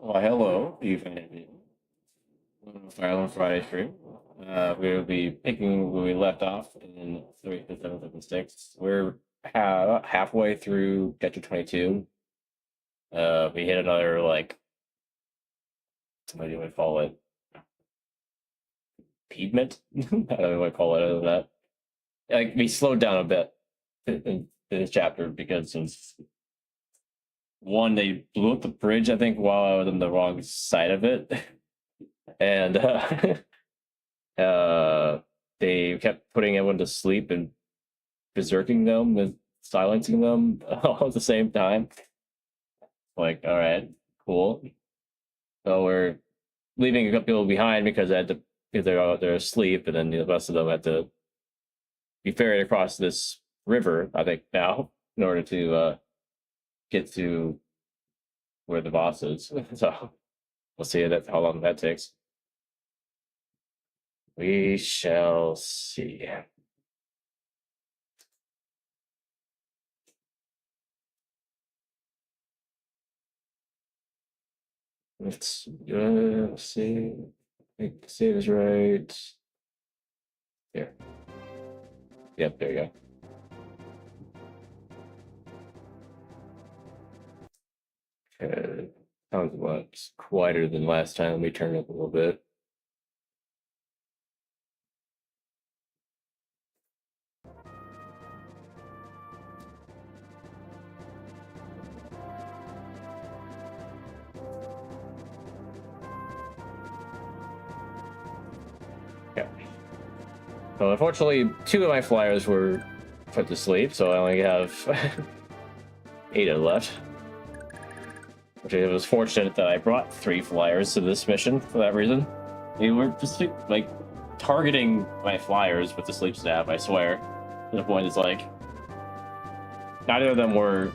Well, hello, evening. Fire Emblem Friday stream. We'll be picking where we left off in 3, 5, 7, 7, 6. We're halfway through Chapter 22. We hit another, like, what do you call it? Pediment? I don't know what to call it other than that. Like, we slowed down a bit in this chapter because of one, they blew up the bridge, I think, while I was on the wrong side of it. And Uh, they kept putting everyone to sleep and berserking them and silencing them all at the same time. Like, all right, cool. So we're leaving a couple people behind because because they're asleep, and then the rest of them had to be ferried across this river. I think now in order to get to where the boss is. So we'll see how long that takes. We shall see. Let's see. I think save is right. Here. Yep, there you go. Okay. Sounds much quieter than last time. Let me turn it up a little bit. Yeah. So unfortunately, two of my flyers were put to sleep, so I only have 8 left. Which it was fortunate that I brought 3 flyers to this mission for that reason. They were just like targeting my flyers with the sleep staff, I swear. To the point is like neither of them were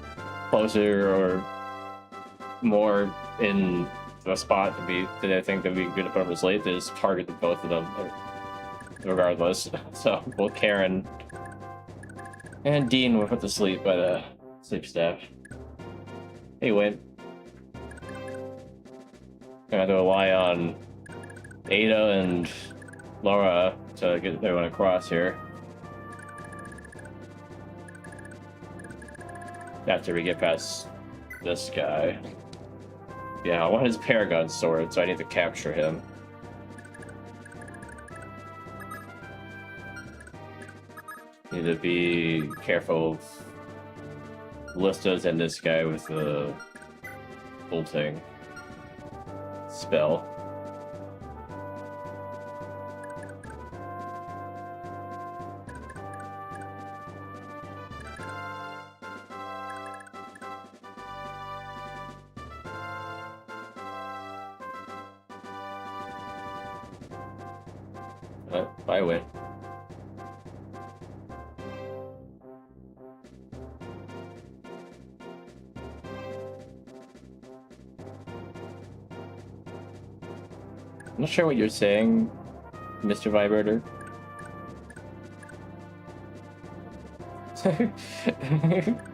closer or more in a spot to be that I think that we could put them to sleep. They just targeted both of them regardless. So both Karen and Dean were put to sleep by the sleep staff. Anyway, gonna have to rely on Ada and Laura to get everyone across here. After we get past this guy. Yeah, I want his Paragon sword, so I need to capture him. Need to be careful of Listas and this guy with the bolting spell. I win. I'm not sure what you're saying, Mr. Vibrator.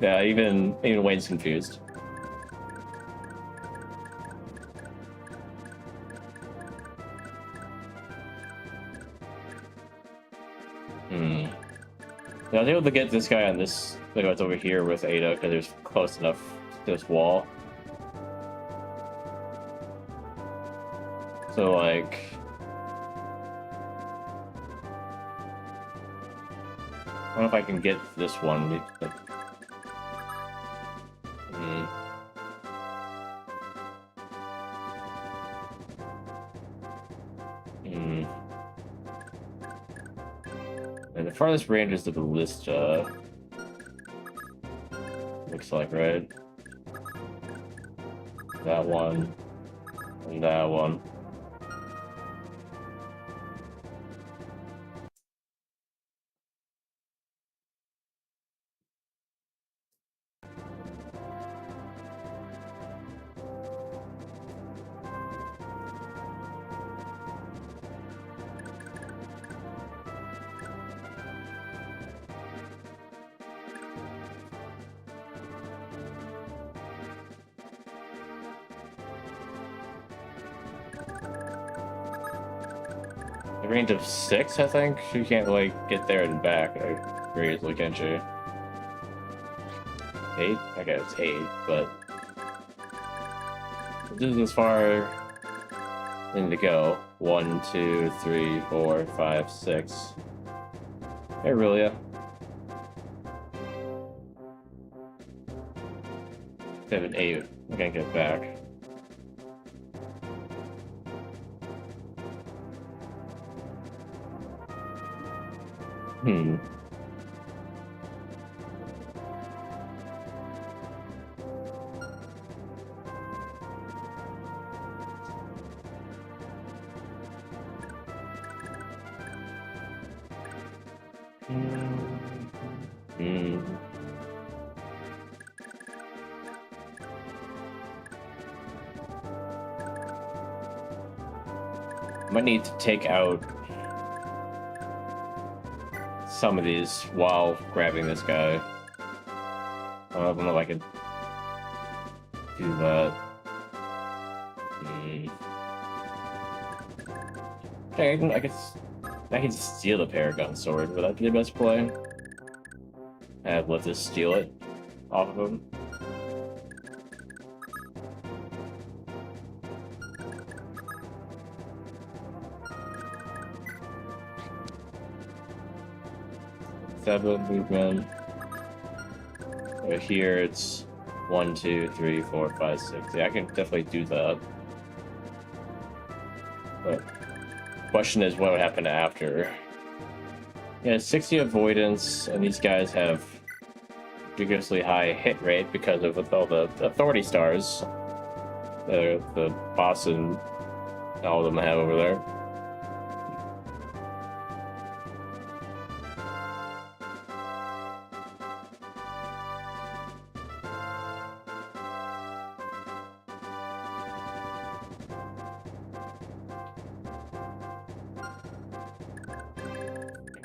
Yeah, even Wayne's confused. Yeah, I was able to get this guy on this, like what's over here with Ada, because there's close enough to this wall. So, like... I don't know if I can get this one. Like, And the farthest range is the ballista. Looks like, right? That one. And that one. range of 6, I think. You can't, like, get there and back very easily, can't you? 8? Okay, it's 8, but... this is as far in to go. 1, 2, 3, 4, 5, 6. Hey, Aurelia. 7, 8. I can't get back. Hmm. Might need to take out some of these while grabbing this guy. I don't know if I can do that. Okay, I can steal the Paragon Sword. Would that be the best play? Let's just steal it off of him. Seven movement. Over here it's 1, 2, 3, 4, 5, 6. Yeah, I can definitely do that. But question is, what would happen after? Yeah, 60 avoidance, and these guys have ridiculously high hit rate because of all the authority stars the boss and all of them have over there.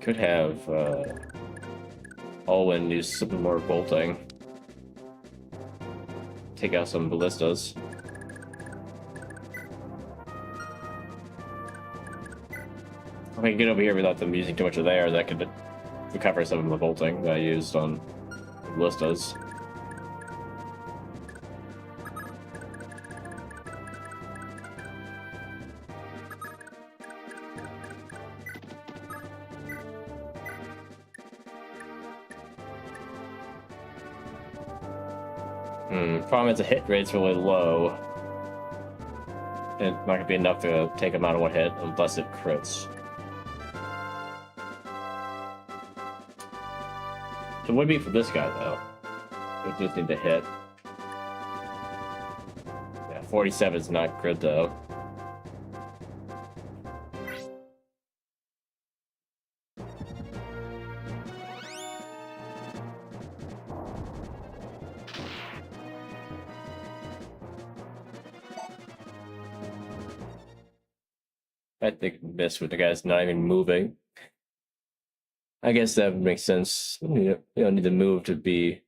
Could have Alwyn use some more bolting. Take out some ballistas. If I can get over here without them using too much of theirs, that could recover some of the bolting that I used on ballistas. Problem is the hit rate's really low. It's not gonna be enough to take him out of one hit unless it crits. So it would be for this guy though. We just need to hit. Yeah, 47 is not good though. I think miss with the guy's not even moving. I guess that makes sense. You don't need to move to be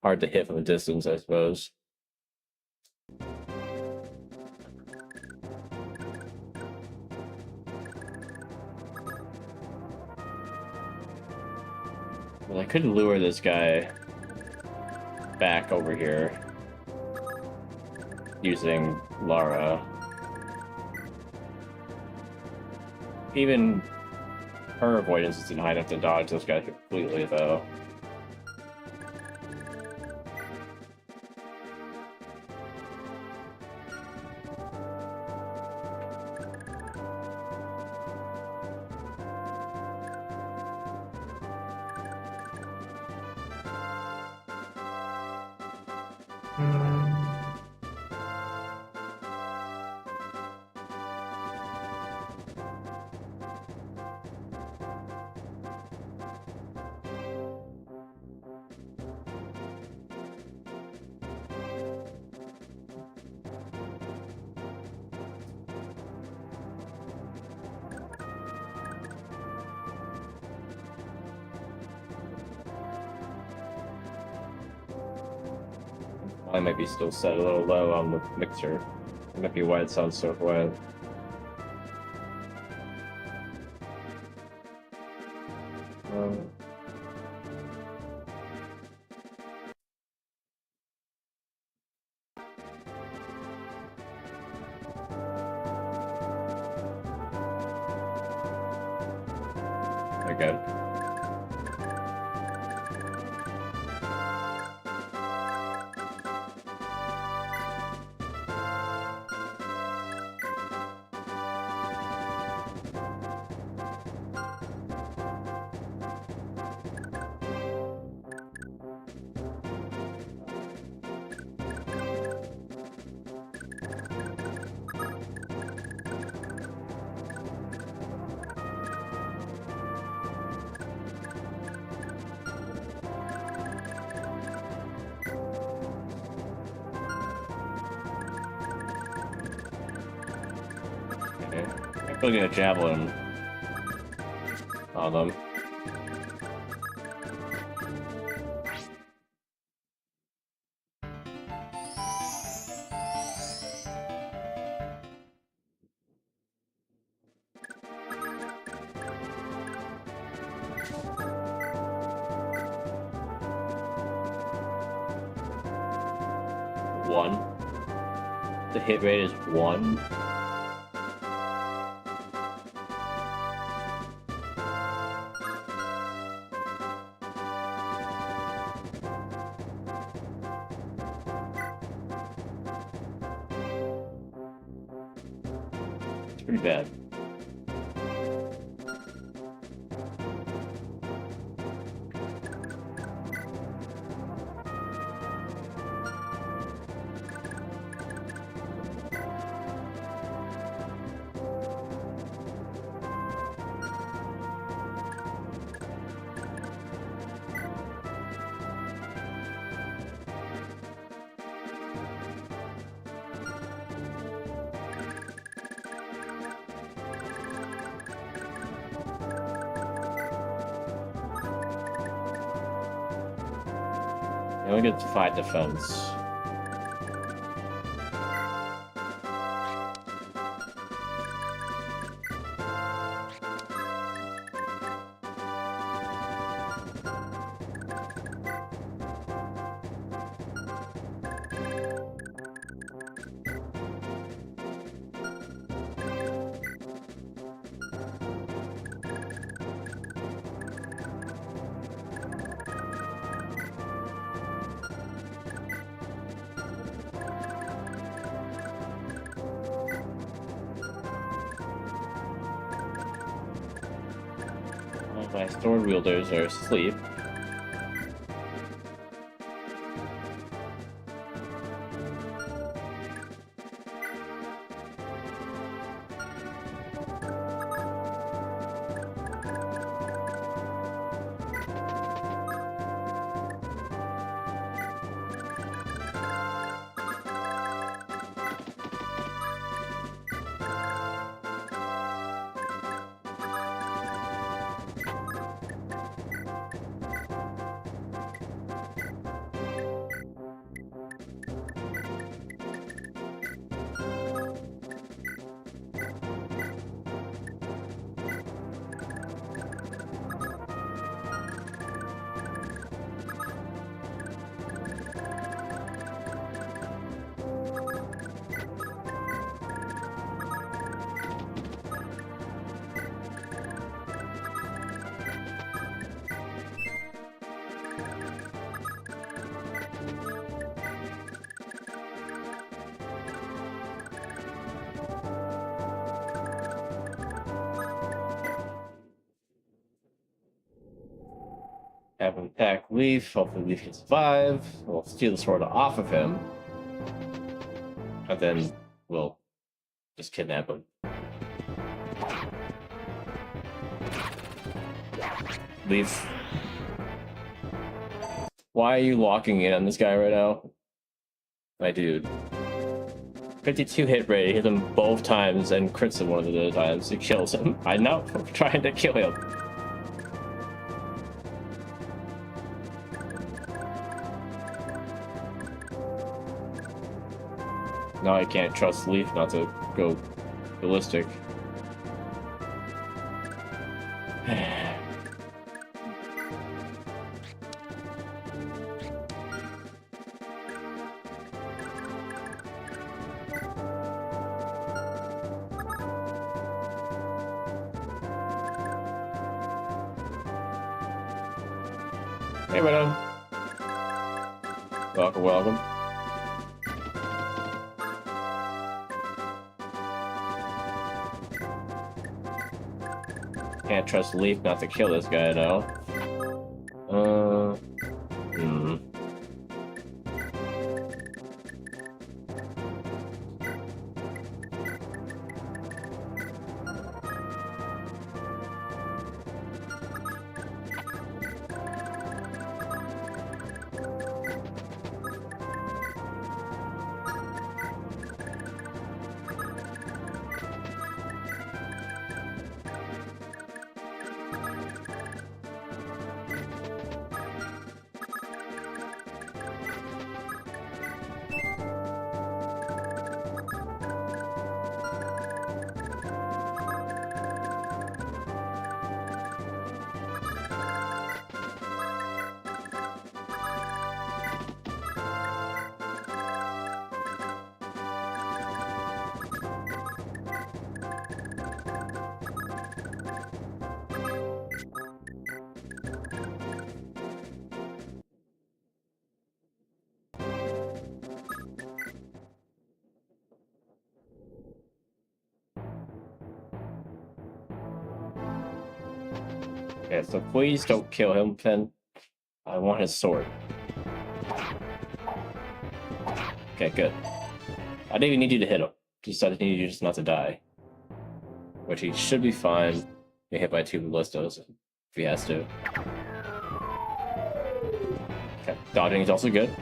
hard to hit from a distance, I suppose. Well, I could lure this guy back over here using Lara. Even her avoidance isn't high enough to dodge this guy completely, though. I might be still set a little low on the mixer. That might be why it sounds so quiet. Very good. I'm building a javelin on them. One. The hit rate is 1. It's pretty bad. I only get to 5 defense. My sword wielders are asleep. Have him attack Leif. Hopefully Leif can survive. We'll steal the sword off of him. And then we'll just kidnap him. Leif. Why are you locking in on this guy right now? My dude. 52 hit rate, he hits him both times and crits him one of the times. He kills him. I know, I'm trying to kill him. Now I can't trust Leif not to go ballistic. Hey, madam. Welcome, welcome. Can't trust Leif not to kill this guy, though. Hmm. Okay, so please don't kill him, Finn. I want his sword. Okay, good. I didn't even need you to hit him. I just need you just not to die. Which he should be fine. Get hit by 2 ballistas if he has to. Okay, dodging is also good.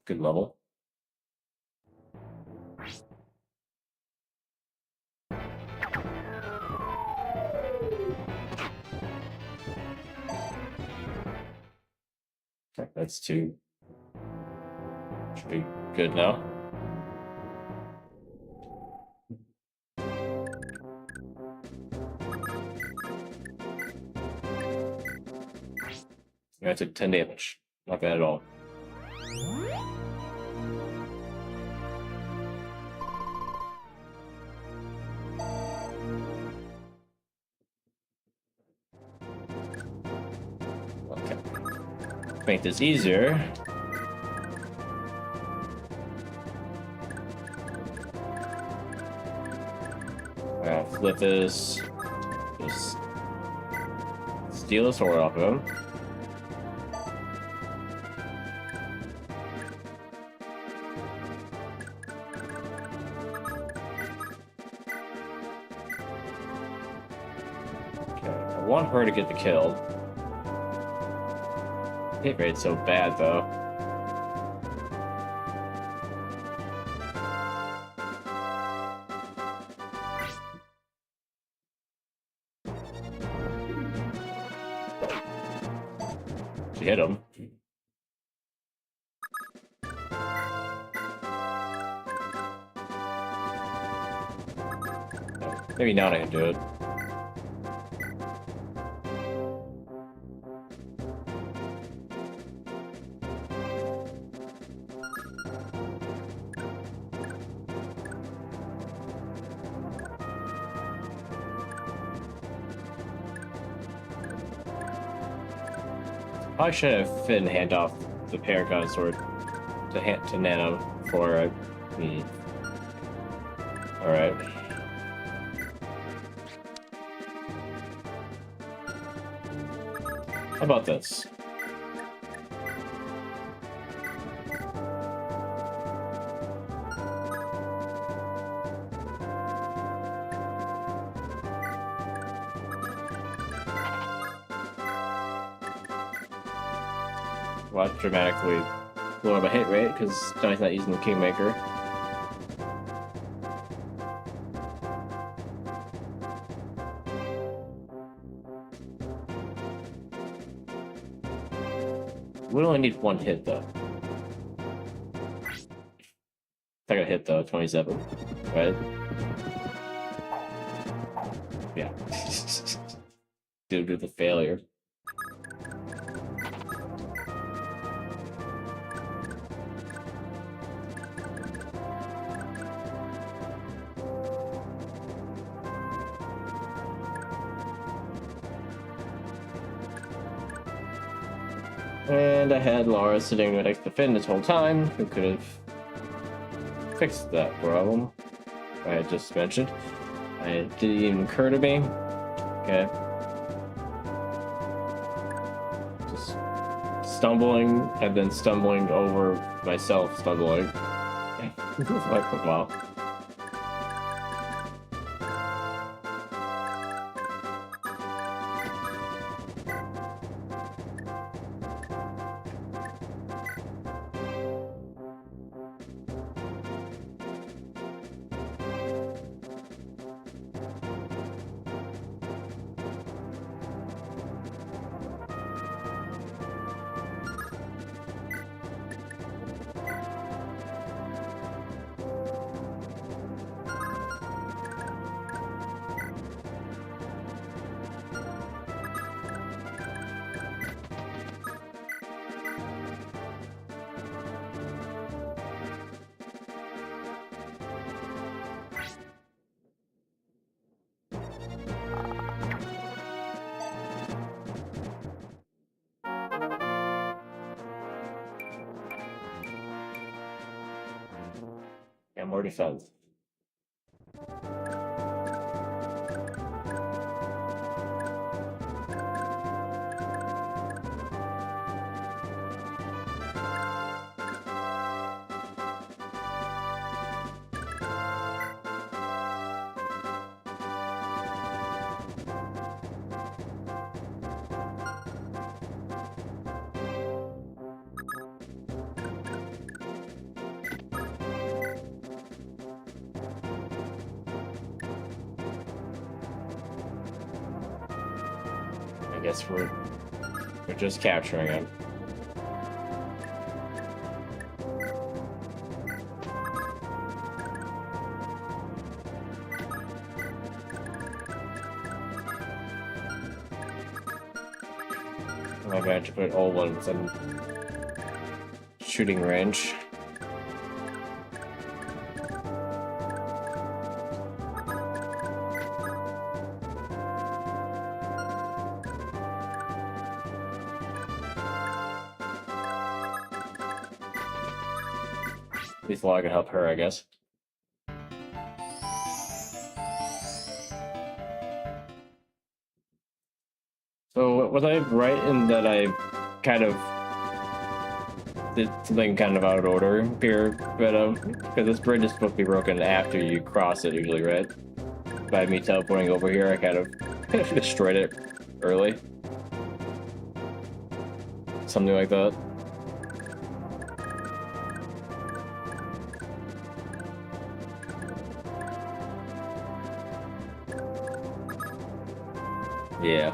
Good level. Okay, that's 2. Should be good now. I took 10 damage. Not bad at all. Okay. To make this easier, I'll flip this. Just steal the sword off of him. Okay, I want her to get the kill. Hit rate's so bad, though. She hit him. Maybe now I can do it. I should have Finn hand off the Paragon sword to Nano for. All right. How about this? Well, that dramatically lower my hit rate because Johnny's not using the Kingmaker. We only need 1 hit though. I got a hit though, 27, right? Yeah. Due to the failure. And I had Laura sitting next to Finn this whole time, who could have fixed that problem I had just mentioned. It didn't even occur to me. Okay. Just stumbling and then stumbling over myself stumbling. Like, wow. Yeah, more defense. I guess we're just capturing him. I managed to put all ones in shooting range. At least Law can help her, I guess. So was I right in that I kind of did something kind of out of order here? But because this bridge is supposed to be broken after you cross it usually, right? By me teleporting over here, I kind of destroyed it early. Something like that. Yeah.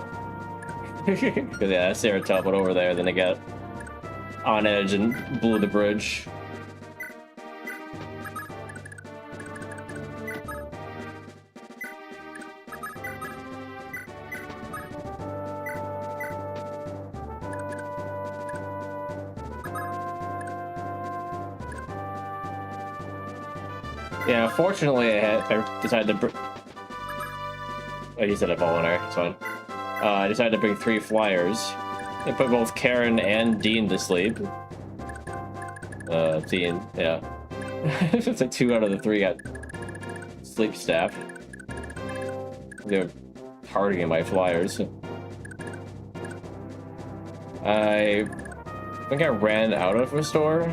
Because yeah, Sarah teleported over there, then they got on edge and blew the bridge. Yeah, fortunately I decided to oh, you said I fall on her, it's fine. I decided to bring 3 flyers. I put both Karen and Dean to sleep. Dean, yeah. It's like 2 out of the 3 got sleep staff. They're targeting my flyers. I think I ran out of restore.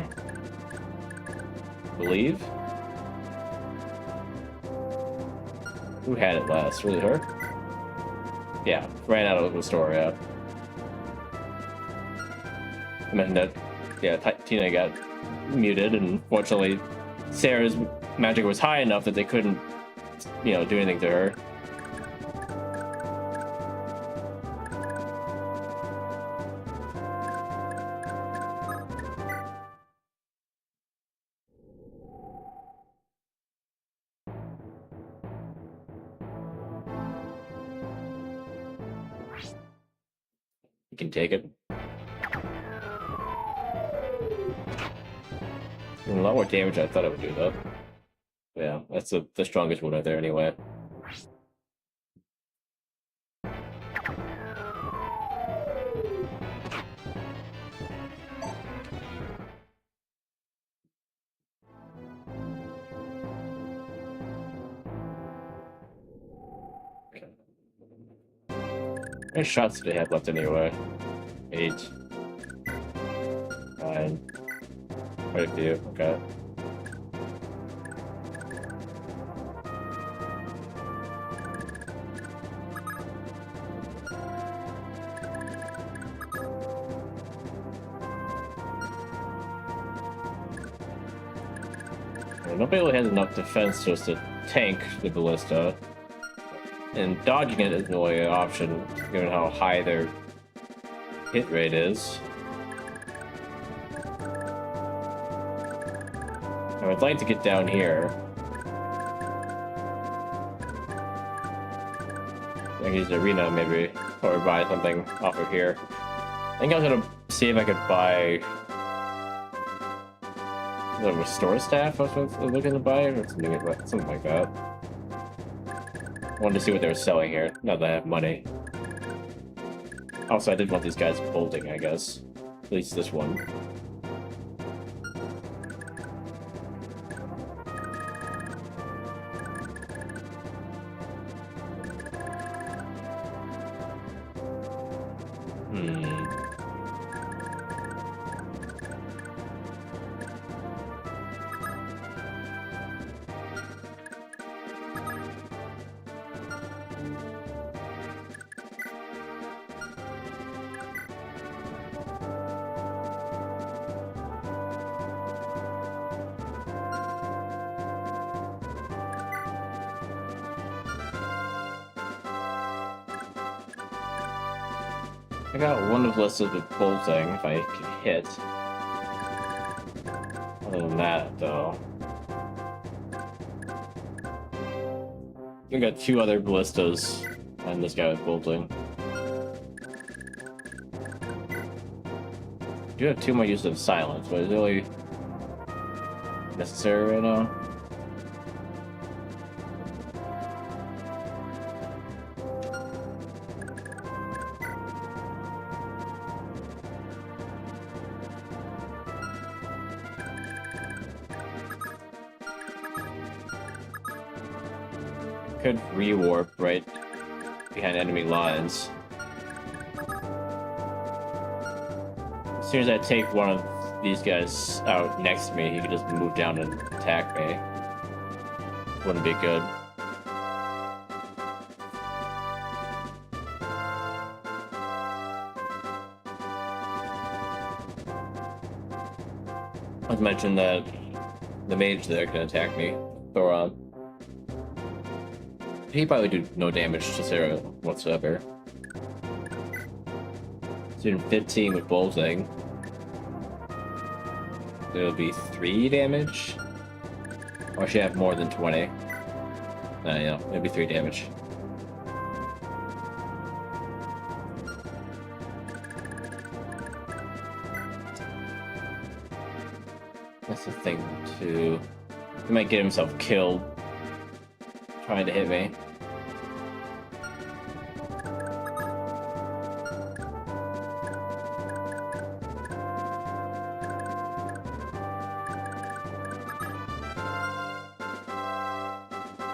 I believe. Who had it last? Really her? Yeah, ran out of the store, yeah. I mean that, yeah, Tina got muted, and fortunately Sarah's magic was high enough that they couldn't, you know, do anything to her. You can take it. A lot more damage than I thought it would do, though. Yeah, that's the strongest one right there, anyway. How many shots do they have left anyway? 8. 9. Quite a few. Okay. Nobody really has enough defense just to tank the ballista. And dodging it isn't really an option, given how high their hit rate is. I would like to get down here. I can use the arena maybe, or buy something off of here. I think I was gonna see if I could buy the restore staff I was looking to buy, or something like that. I wanted to see what they were selling here, now that I have money. Also, I did want these guys bolting, I guess. At least this one. I got one of listed with bolting if I can hit. Other than that, though. I got 2 other ballistas and this guy with bolting. I do have 2 more uses of silence, but is it really necessary right now? Could rewarp right behind enemy lines. As soon as I take one of these guys out next to me, he could just move down and attack me. Wouldn't be good. Not to mention that the mage there can attack me. Thoron. He probably do no damage to Sarah whatsoever. Doing 15 with bolting. It'll be 3 damage? Or should I have more than 20? Yeah, maybe 3 damage. That's the thing, too. He might get himself killed trying to hit me.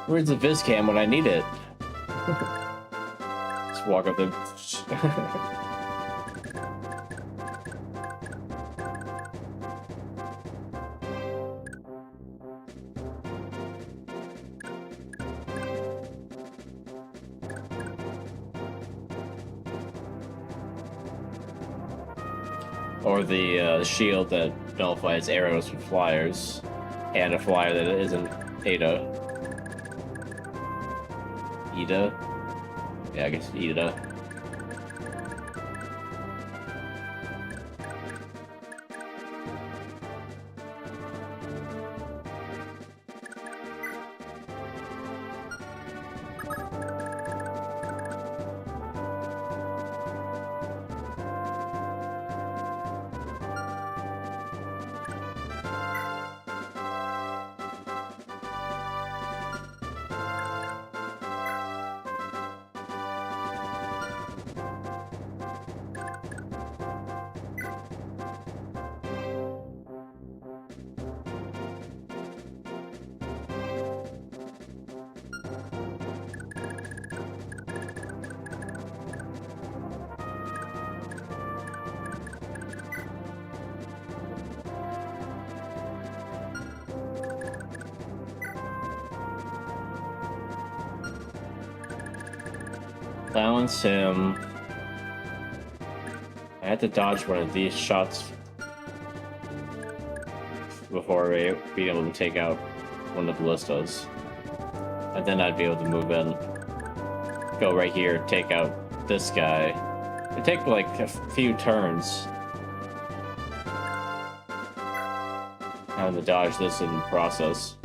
Where's the Viscam when I need it? Just walk up there. Or the shield that nullifies arrows from flyers, and a flyer that isn't Ada. Ida? Yeah, I guess Ida. Silence him. I had to dodge one of these shots before being able to take out one of the ballistas. And then I'd be able to move in. Go right here, take out this guy. It'd take like a few turns. Having to dodge this in the process.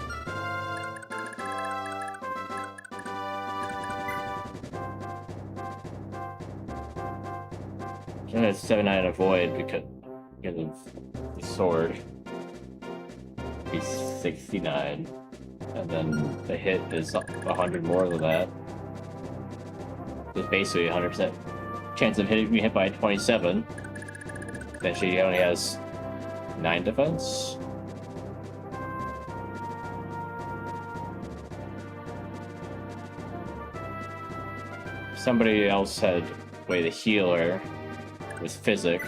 And it's 7-9 avoid because of the sword. He's 69. And then the hit is 100 more than that. It's basically 100% chance of being hit by 27. Then she only has 9 defense. Somebody else had way the healer with physic.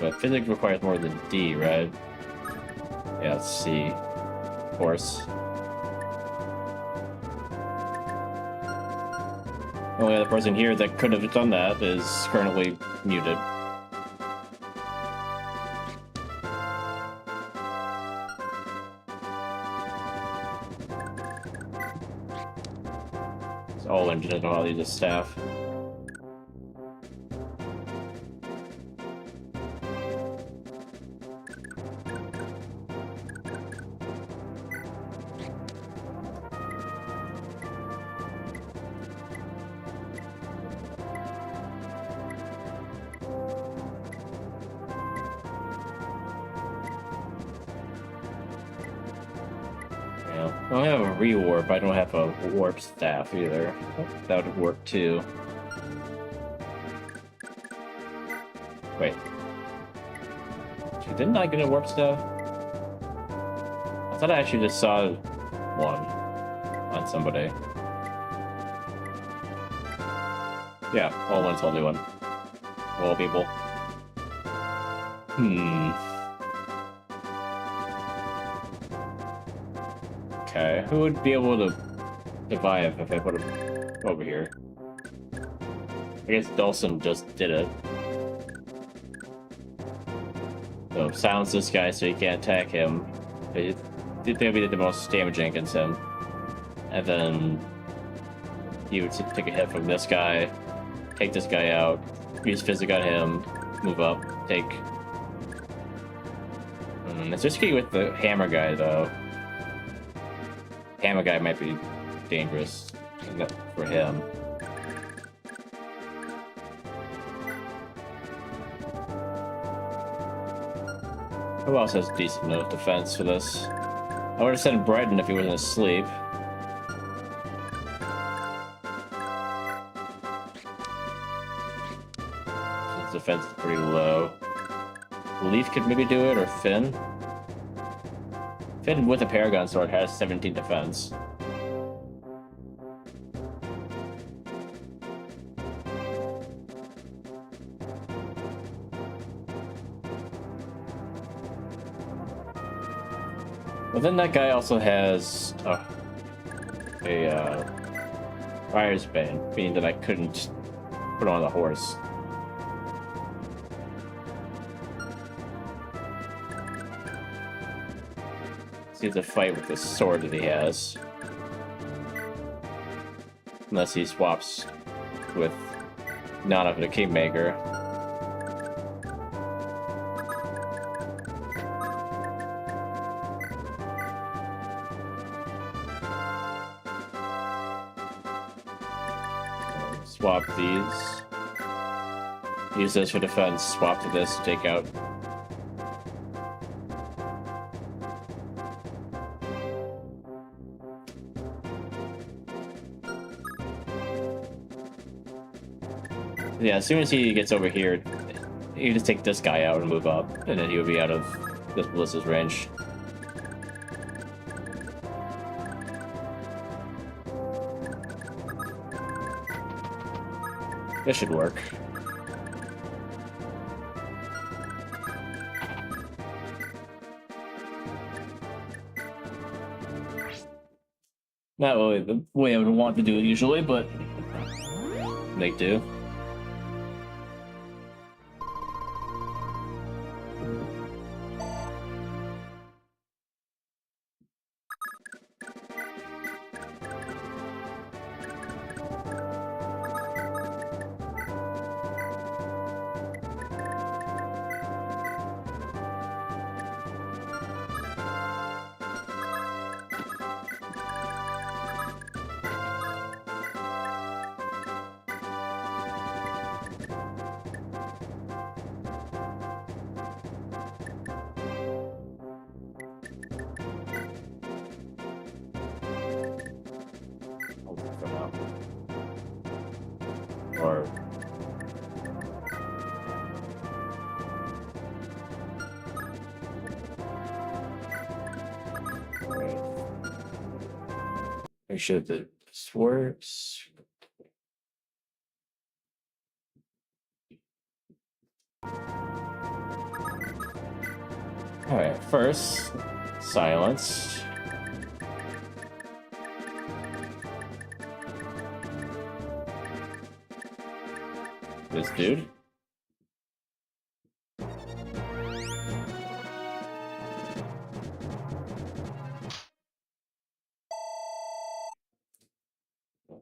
But physics requires more than D, right? Yeah, let's C. Of course. Only other person here that could have done that is currently muted. It's all in doesn't know how to use his staff. I don't have a rewarp, I don't have a warp staff either. That would work too. Wait. Didn't I get a warp staff? I thought I actually just saw one on somebody. Yeah, all one's only one. All people. Okay, who would be able to survive if I put him over here? I guess Dawson just did it. So silence this guy so he can't attack him. They'll be the most damaging against him. And then you would take a hit from this guy, take this guy out, use physic on him, move up, take... It's risky with the hammer guy though. Hammer guy might be dangerous for him. Who else has decent enough defense for this? I would have sent Brighton if he wasn't asleep. His defense is pretty low. Leif could maybe do it, or Finn. Finn with a Paragon Sword has 17 defense. But then that guy also has a Fire's Bane, meaning that I couldn't put on the horse. He has to fight with this sword that he has. Unless he swaps with Nana for the Kingmaker. Swap these. Use this for defense, swap to this to take out. Yeah, as soon as he gets over here, you just take this guy out and move up, and then he would be out of this ballista's range. This should work. Not really the way I would want to do it usually, but they do. Or make sure that this works. Alright, first, silence. This dude.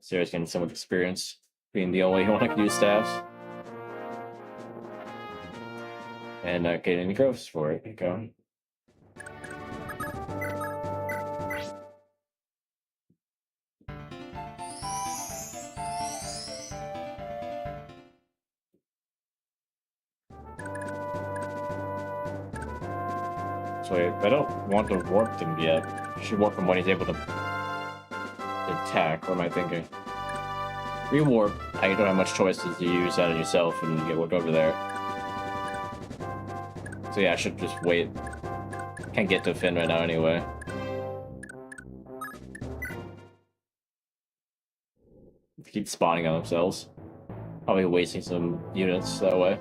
Sarah's getting so much experience being the only one that can use staffs. And not getting any growths for it. Okay. So I don't want to warp him yet. I should warp him when he's able to attack. What am I thinking? Rewarp, I don't have much choices to use out of yourself and get warped over there. So yeah, I should just wait. Can't get to Finn right now anyway. Keep spawning on themselves. Probably wasting some units that way.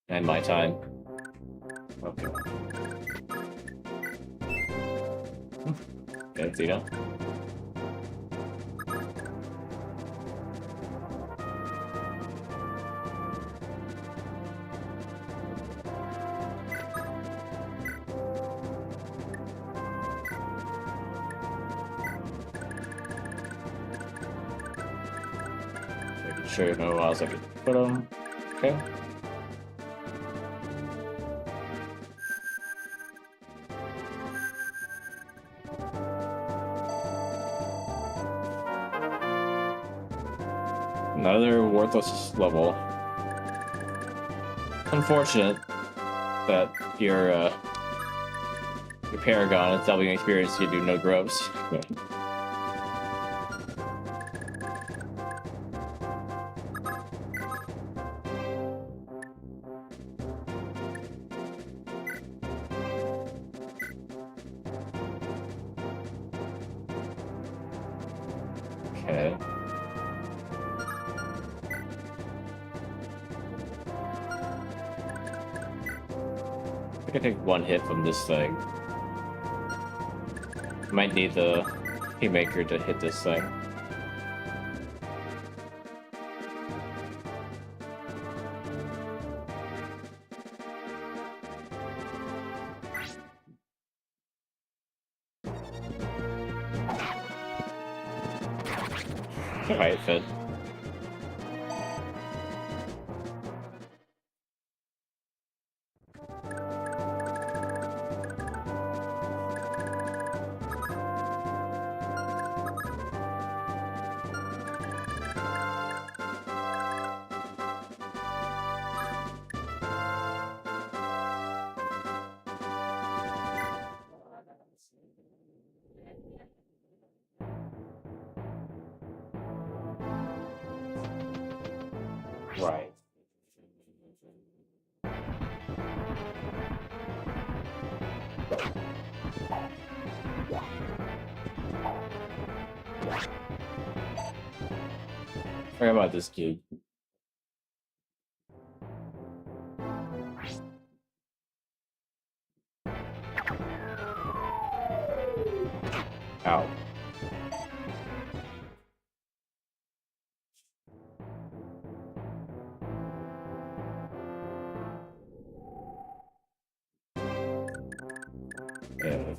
And my time. Okay. Okay, see now. Making sure no else I could put them. Okay. Another worthless level. Unfortunate that your Paragon and Delving Experience you do no grubs. Okay. I can take one hit from this thing. Might need the Haymaker to hit this thing. Alright, Finn. Right. Forget about this dude. Ow.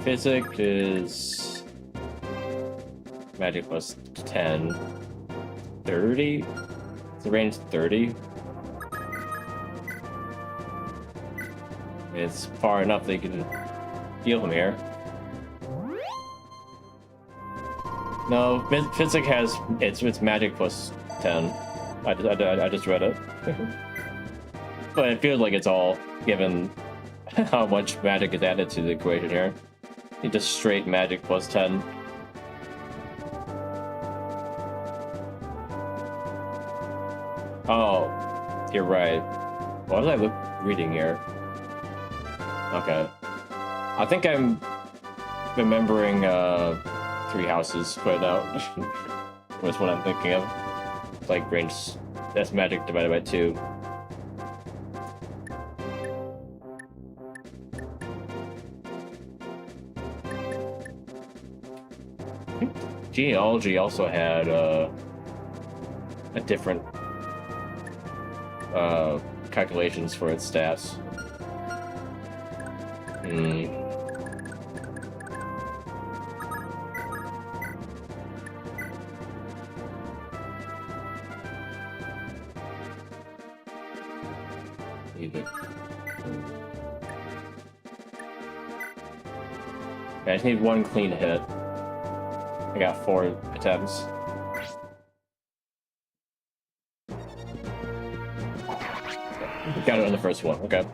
Physics is magic plus 10. 30? The range 30? It's far enough that you can heal him here. No, physics has it's magic plus 10. I just read it. But it feels like it's all given how much magic is added to the equation here. It's just straight magic plus 10. Oh, you're right. What was I reading here? Okay. I think I'm remembering 3 houses right out. Was what I'm thinking of. It's like range, that's magic divided by 2. Genealogy also had a different calculations for its stats. I just need 1 clean hit. I got 4 attempts. Got it on the first one, okay.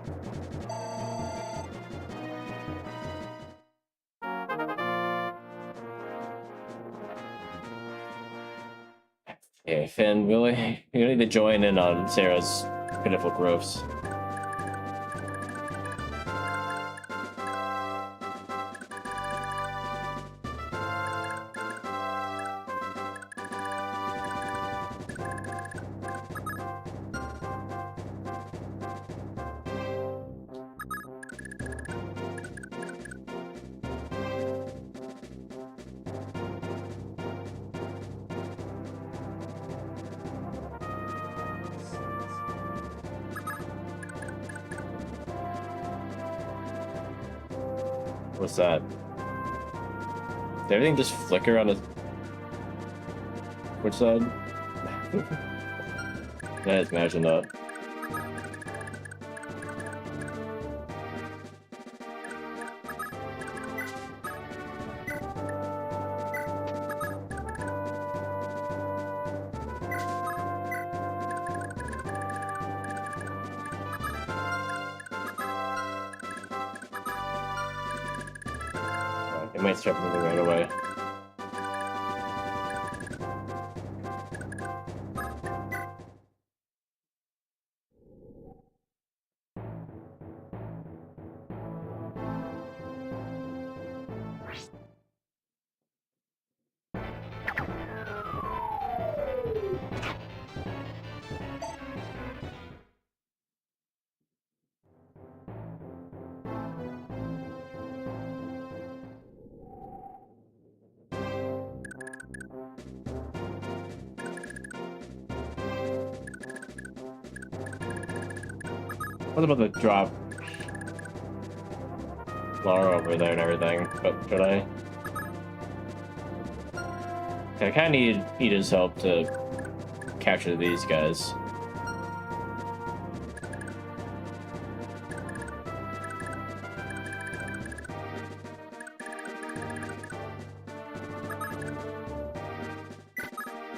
Okay, Finn, really? You need to join in on Sarah's pitiful growths. What's that? Did everything just flicker on a... Which side? I just imagine that. It might start moving right away. What about the drop Lara over there and everything? But should I? I kind of need his help to capture these guys.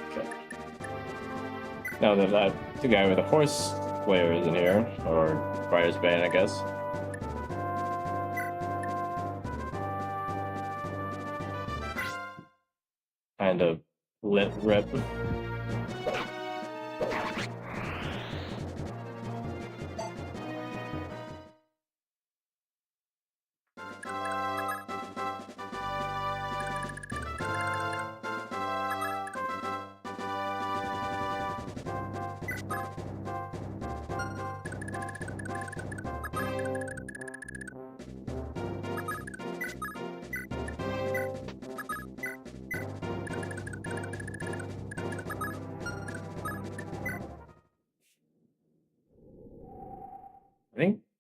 Okay. Now that the guy with the horse player is in here, or Fire's Bane, I guess. Kind of lit rip.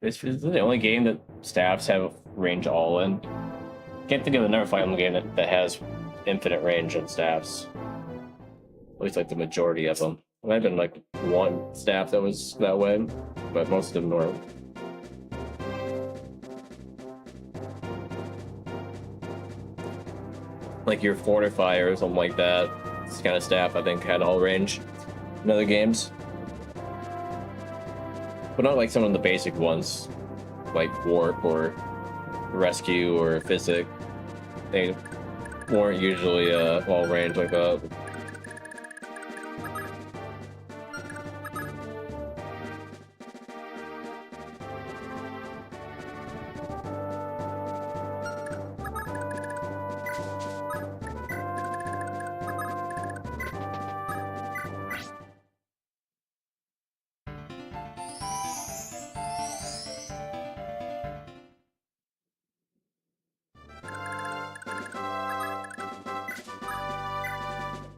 This is the only game that staffs have range all in. Can't think of another Fire Emblem game that has infinite range on staffs. At least like the majority of them. There might have been like one staff that was that way, but most of them were. Like your Fortify or something like that. This kind of staff I think had all range in other games. But not like some of the basic ones, like Warp or Rescue or Physic. They weren't usually all range like that.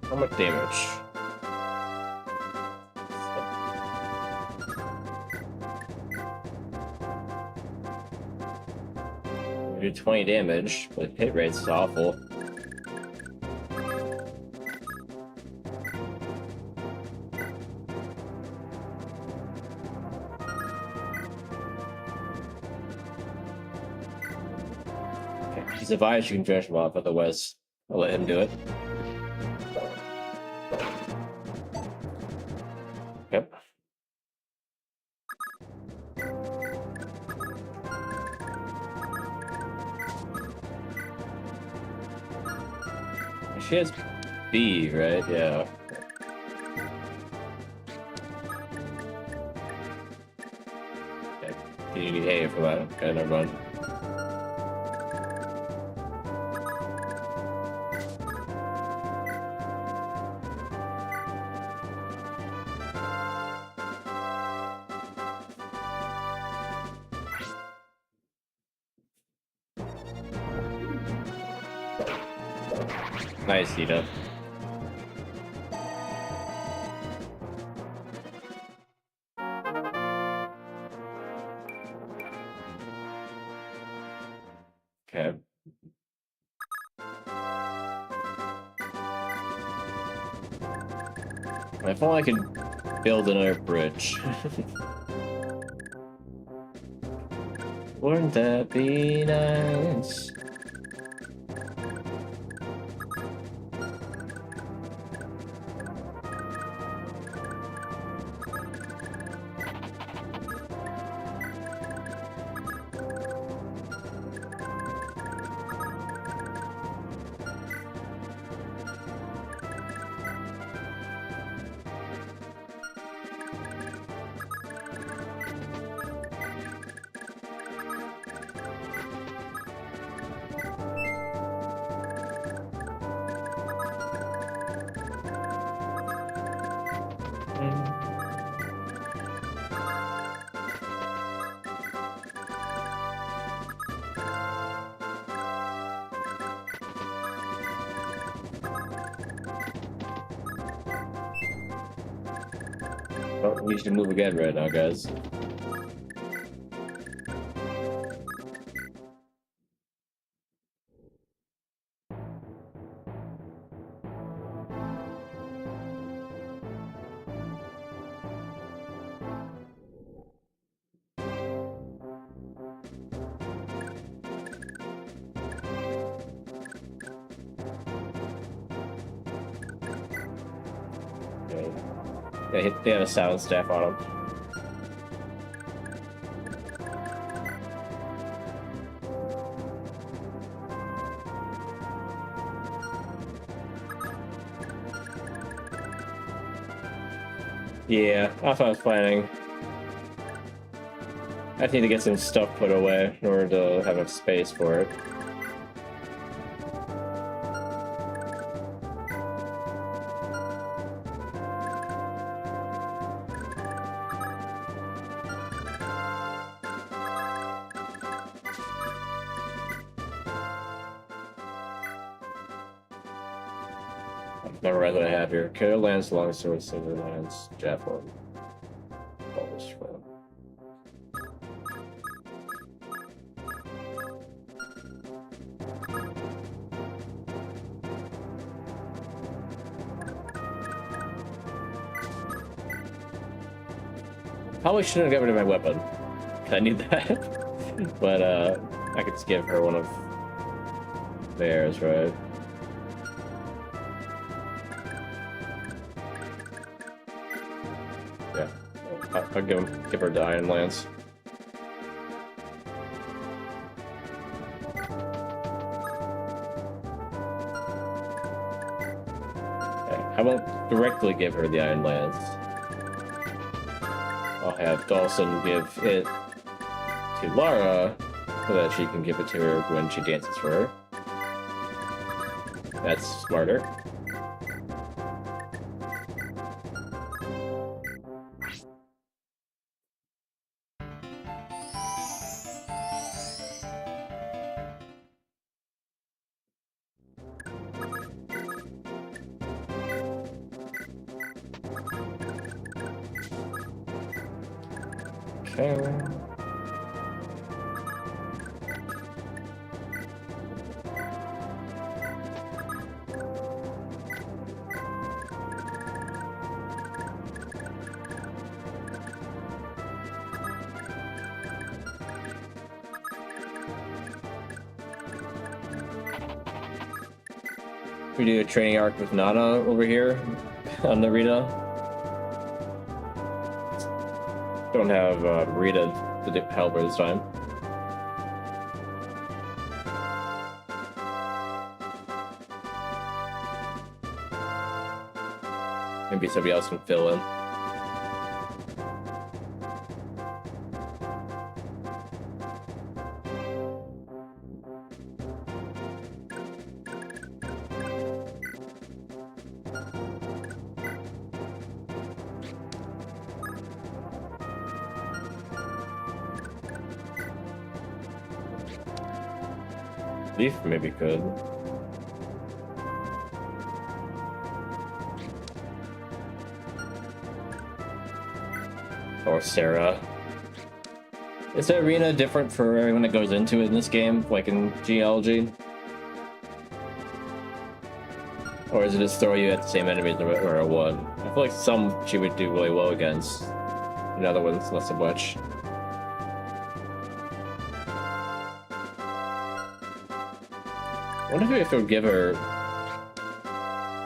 How much damage? We do 20 damage, but hit rate's awful. Okay, he survives, you can finish him off, otherwise I'll let him do it. Yep. She has B, right? Yeah. Okay. You need A for that. Okay, never mind. Nice, Ida. Okay. If only I could build another bridge. Wouldn't that be nice? Oh, we need to move again right now, guys. Okay. They have a sound staff on them. Yeah, that's what I was planning. I need to get some stuff put away in order to have enough space for it. Memorize what I have here. Carry lance, long sword, silver lance, javelin. Always from. Probably shouldn't get rid of my weapon. I need that. But I could just give her one of theirs, right? Yeah, I'll give her the Iron Lance. Okay, I won't directly give her the Iron Lance. I'll have Dawson give it to Lara so that she can give it to her when she dances for her. That's smarter. Okay. We do a training arc with Nana over here on the Rita. Don't have Rita to help her this time. Maybe somebody else can fill in. Leif maybe could. Or Sarah. Is the arena different for everyone that goes into it in this game, like in geology? Or is it just throw you at the same enemies or what? I feel like some she would do really well against, and other ones not so much. I wonder if it would give her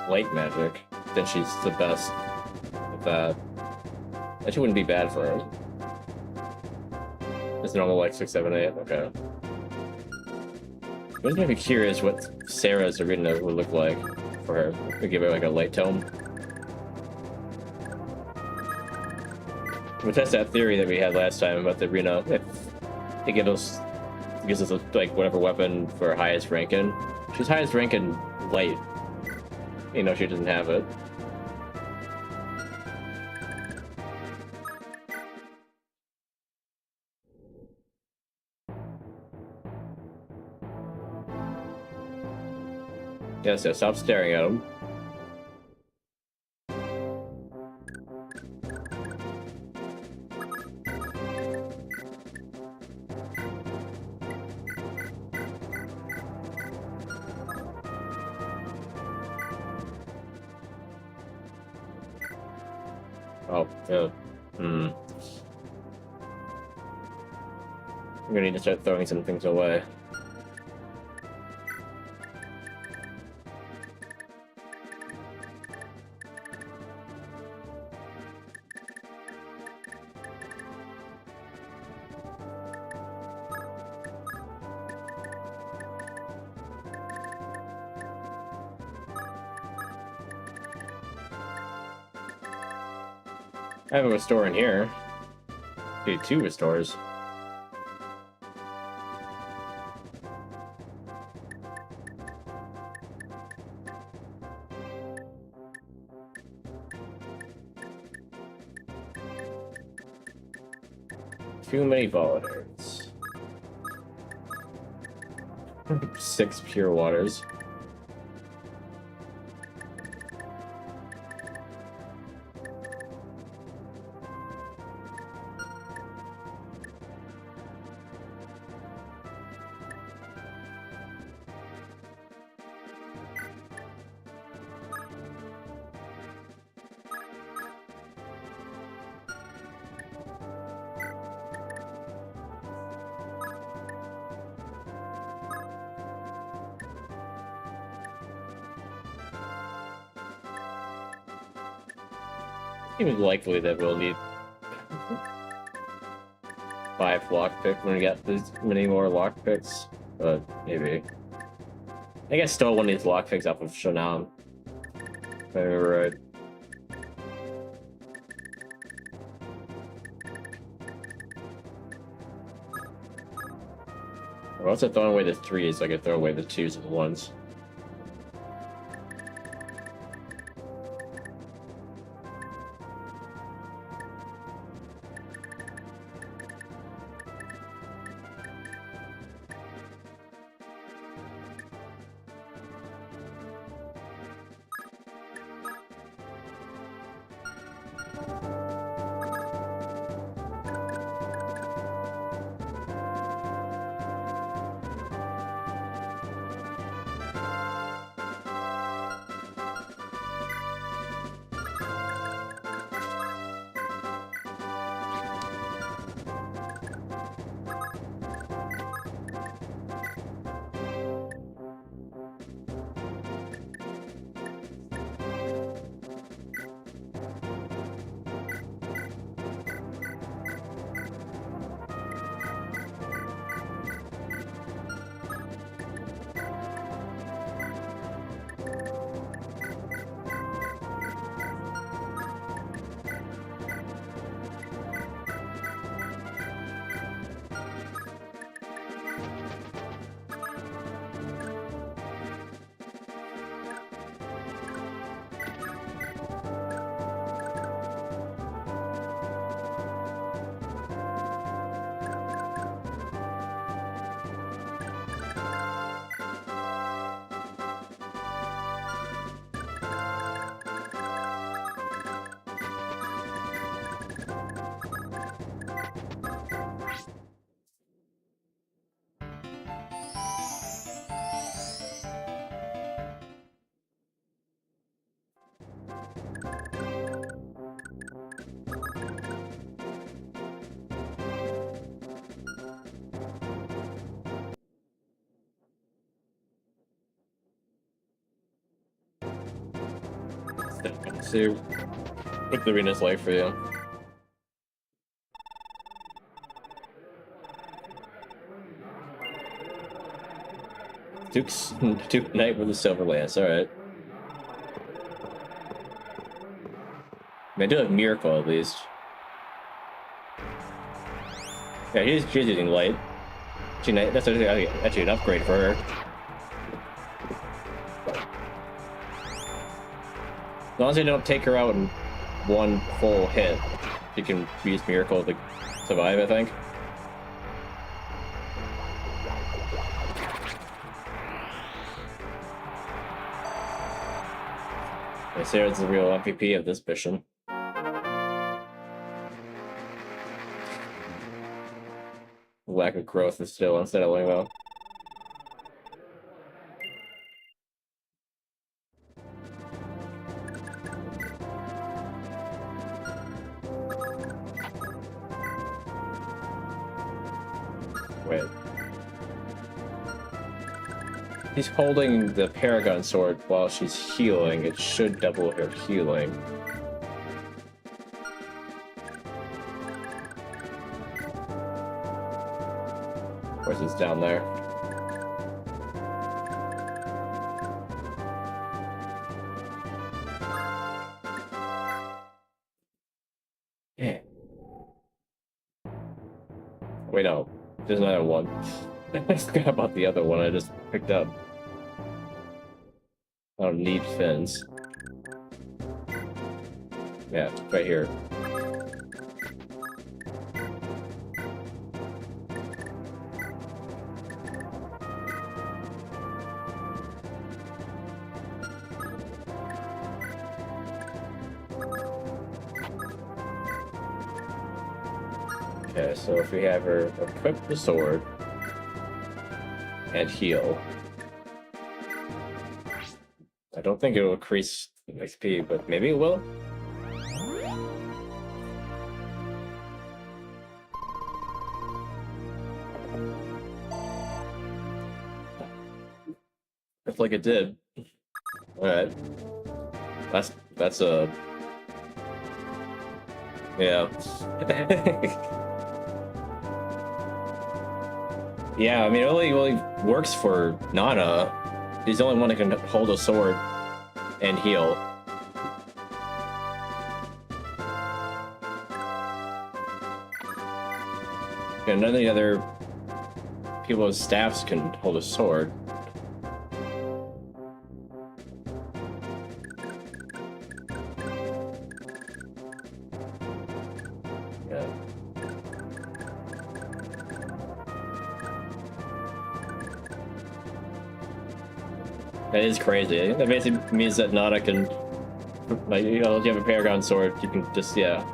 light magic, then she's the best at that. That she wouldn't be bad for her. It's normal like 6, 7, 8. Okay. I was maybe curious what Sarah's arena would look like for her. We give her like a light tome. We'll test that theory that we had last time about the arena. If it gives us like whatever weapon for highest ranking. She's highest ranking light. You know she doesn't have it. Yes, yeah, stop staring at him. Oh, yeah. I'm gonna need to start throwing some things away. I have a restore in here. Do 2 restores. Too many volatiles. 6 pure waters. Seems likely that we'll need 5 lockpick when we get this many more lockpicks, but maybe. I guess still one needs lockpicks off of Shanam. If I remember right. Or else I throw away the 3s so I could throw away the 2s and the 1s. See what the arena's like for you. Duke Knight with the Silver Lance, alright. I mean, I do have Miracle at least. Yeah, she's using Light. That's actually an upgrade for her. As long as they don't take her out in one full hit, you can use Miracle to survive, I think. Sarah's the real MVP of this mission. Lack of growth is still unsettling, though. Wait. He's holding the Paragon Sword while she's healing. It should double her healing. Of course, it's down there. Yeah. Wait, no. There's another one. I forgot about the other one I just picked up. I don't need fins. Yeah, right here. Okay, so if we have her equip the sword and heal. I don't think it will increase XP, but maybe it will. Looks like it did. Alright. That's a Yeah. Yeah, I mean, it really works for Nana. He's the only one that can hold a sword and heal. And none of the other people with staffs can hold a sword. Yeah. That is crazy. That basically means that Nana can, like, you know, if you have a Paragon sword, you can just, yeah,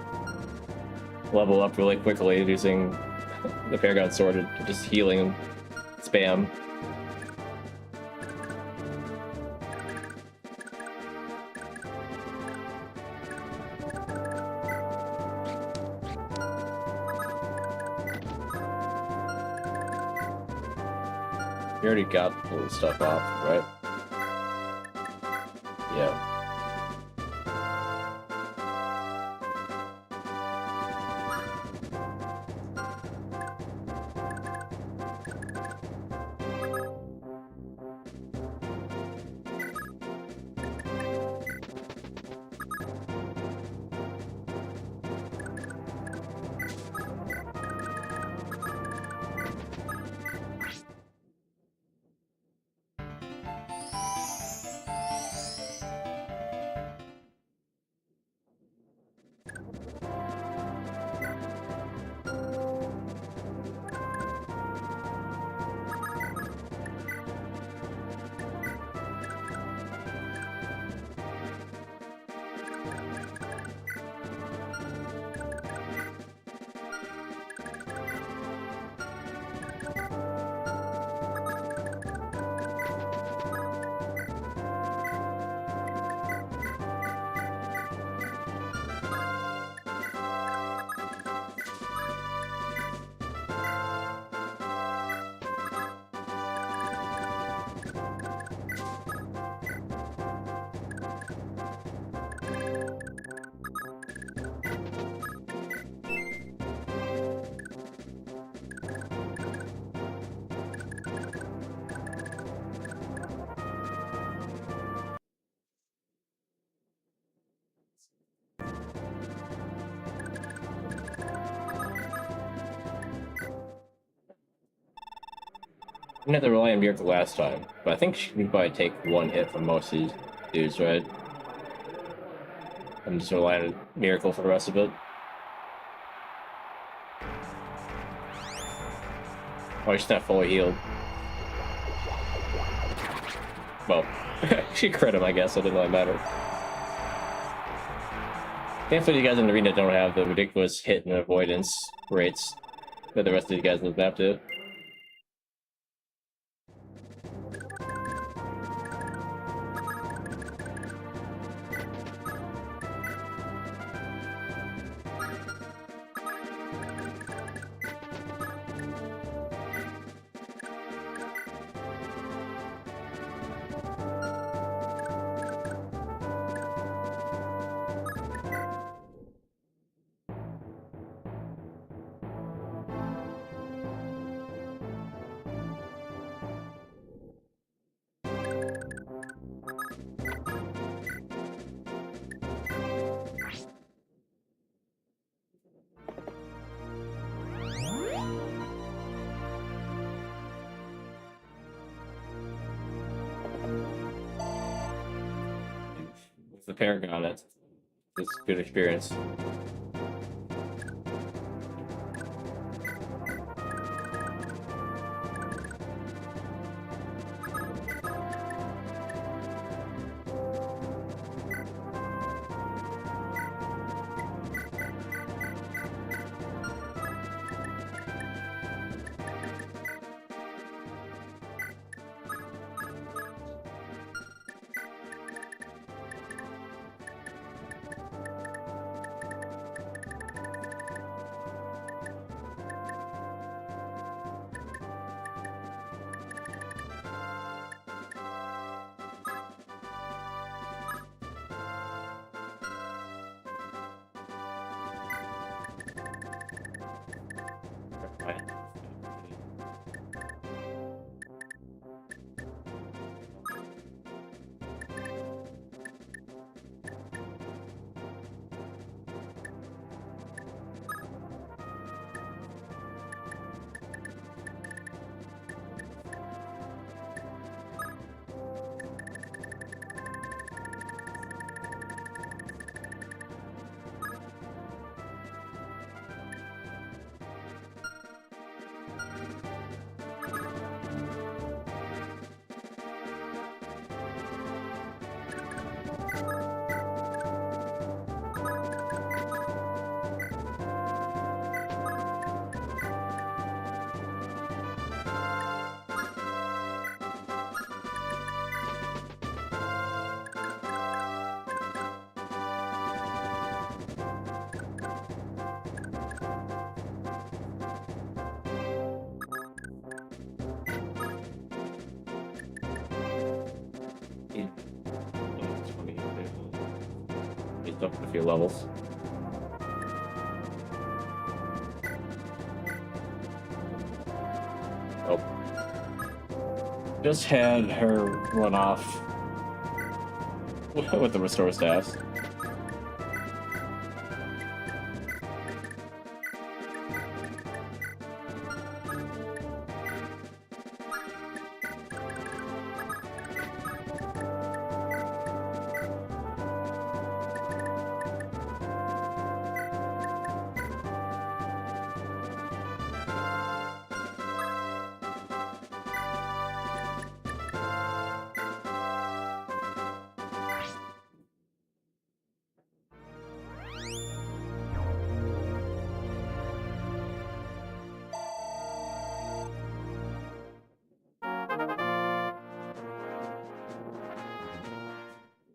level up really quickly using the Paragon sword and just healing spam. You already got all the stuff off, right? Yeah. I didn't have to rely on Miracle last time, but I think she can probably take one hit from most of these dudes, right? I'm just relying on Miracle for the rest of it. Oh, she's not fully healed. Well, she crit him, I guess, so it didn't really matter. Thankfully, you guys in the arena don't have the ridiculous hit and avoidance rates that the rest of you guys in the map do. With the Paragon, it's a good experience. up a few levels. Oh. Just had her run off with the restore staffs.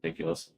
Ridiculous.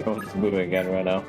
Oh, it's moving again right now.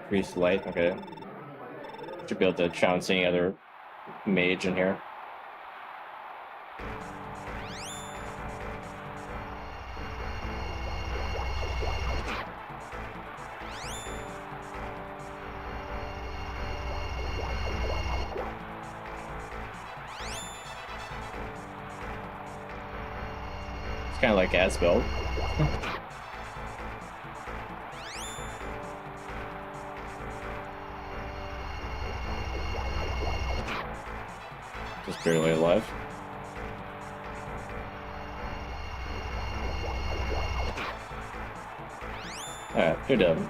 Increased light, okay. Should be able to trounce any other mage in here. It's kind of like as-built. Just barely alive. Alright, you're done.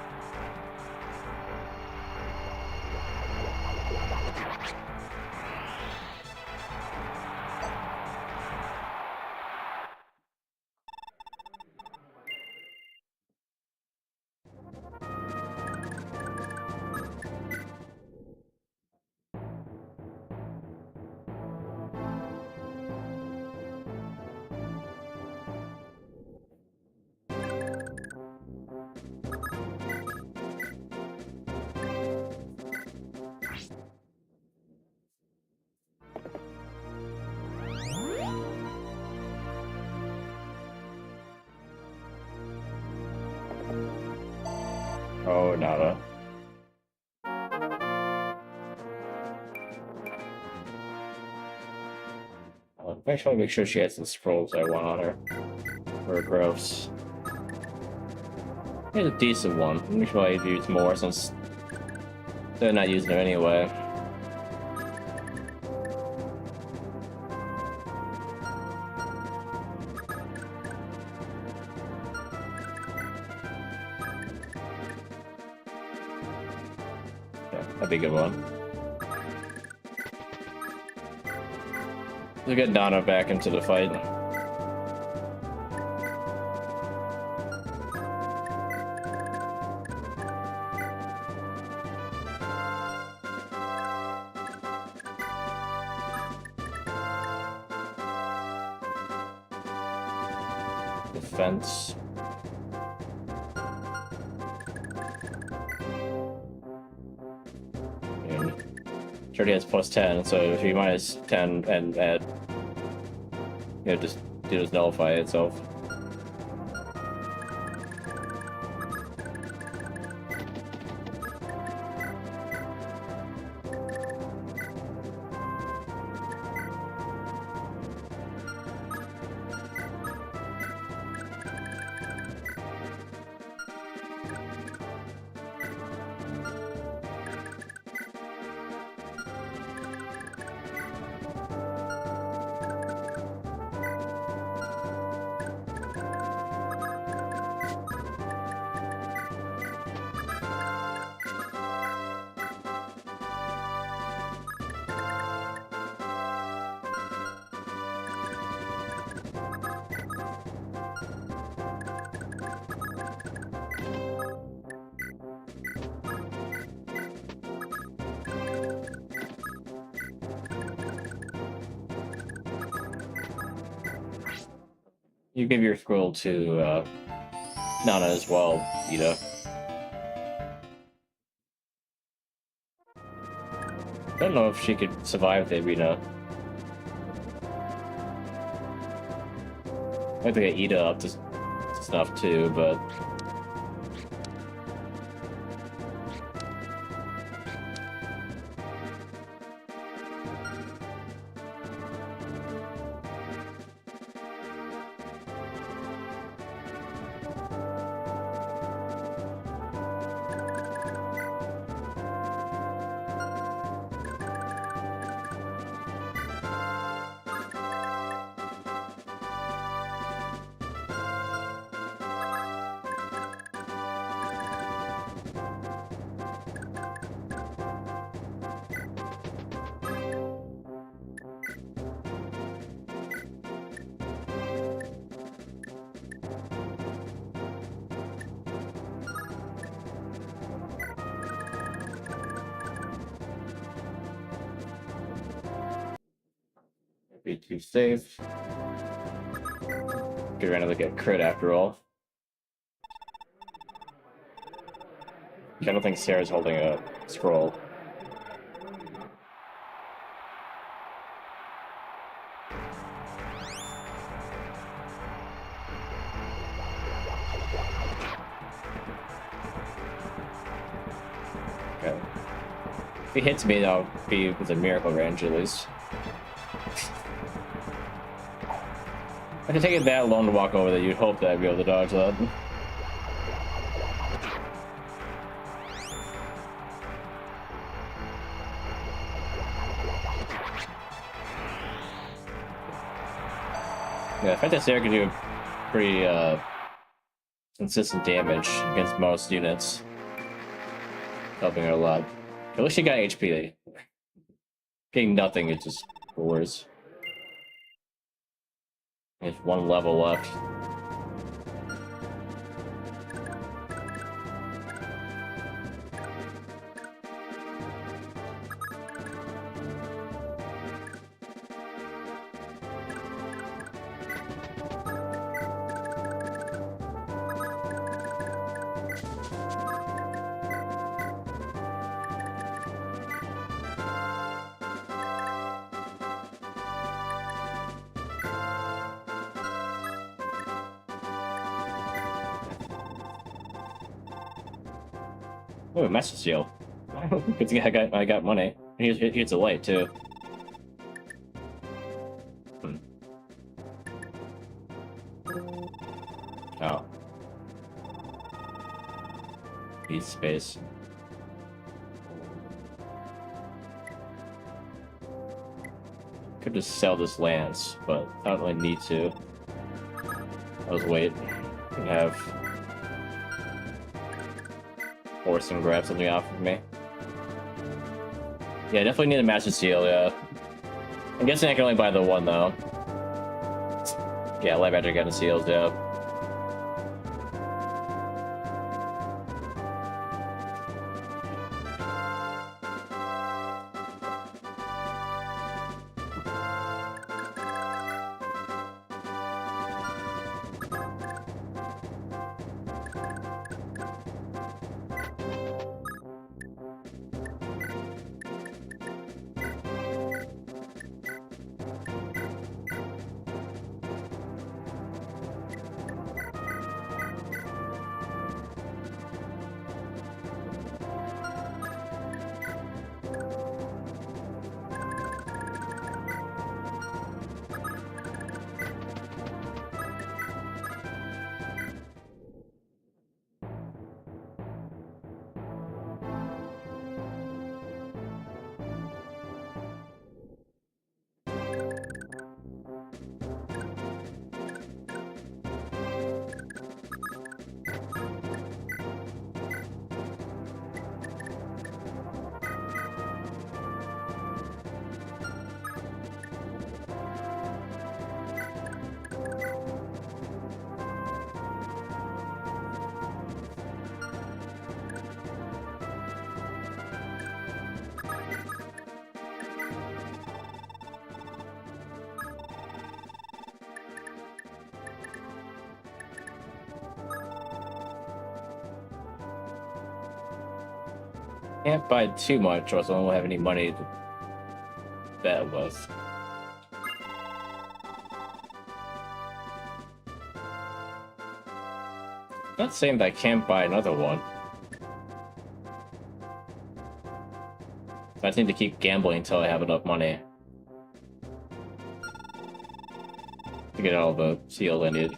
Oh, nada. Actually, make sure she has the scrolls I want on her. Or gross. It's a decent one. I'm sure I'd use more since they're not using them anyway. Yeah, that'd be a good one. We'll get Donna back into the fight. defense. And she already has plus 10, so if you minus 10 and add, just nullify itself. You give your scroll to Nana as well, Ida. I don't know if she could survive the arena. I'd like to get Ida up to stuff too, but be too safe. Could randomly get crit after all. I don't think Sarah's holding a scroll. Okay. If he hits me, that'll be within miracle range at least. I can take it that long to walk over that you'd hope that I'd be able to dodge that. Yeah, Fantasera can do pretty consistent damage against most units, helping her a lot. At least she got HP. Getting nothing, it's just worse. There's one level left. Oh, Master Seal. Good thing I got money. Here's a light too. Oh. Need space. Could just sell this lance, but I don't really need to. I'll just wait and have Orson grab something off of me. Yeah, definitely need a Master Seal, yeah. I'm guessing I can only buy the one, though. Yeah, Light Magic and the seals, yeah. Can't buy too much, or else I won't have any money to bet with. Not saying that I can't buy another one. I need to keep gambling until I have enough money to get all the seals I need.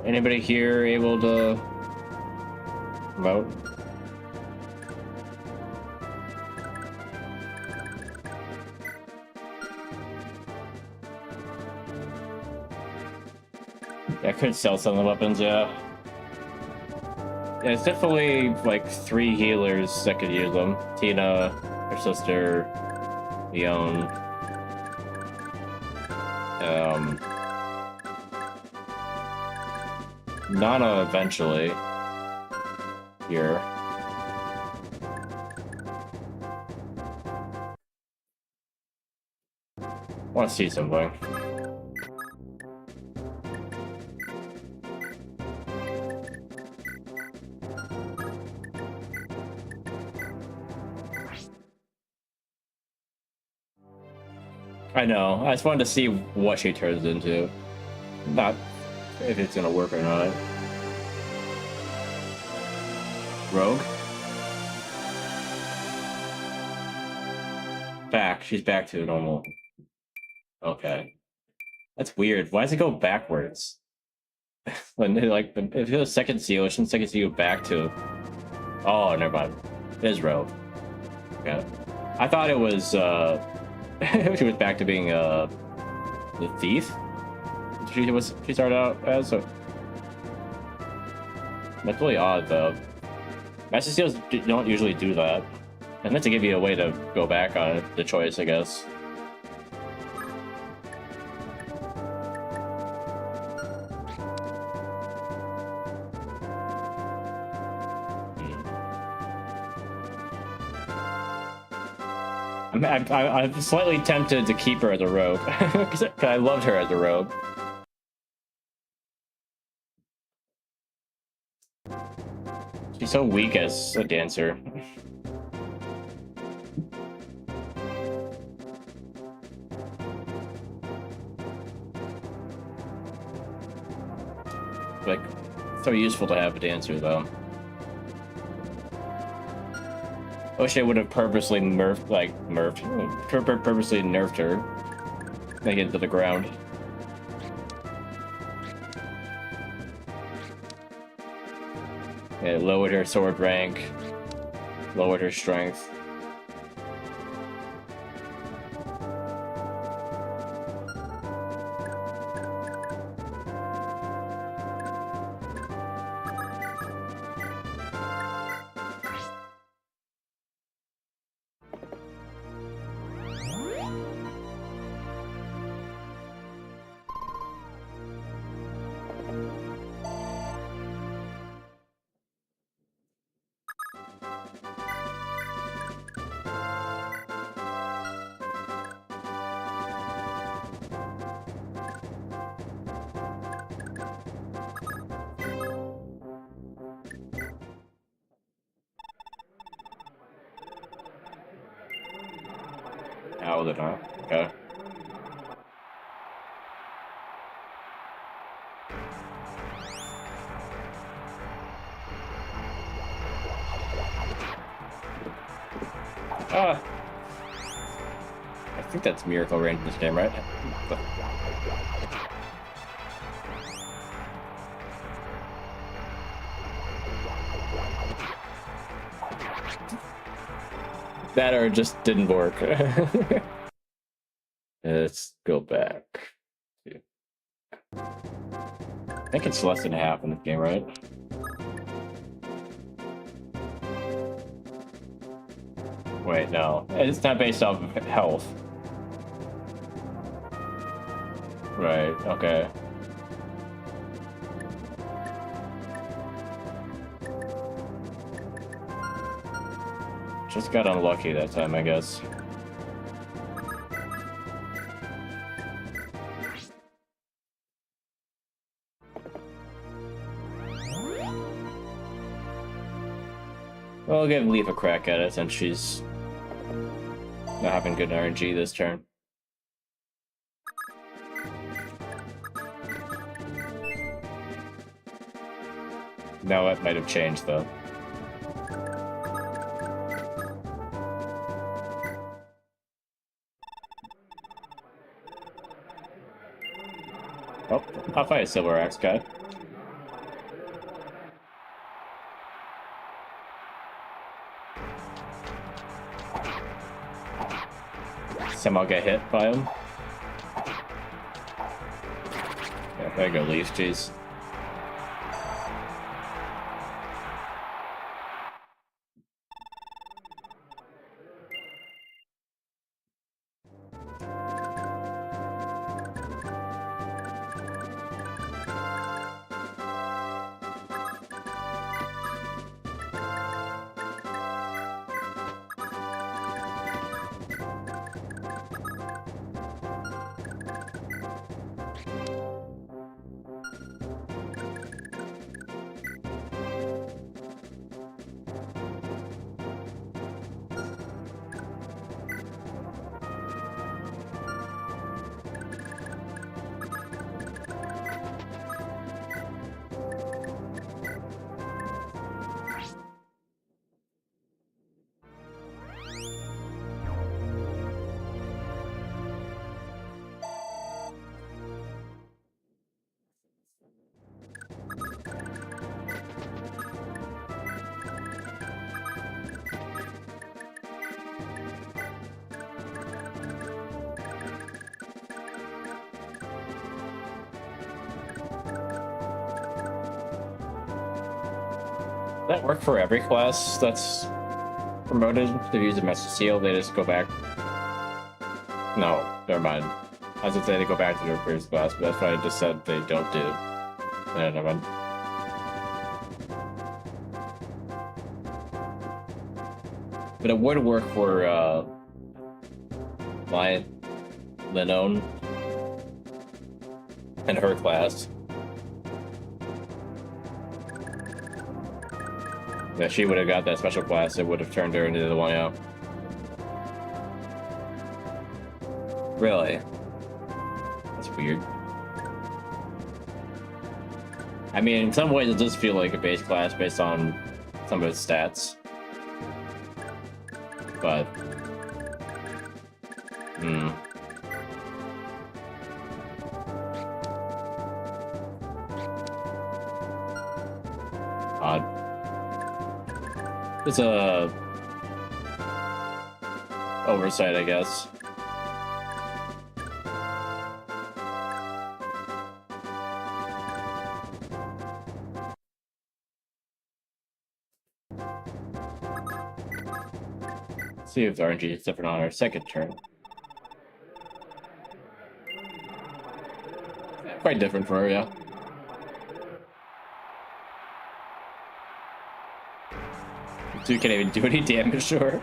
Anybody here able to promote? Yeah, I could sell some of the weapons, yeah. Yeah, it's definitely like 3 healers that could use them. Tina, her sister, Leon. Nana eventually. Here. Want to see something. I know. I just wanted to see what she turns into. Not if it's gonna work or not. Rogue? Back. She's back to normal. Okay. That's weird. Why does it go backwards? When like if it was second seal, shouldn't second seal back to? Oh, never mind. It is Rogue. Okay. I thought it was she was back to being the thief. She started out as. So that's really odd though. Master Seals don't usually do that. And that's to give you a way to go back on the choice, I guess. I'm slightly tempted to keep her as a rogue, because I loved her as a rogue. She's so weak as a dancer. Like, so useful to have a dancer, though. I wish I would have purposely purposely nerfed her. Make it to the ground. Yeah, lowered her sword rank, lowered her strength. How was it, huh? Okay. I think that's miracle range in this game, right? That or it just didn't work. Let's go back. I think it's less than half in this game, right? Wait, no. It's not based off of health. Right, okay. Just got unlucky that time, I guess. I'll give Leif a crack at it since she's not having good RNG this turn. Now it might have changed though. Oh, I'll fight a Silver Axe guy. Somehow get hit by him. Yeah, there you go, Leif, jeez. That work for every class that's promoted? If you use a message seal, they just go back. No, never mind. I was gonna say they go back to their previous class, but that's what I just said they don't do. Yeah, never mind. But it would work for my Linone and her class. If she would have got that special class, it would have turned her into the one out. Really? That's weird. I mean, in some ways it does feel like a base class based on some of its stats. But... Odd. It's a oversight, I guess. Let's see if the RNG is different on our second turn. Yeah, quite different for her, yeah. Dude can't even do any damage to her.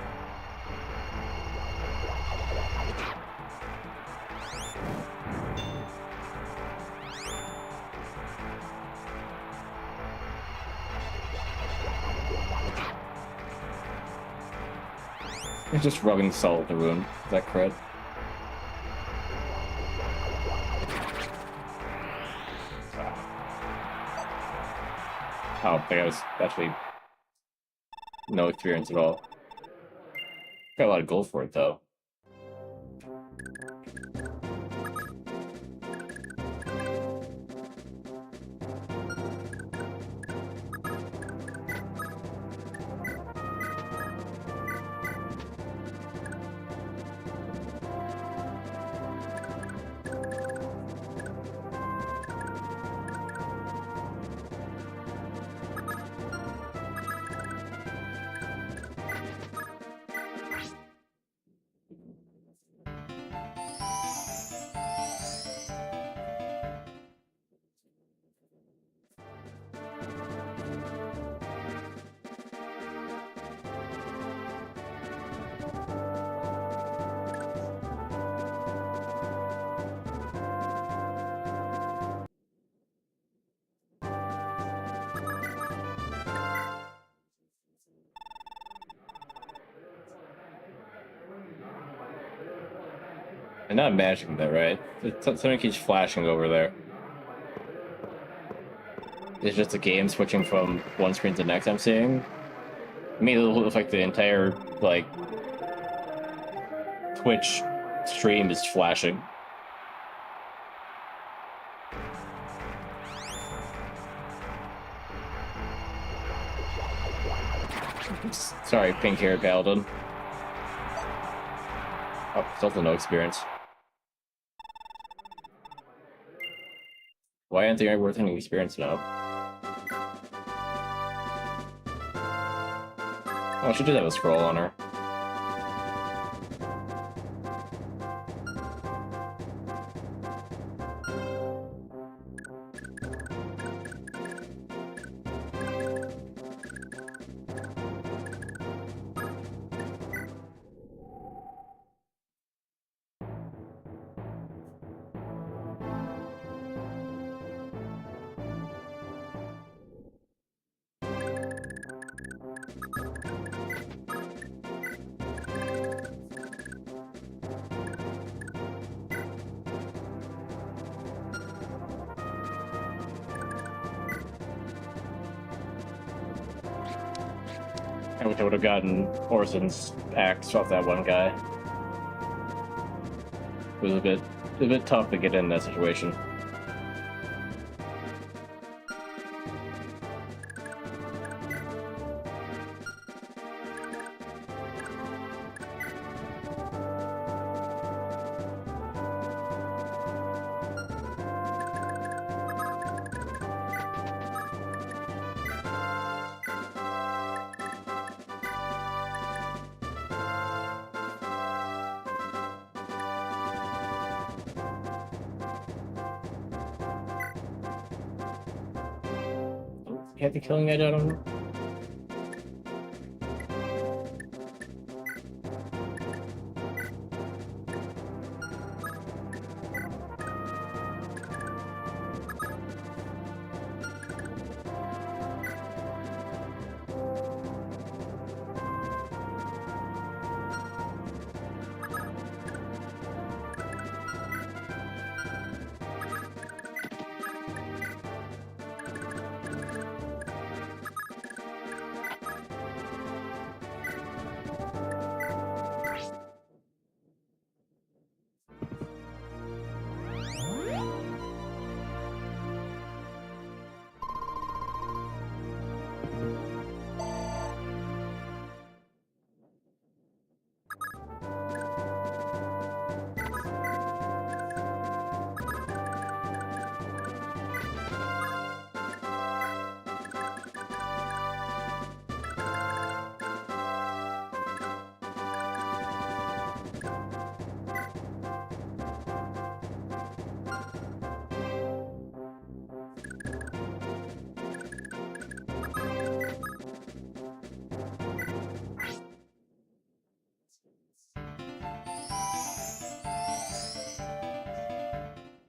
He's just rubbing salt in the wound. Is that crit? Oh, I think I was actually no experience at all. Got a lot of gold for it though. I'm not imagining that, right? Something keeps flashing over there. It's just a game switching from one screen to the next I'm seeing. I mean, it looks like the entire, like, Twitch stream is flashing. Sorry, pink-haired paladin. Oh, still no experience. Why aren't they worth any experience now? Oh, she did have a scroll on her. I wish I would have gotten Orson's axe off that one guy. It was a bit tough to get in that situation. You have the killing edge, I don't know.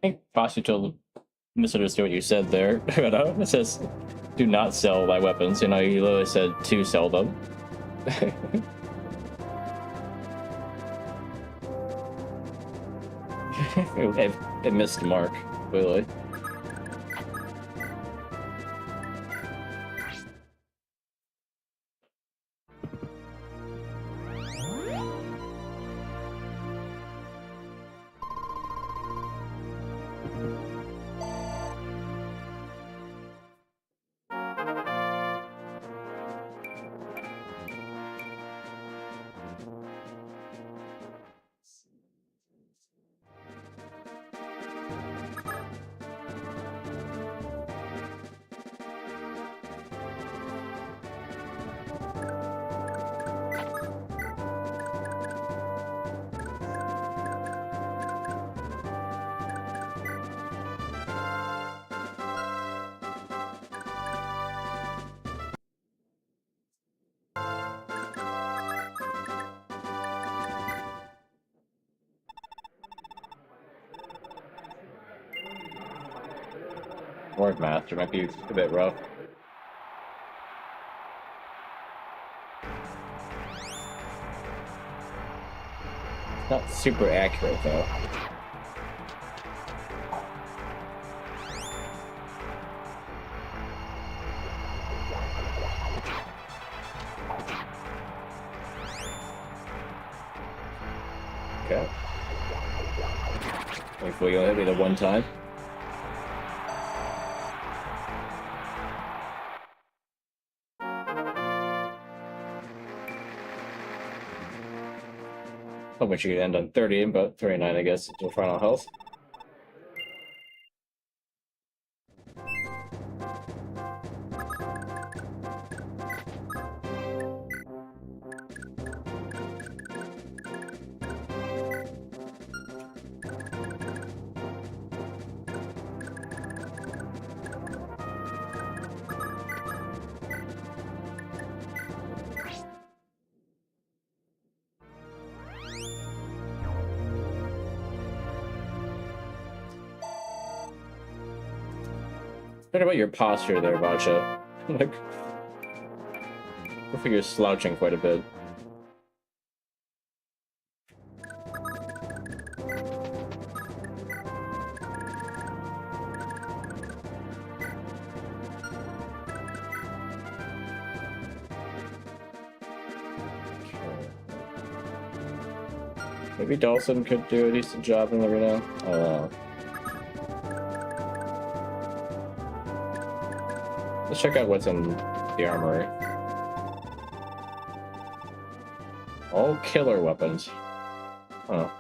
I think possibly totally misunderstood what you said there. It says, do not sell my weapons. You know, you literally said to sell them. It missed the mark, clearly. Word master might be a bit rough. Not super accurate, though. Okay. Hopefully you'll hit me the one time. Hoping she could end on 30, but 39, I guess, to final health. What about your posture there, Vacha? Like, I think you're slouching quite a bit. Maybe Dawson could do a decent job in the arena. I don't know. Let's check out what's in the armory. All killer weapons. Huh.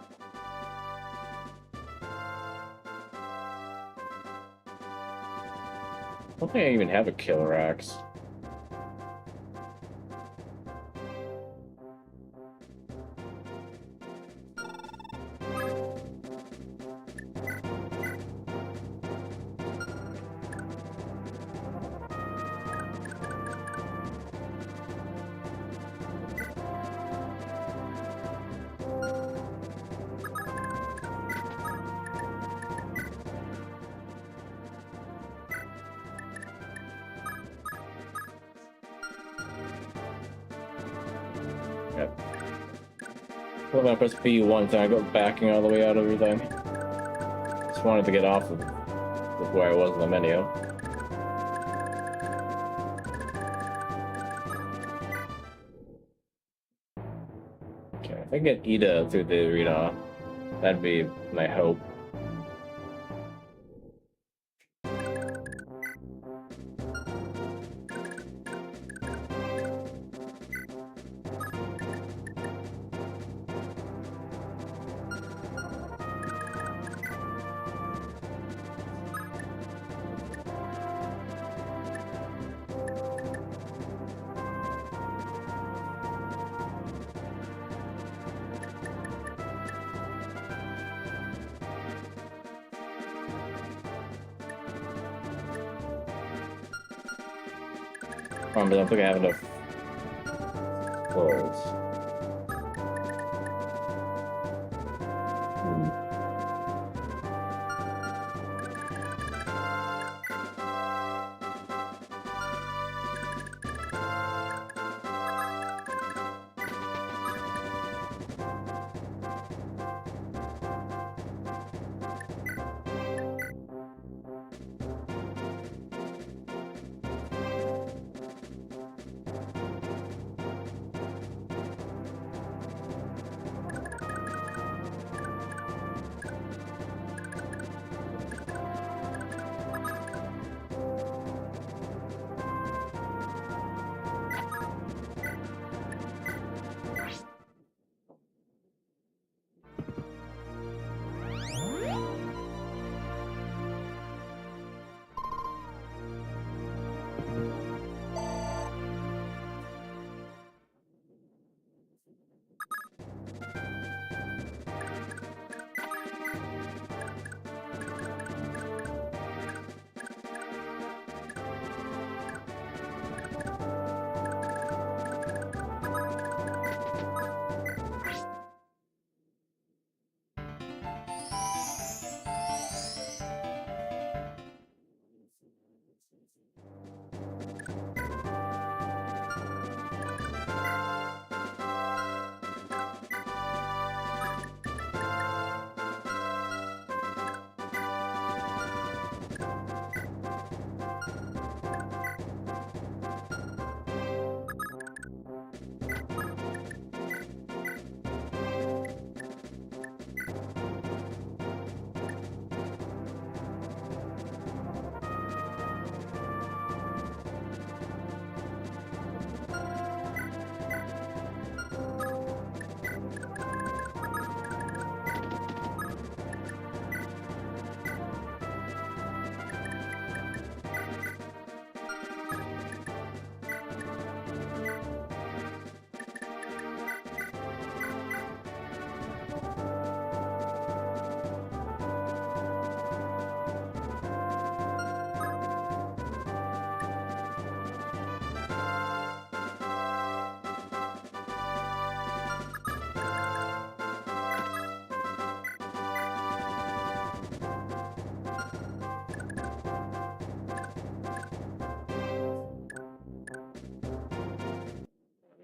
I don't think I even have a killer axe. When I press B1, then I go backing all the way out of everything. Just wanted to get off of where I was in the menu. Okay, if I can get Ida through the arena, that'd be my hope. But I don't think I have enough clothes.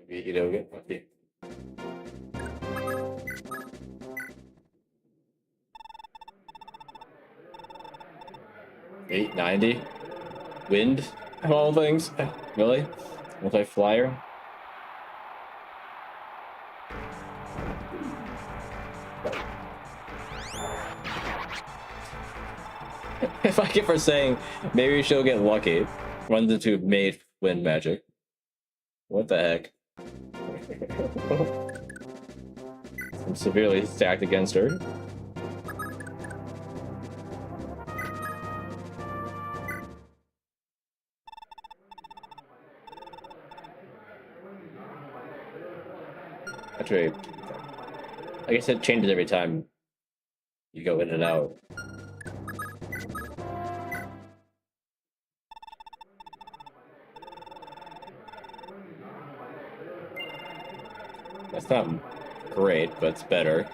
You know, get lucky. 890? Wind? Of all things? Really? Multi-flyer? If I keep for saying, maybe she'll get lucky. Runs into made wind magic. What the heck? I'm severely stacked against her. Actually, I guess it changes every time you go in and out. That's not great, but it's better.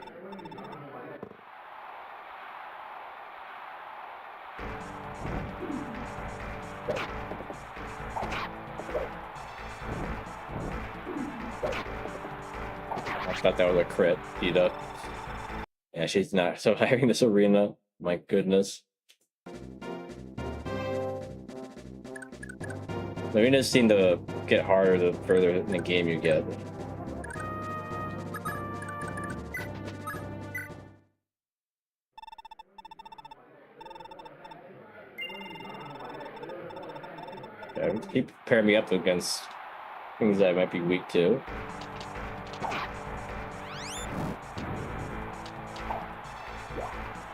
I thought that was a crit, Ida. Yeah, she's not surviving this arena. My goodness. The arenas seem to get harder the further in the game you get. Yeah, keep pairing me up against things that I might be weak to.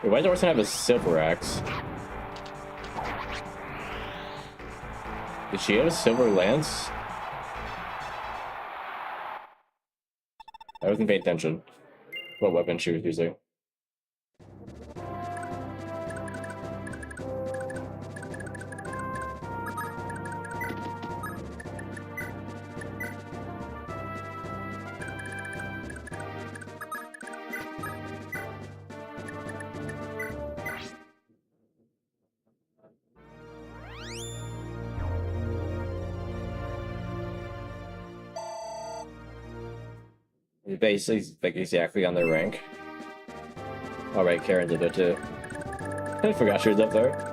Wait, why does Orson have a silver axe? Did she have a silver lance? I wasn't paying attention. What weapon she was using. Basically, like exactly on their rank. All right, Karen did it too. I forgot she was up there.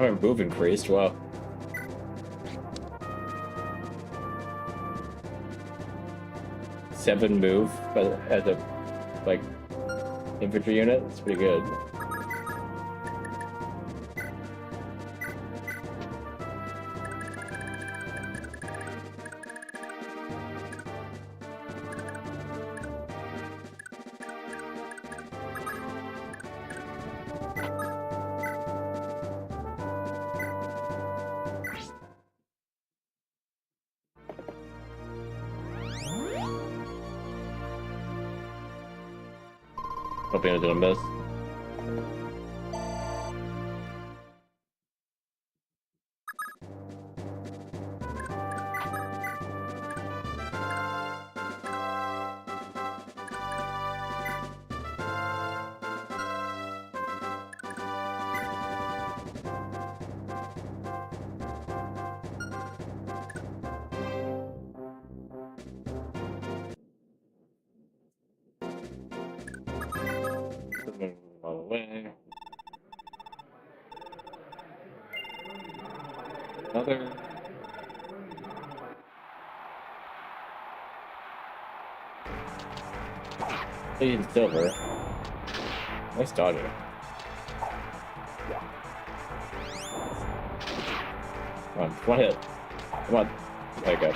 Oh, move increased, wow. Seven move, but as a like infantry unit, it's pretty good. Hoping I didn't miss. All the way. Another. Lead silver. Nice dodger. Come on, one hit. Come on. There you go.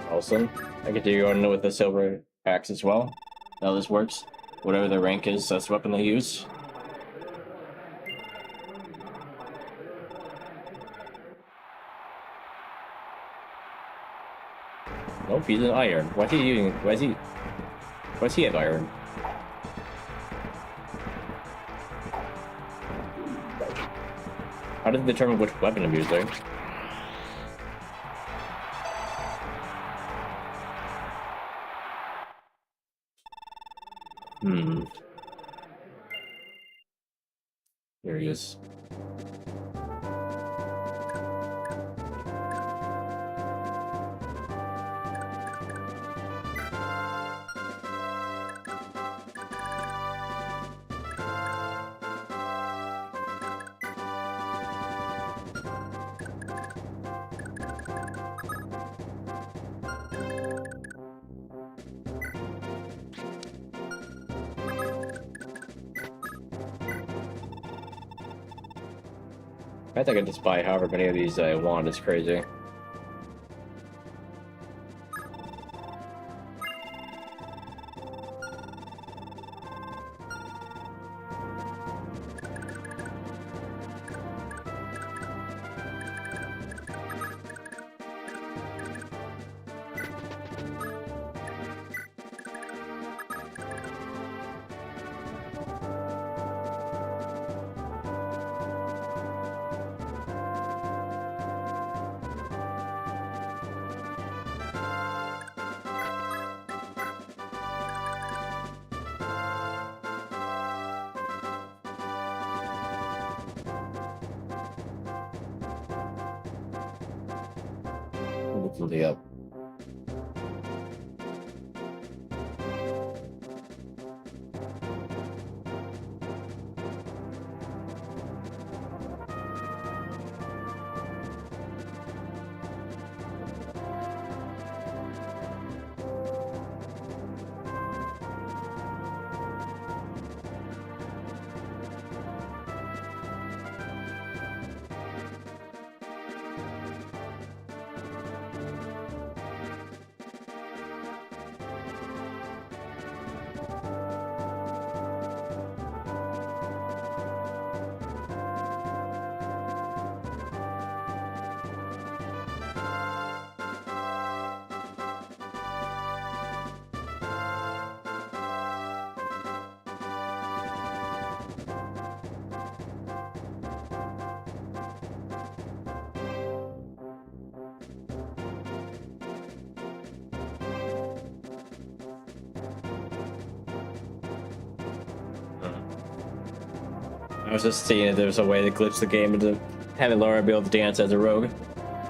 Awesome. I get to go on with the silver axe as well. How this works. Whatever the rank is, that's the weapon they use. Nope, he's an iron. Why does he have iron? How does it determine which weapon I'm using? Here he is. I think I can just buy however many of these I want. It's crazy. Hopefully up. I was just seeing if there's a way to glitch the game into having Laura be able to dance as a rogue.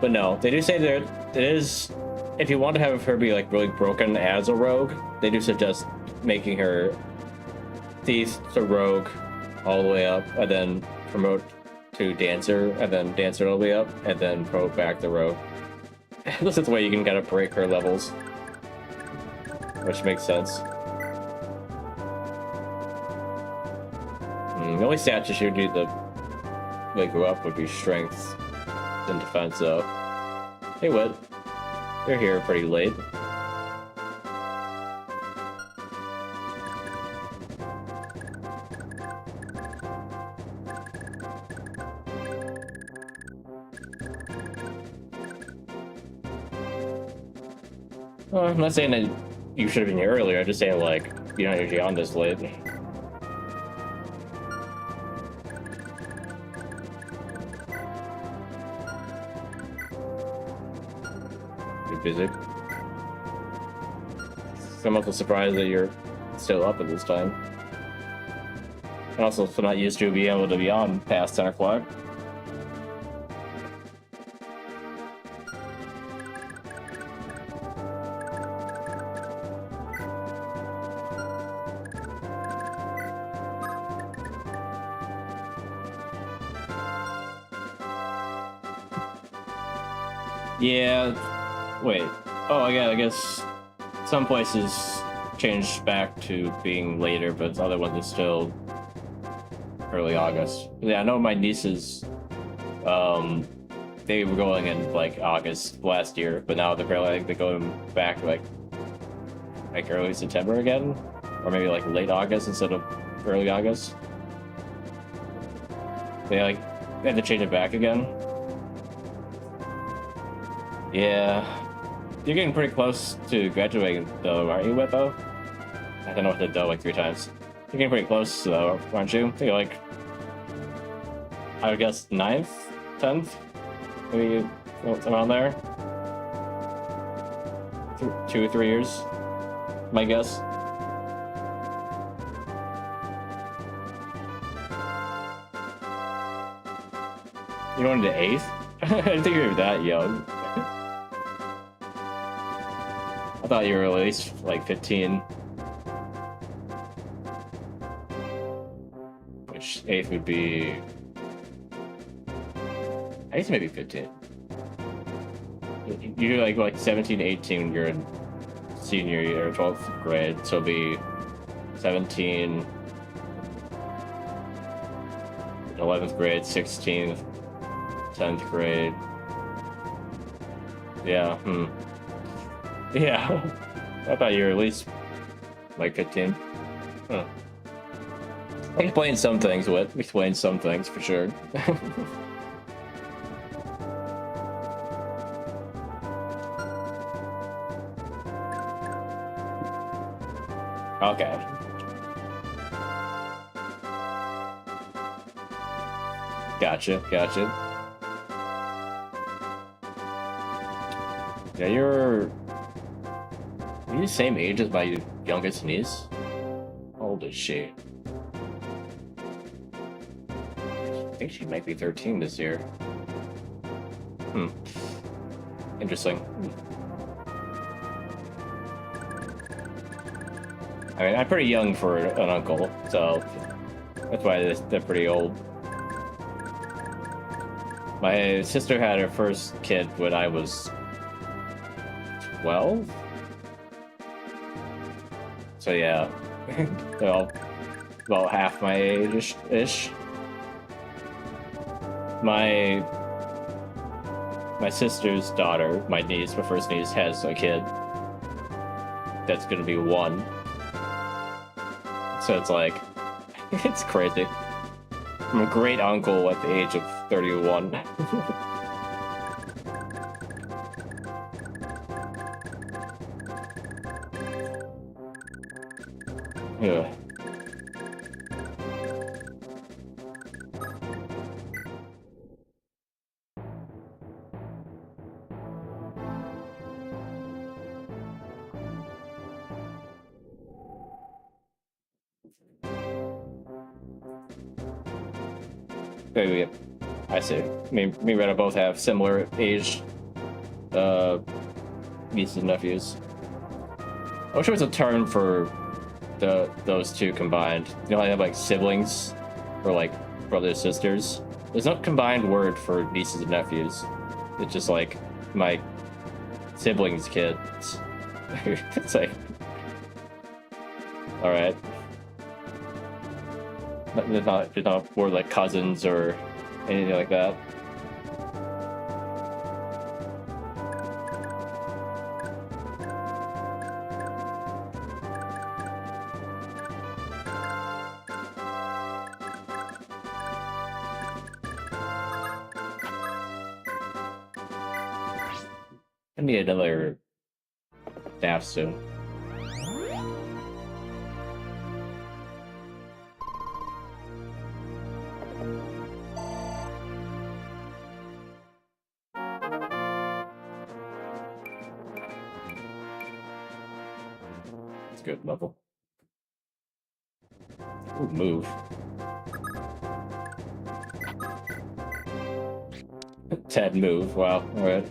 But no, they do say there it is, if you want to have her be like really broken as a rogue, they do suggest making her thief to rogue all the way up, and then promote to dancer, and then dancer all the way up, and then promote back the rogue. This is the way you can kind of break her levels, which makes sense. The only stat you would need to like go up would be strength and defense, though. Hey, what? You're here pretty late. Well, I'm not saying that you should have been here earlier. I'm just saying, like, you're not usually on this late. too busy. I'm also surprised that you're still up at this time. And also, I'm not used to being able to be on past 10 o'clock. Yeah, wait. Oh, yeah, I guess some places changed back to being later, but other ones are still early August. Yeah, I know my nieces, they were going in like August last year, but now they're going back like early September again, or maybe like late August instead of early August. They had to change it back again. Yeah, you're getting pretty close to graduating though, aren't you, Whippo? I don't know what to do like 3 times. You're getting pretty close though, aren't you? I think like, I would guess 9th, 10th, maybe around there. 2 or 3 years, my guess. You going to 8th? I didn't think you were that young. I thought you were at least like 15. Which 8th would be... 8th maybe 15. You're like 17, 18 when you're in senior year, 12th grade, so it'll be 17, 11th grade, 16th, 10th grade. Yeah, Yeah, I thought you were at least like 15. Huh. Explain some things, Whit. Explain some things for sure. Okay. Gotcha. Yeah, you're the same age as my youngest niece? How old is she? I think she might be 13 this year. Interesting. I mean, I'm pretty young for an uncle, so that's why they're pretty old. My sister had her first kid when I was 12? So yeah, they're all about half my age-ish. My sister's daughter, my first niece, has a kid that's gonna be 1. So it's like, it's crazy. I'm a great uncle at the age of 31. Yeah. Maybe, I see. Me and Rena both have similar age nieces and nephews. I wish there was a term for those two combined. You know how they have like siblings or like brothers, sisters? There's no combined word for nieces and nephews. It's just like my siblings' kids. It's like, all right. There's not word like cousins or anything like that. I need another staff soon. good level. Ooh, move. 10 move, wow, alright.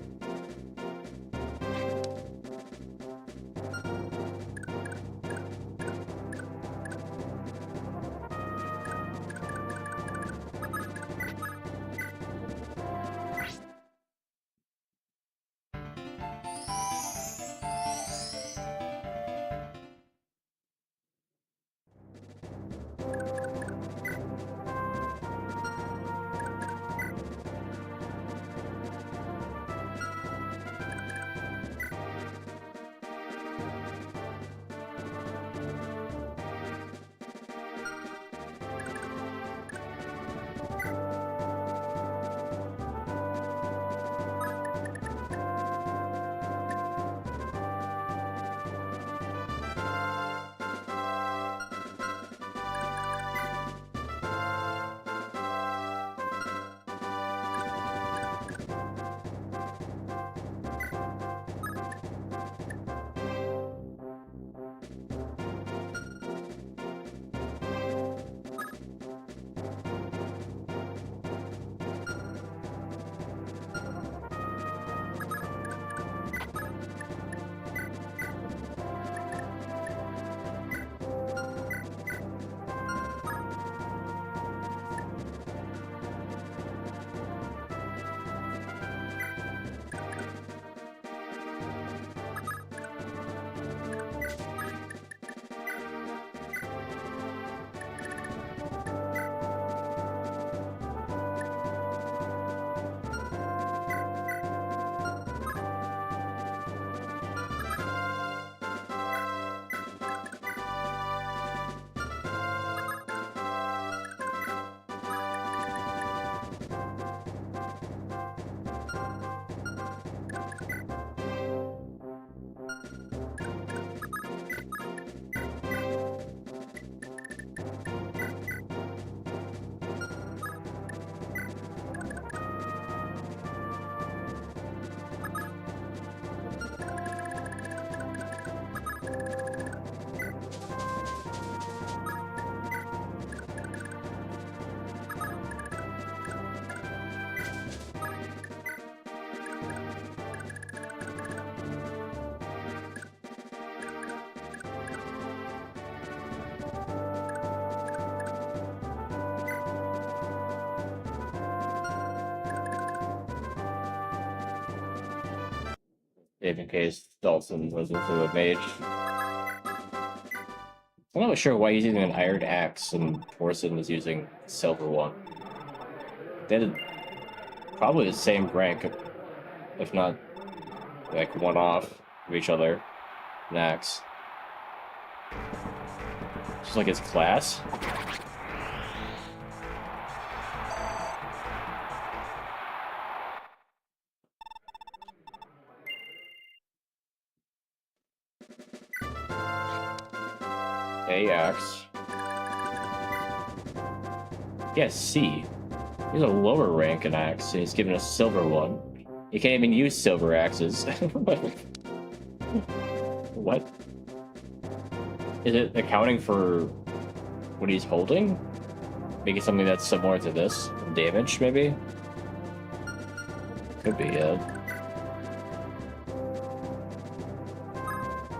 Save in case Dalton was into a mage. I'm not really sure why he's using an iron axe and Orson is using a silver one. They had probably the same rank, if not like one off of each other. An axe. Just like his class. AX. Yeah, C. He's a lower rank in axe, and he's given a silver one. He can't even use silver axes. What? Is it accounting for what he's holding? Making something that's similar to this? Damage, maybe? Could be, yeah.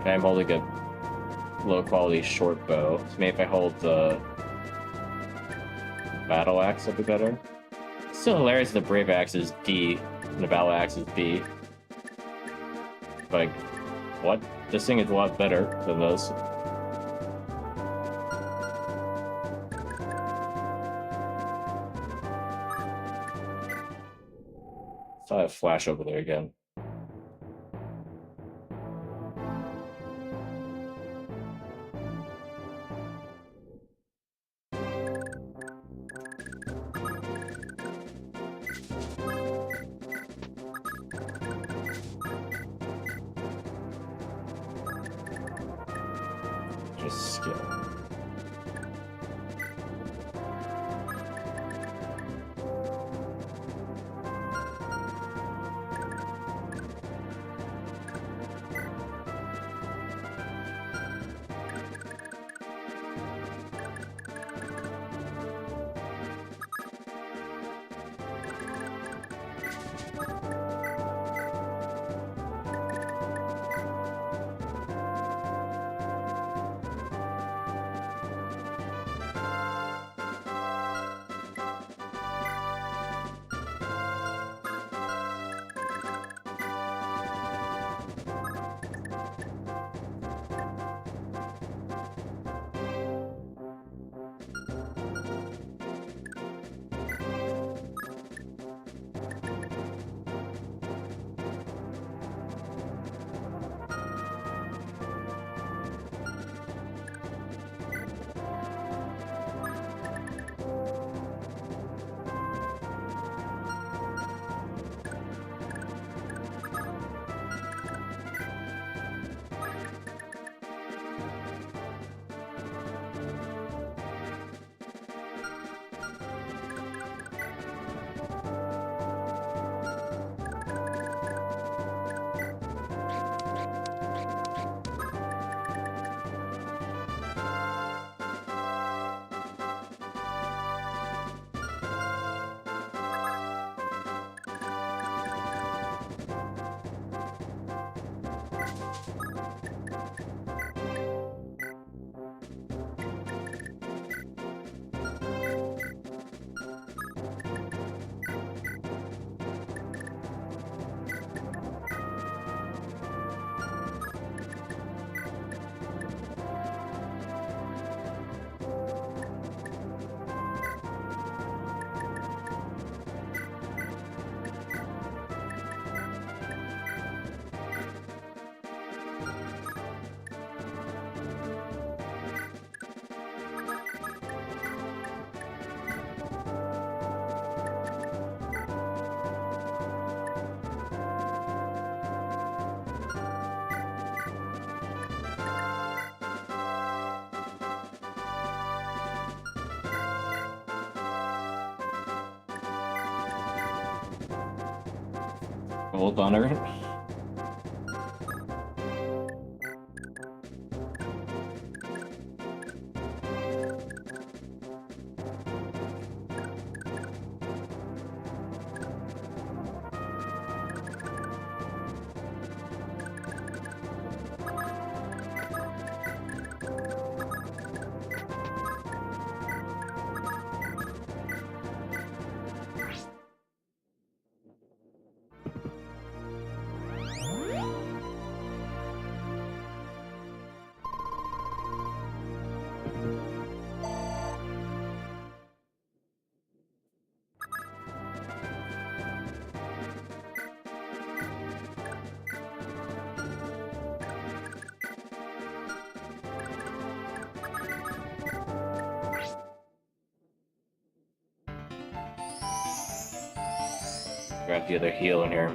Okay, I'm holding a low-quality short bow. So maybe if I hold the battle axe, that'd be better. It's still hilarious the brave axe is D, and the battle axe is B. Like, what? This thing is a lot better than those. Saw a flash over there again. Just skill. Gold honor. Grab the other heal in here.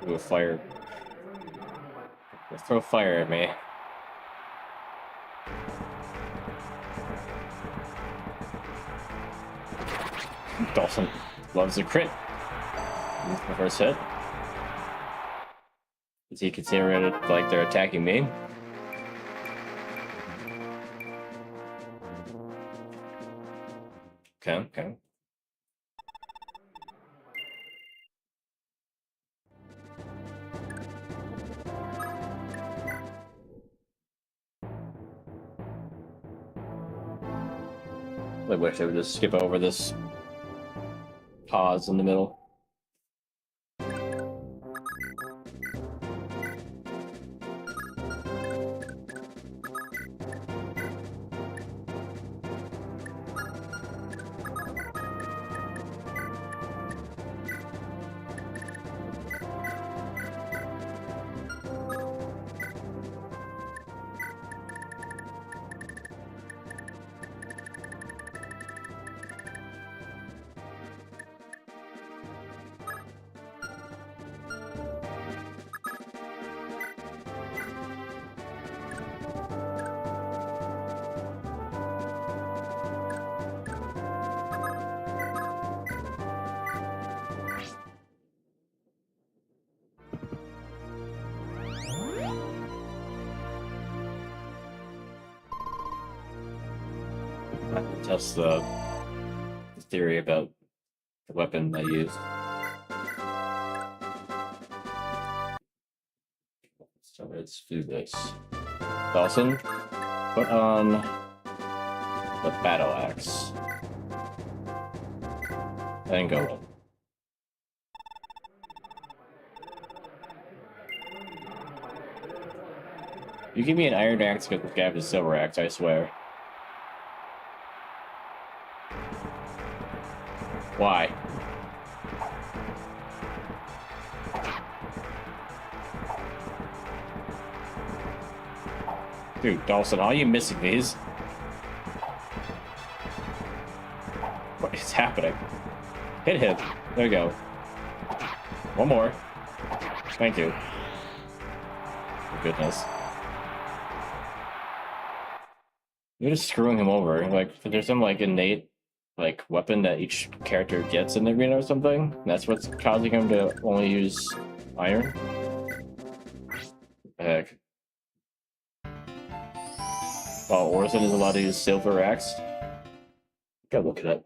Ooh, fire. Let's throw fire at me. Dawson loves a crit. That's the first hit. Is he considering it like they're attacking me? Okay, okay. I wish I would just skip over this pause in the middle. Test the theory about the weapon I used. So let's do this. Dawson, put on the battle axe. And go in. You give me an iron axe, get this guy with a silver axe, I swear. Why? Dude, Dawson, how are you missing these? What is happening? Hit him. There we go. One more. Thank you. Oh, goodness. You're just screwing him over. Like, there's some, like, innate like weapon that each character gets in the arena or something. That's what's causing him to only use iron. What the heck? While Orson is allowed to use silver axe. Gotta look at that.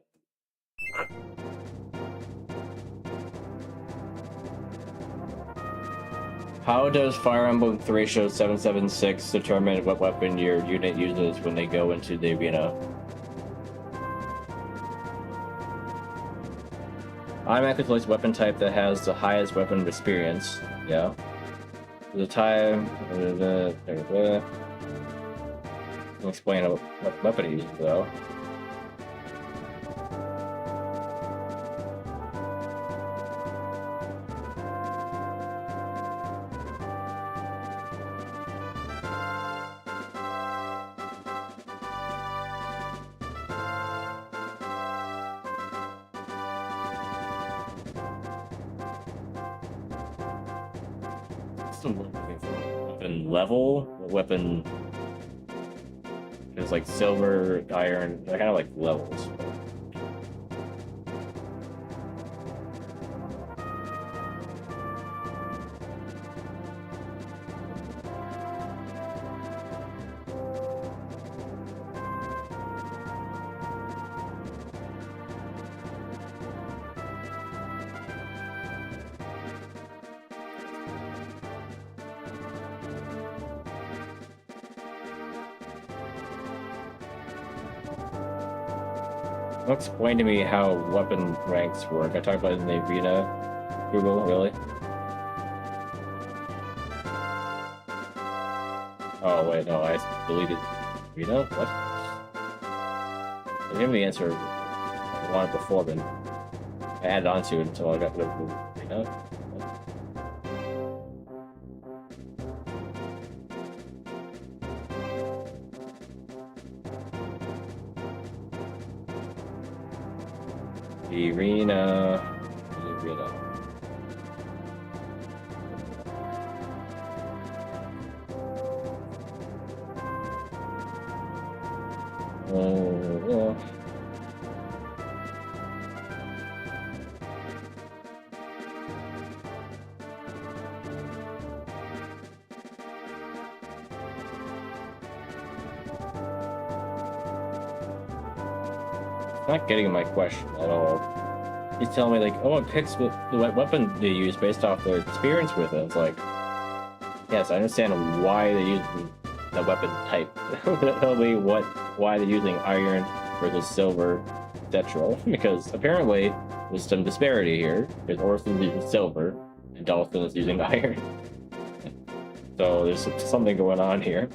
How does Fire Emblem Thracia 776 determine what weapon your unit uses when they go into the arena? Automatically selects weapon type that has the highest weapon experience. Yeah. The time. Don't explain what weapon he uses though. Weapon level, weapon is like silver, iron. They're kind of like levels. Don't explain to me how weapon ranks work. I talked about it in the arena. Google, really? Oh wait, no, I deleted arena? What? I gave me the answer I wanted before, but I added on to it until I got rid of the arena. The arena. Oh, not getting my question at all. He's telling me like, oh, it picks the weapon they use based off their experience with it. It's like, yes, I understand why they use the weapon type. Tell me why they're using iron versus silver, etc. Because apparently there's some disparity here. Because Orson is using silver and Dalton is using iron. So there's something going on here.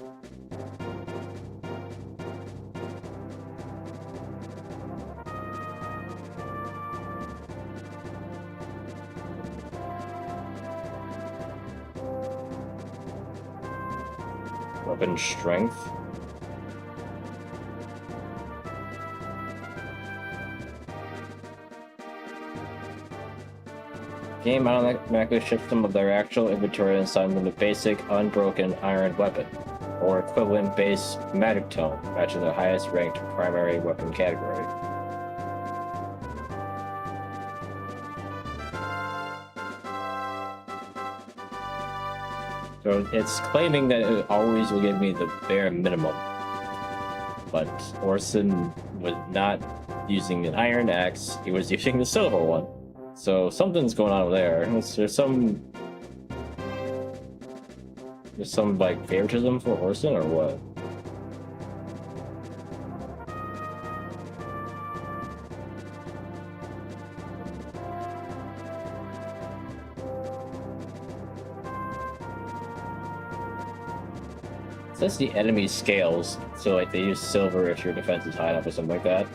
Weapon strength. Game automatically ships them with their actual inventory and assigns them a basic, unbroken iron weapon, or equivalent base magic tome, matching the highest ranked primary weapon category. So it's claiming that it always will give me the bare minimum. But Orson was not using an iron axe, he was using the silver one. So something's going on there. There's some like favoritism for Orson or what? It says the enemy scales, so like they use silver if your defense is high enough or something like that.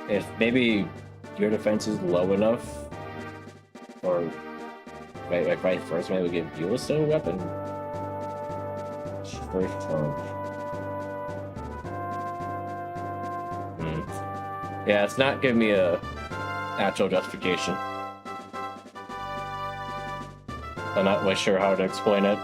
If maybe your defense is low enough, or like vice versa, maybe we give you a silver weapon. First turn. Yeah, it's not giving me a actual justification. I'm not really sure how to explain it.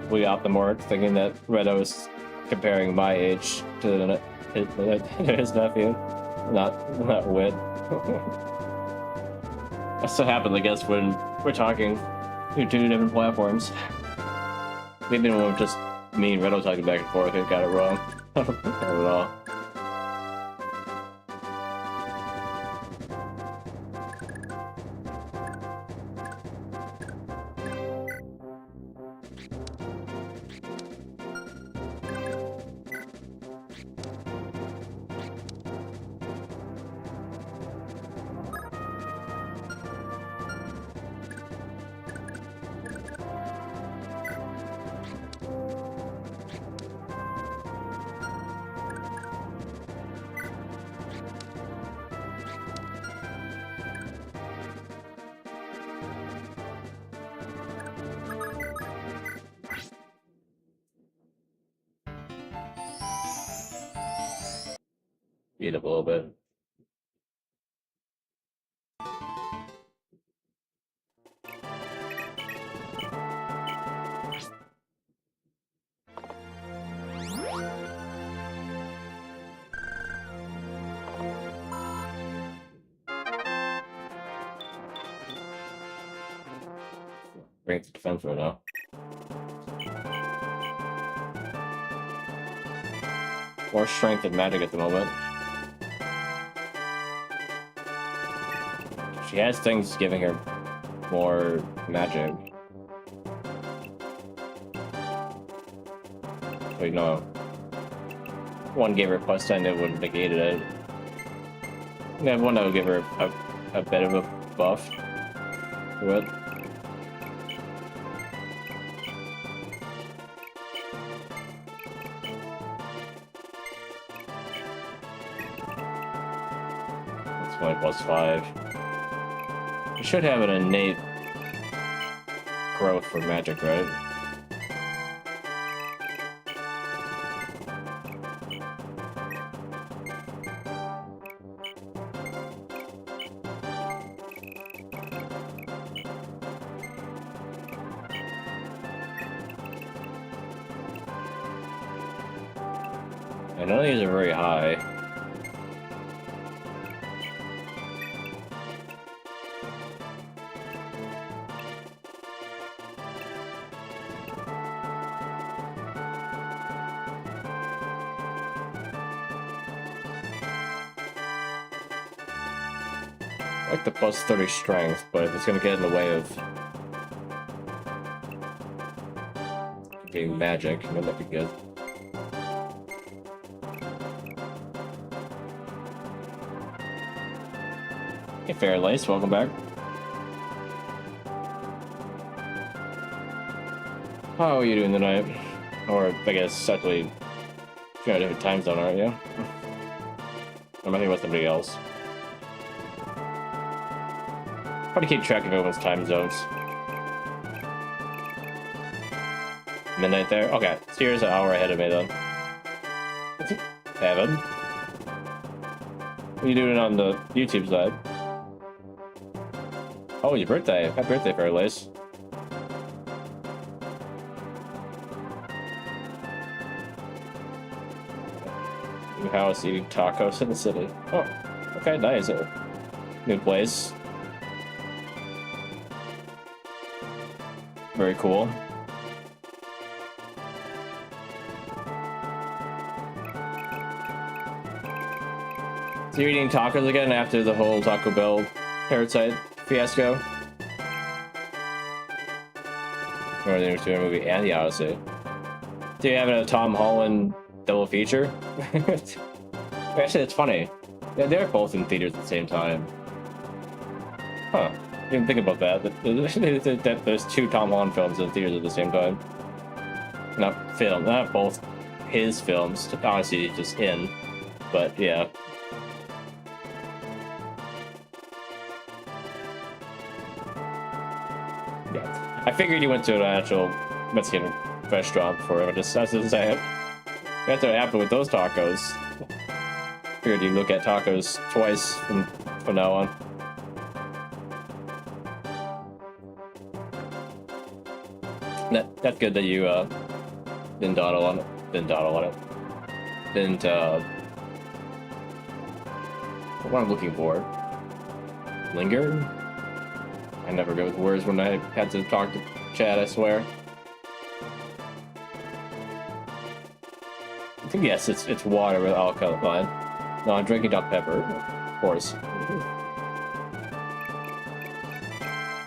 we got the mark, thinking that Redo was comparing my age to his nephew, not Wit. That's what happens, I guess, when we're talking through two different platforms. Maybe when we're just me and Redo talking back and forth, I got it wrong. Not at all. Beat up a little bit. Bring it to defense right now. More strength and magic at the moment. She has things giving her more magic. Wait, no. One gave her plus 10 that would have negated it. Yeah, one that would give her a bit of a buff to it. That's only plus 5. You should have an innate growth for magic, right? And none of these are very high. I like the plus 30 strength, but if it's gonna get in the way of getting magic, then that'd be good. Hey, Fair Lace, welcome back. How are you doing tonight? Or, I guess, actually, you're in a different time zone, aren't you? I'm thinking about somebody else. How to keep track of everyone's time zones. Midnight there? Okay, so here's an hour ahead of me then. Evan? What are you doing on the YouTube side? Oh, your birthday. Happy birthday, Fairlace. New house eating tacos in the city. Oh, okay, nice. New place. Very cool. So you're eating tacos again after the whole Taco Bell Parasite fiasco? Or the new movie and the Odyssey. Do you have a Tom Holland double feature? Actually, it's funny. Yeah, they're both in theaters at the same time. Huh. Didn't think about that. That there's two Tom Holland films in theaters at the same time. Not both his films. Honestly, just in. But yeah. Yeah. I figured you went to an actual Mexican restaurant before. I was just saying. That's what happened with those tacos. Figured you'd look at tacos twice from now on. That's good that you didn't dawdle on it. Didn't dawdle on it. Didn't what I'm looking for. Linger? I never go with words when I had to talk to Chad, I swear. I think yes, it's water with alkaline. No, I'm drinking Dr. Pepper, of course.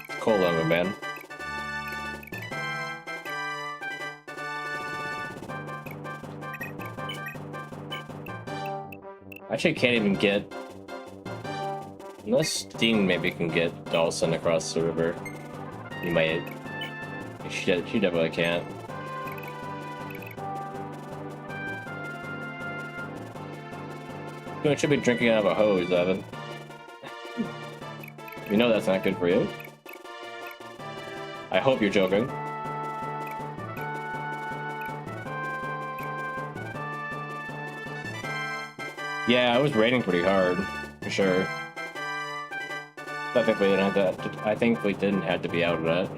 It's cold on me, man. Actually, can't even get. Unless Steam maybe can get Dawson across the river. You might. She definitely can't. You should be drinking out of a hose, Evan. You know that's not good for you. I hope you're joking. Yeah, it was raining pretty hard, for sure. I think we didn't have to. I think we didn't have to be out of that.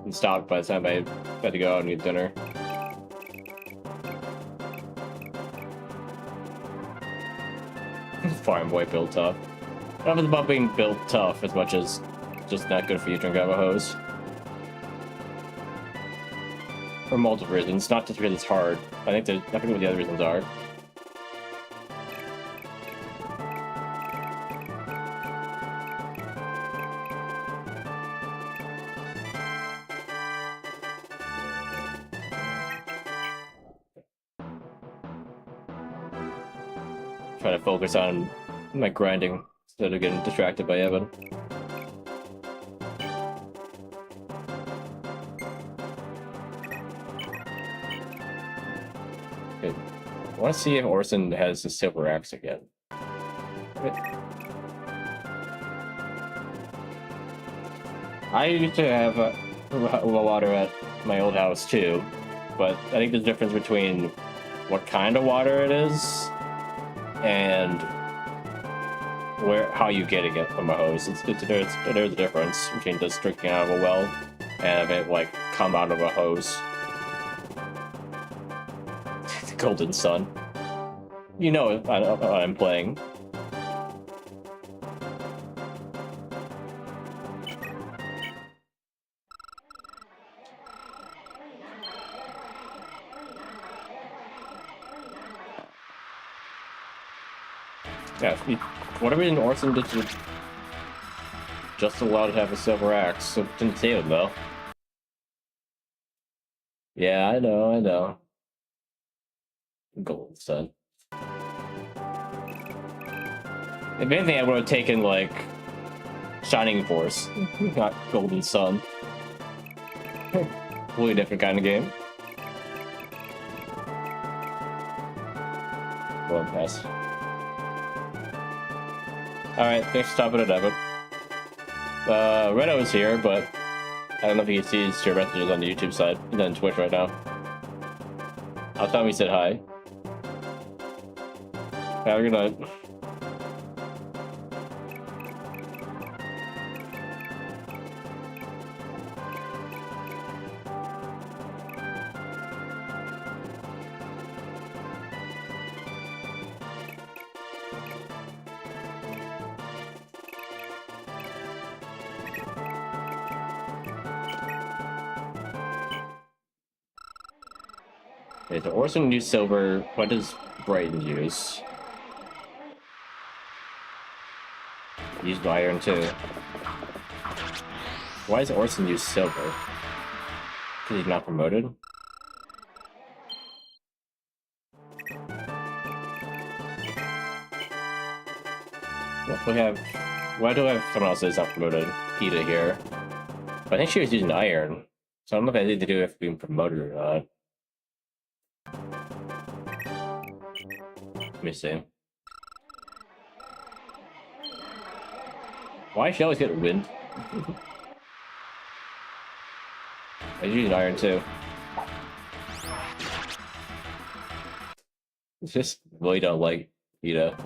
And stopped by the time I had to go out and eat dinner. Farm boy built tough. I don't know if it's about being built tough as much as just not good for you to drink out of a hose. For multiple reasons, not just because it's hard. I think what the other reasons are. Try to focus on my grinding instead of getting distracted by Evan. Okay. I want to see if Orson has the silver axe again. I used to have water at my old house too, but I think there's a difference between what kind of water it is and how you getting it from a hose. There's a difference between just drinking out of a well and have it like come out of a hose. The Golden Sun. You know I'm playing. Yeah, whatever reason Orson just allowed to have a silver axe, so didn't save him though. Yeah, I know. Golden Sun. If anything, I would have taken like Shining Force, not Golden Sun. Completely different kind of game. Well, pass. Alright, thanks for stopping it, Evan. Redo is here, but I don't know if you can see his messages on the YouTube side. He's on Twitch right now. I'll tell him he said hi. Have a good night. Okay, so Orson use silver. What does Brighton use? Used iron too. Why does Orson use silver? Because he's not promoted? Why do I have someone else that's not promoted? PETA here. But I think she was using iron. So I don't know if it has anything to do with being promoted or not. Let me see. Why does she always get wind? I use iron too. It's just really don't like PETA.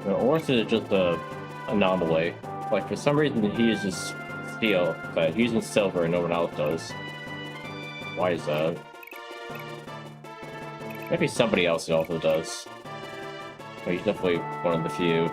Or is it just a anomaly? Like, for some reason, he uses steel, but he's using silver and no one else does. Why is that? Maybe somebody else also does. But he's definitely one of the few.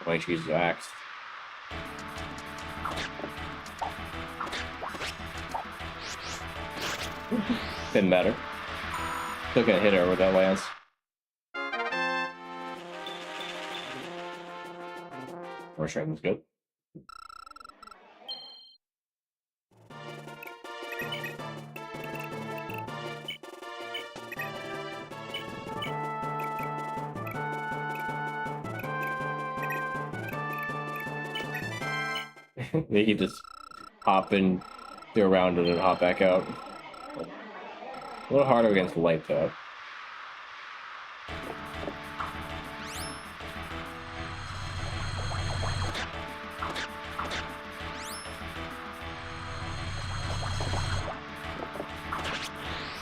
Why don't you use your axe? Didn't matter. Still gonna hit her with that lance. More strength is good. They can just hop in, do a round and then hop back out. A little harder against Leif, though.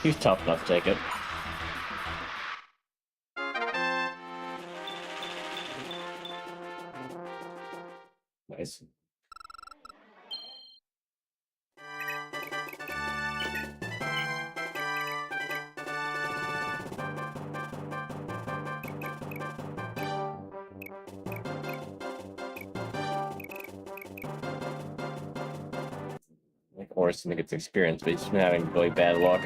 He's tough enough to take it. Nice. Like Orson gets experience, but he's been having really bad luck.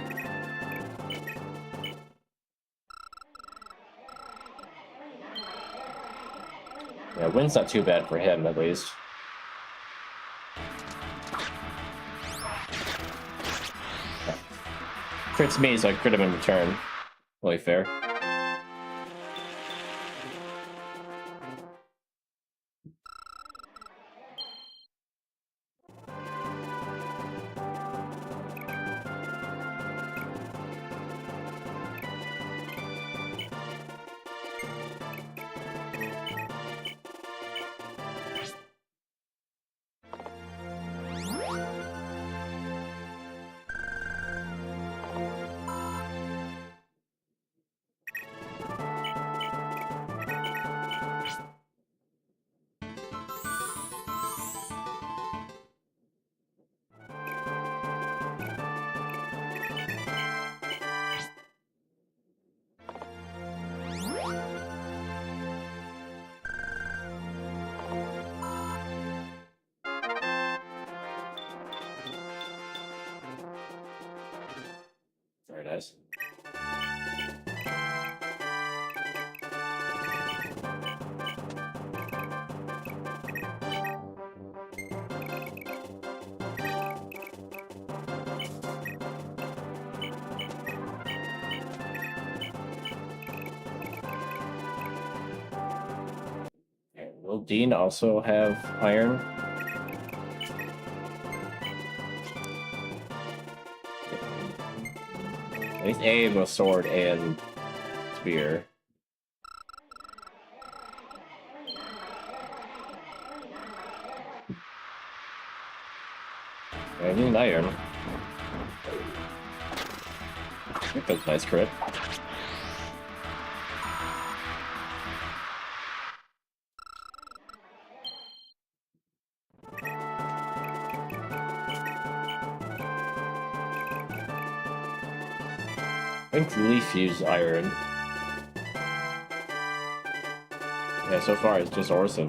Yeah, win's not too bad for him, at least. Crits me, so I crit him in return. Really fair. Very nice. Will Dean also have iron? At least A with sword and spear. I need iron. I think that's a nice crit. think Leif used iron. Yeah, so far it's just Orson.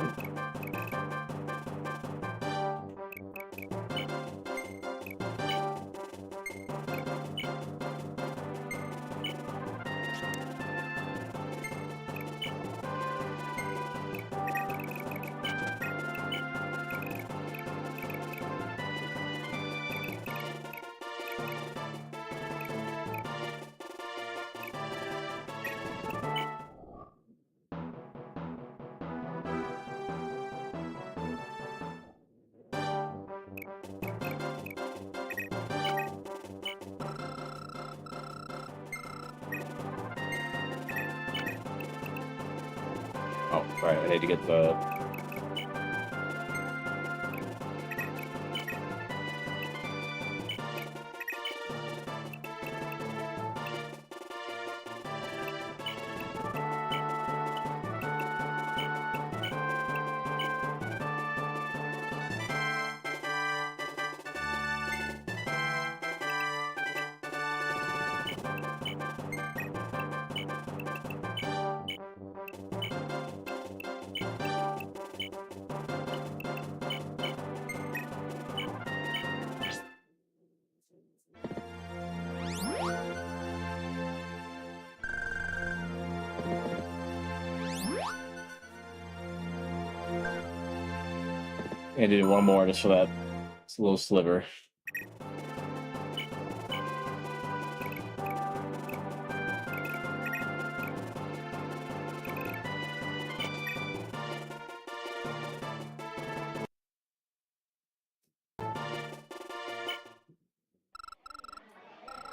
Oh, right, I need to get the... I do one more just for that. It's a little sliver.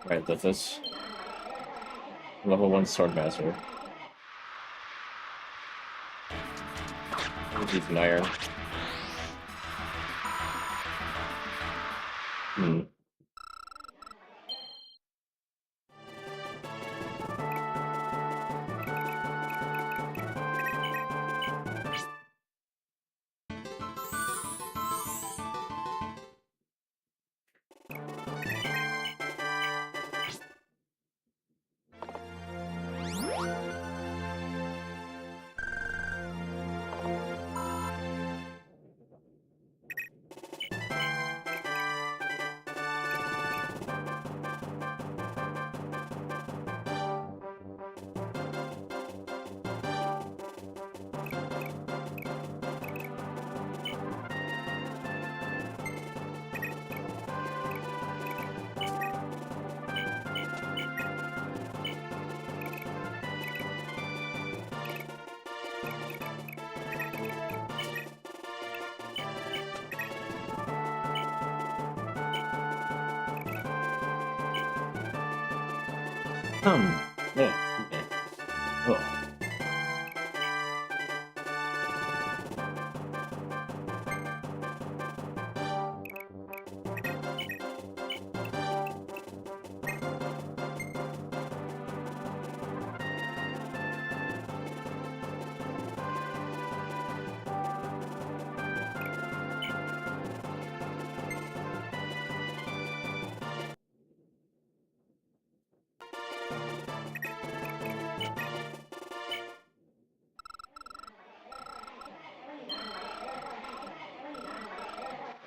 Right, that's this. Level 1 Swordmaster. He's an iron. Hmm. Yeah. Oh.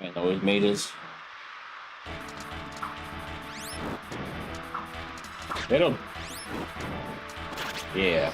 And those mages. Hit him. Yeah.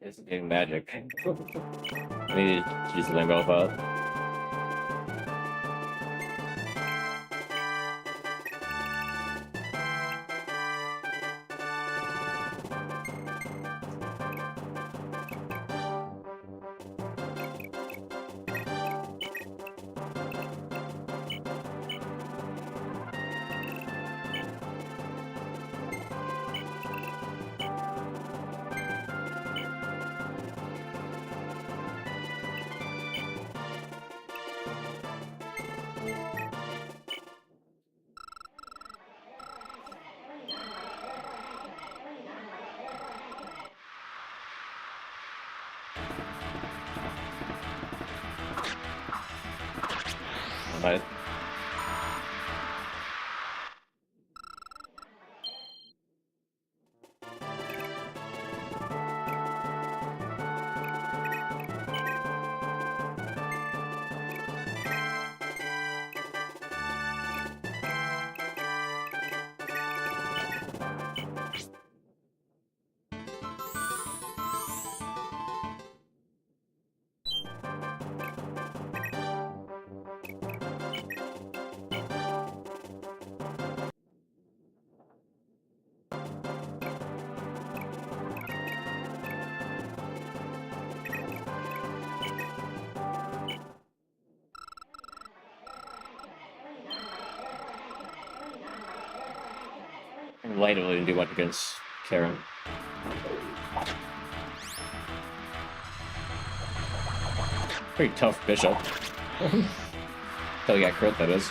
It's getting magic. I need to use the limbo out. But Light really didn't do much against Karen. Pretty tough bishop. Until he got crit, that is.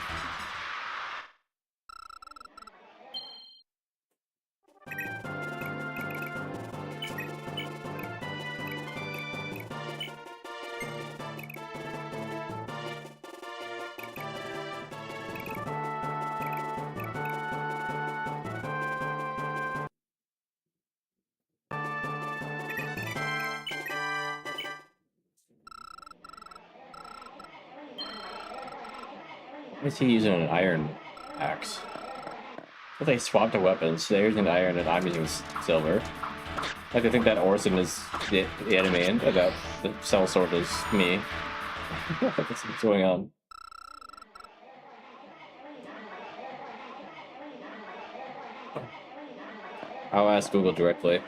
Why is he using an iron axe? Well, they swapped the weapons. They're using iron and I'm using silver. Like, I think that Orson is the enemy and that the cell sword is me. What's going on? I'll ask Google directly.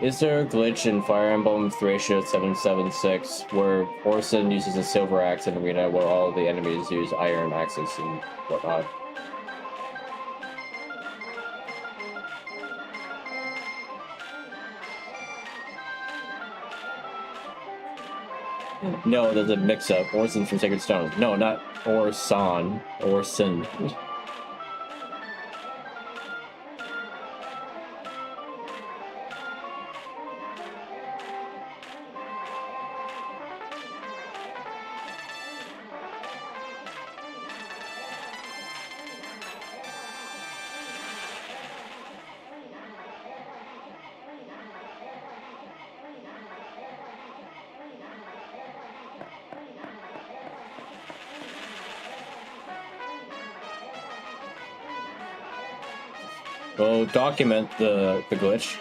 Is there a glitch in Fire Emblem Thracia 776 where Orson uses a silver axe in arena where all the enemies use iron axes and whatnot? No, there's a mix-up. Orson from Sacred Stone. No, not Orson. Orson. Well, document the glitch.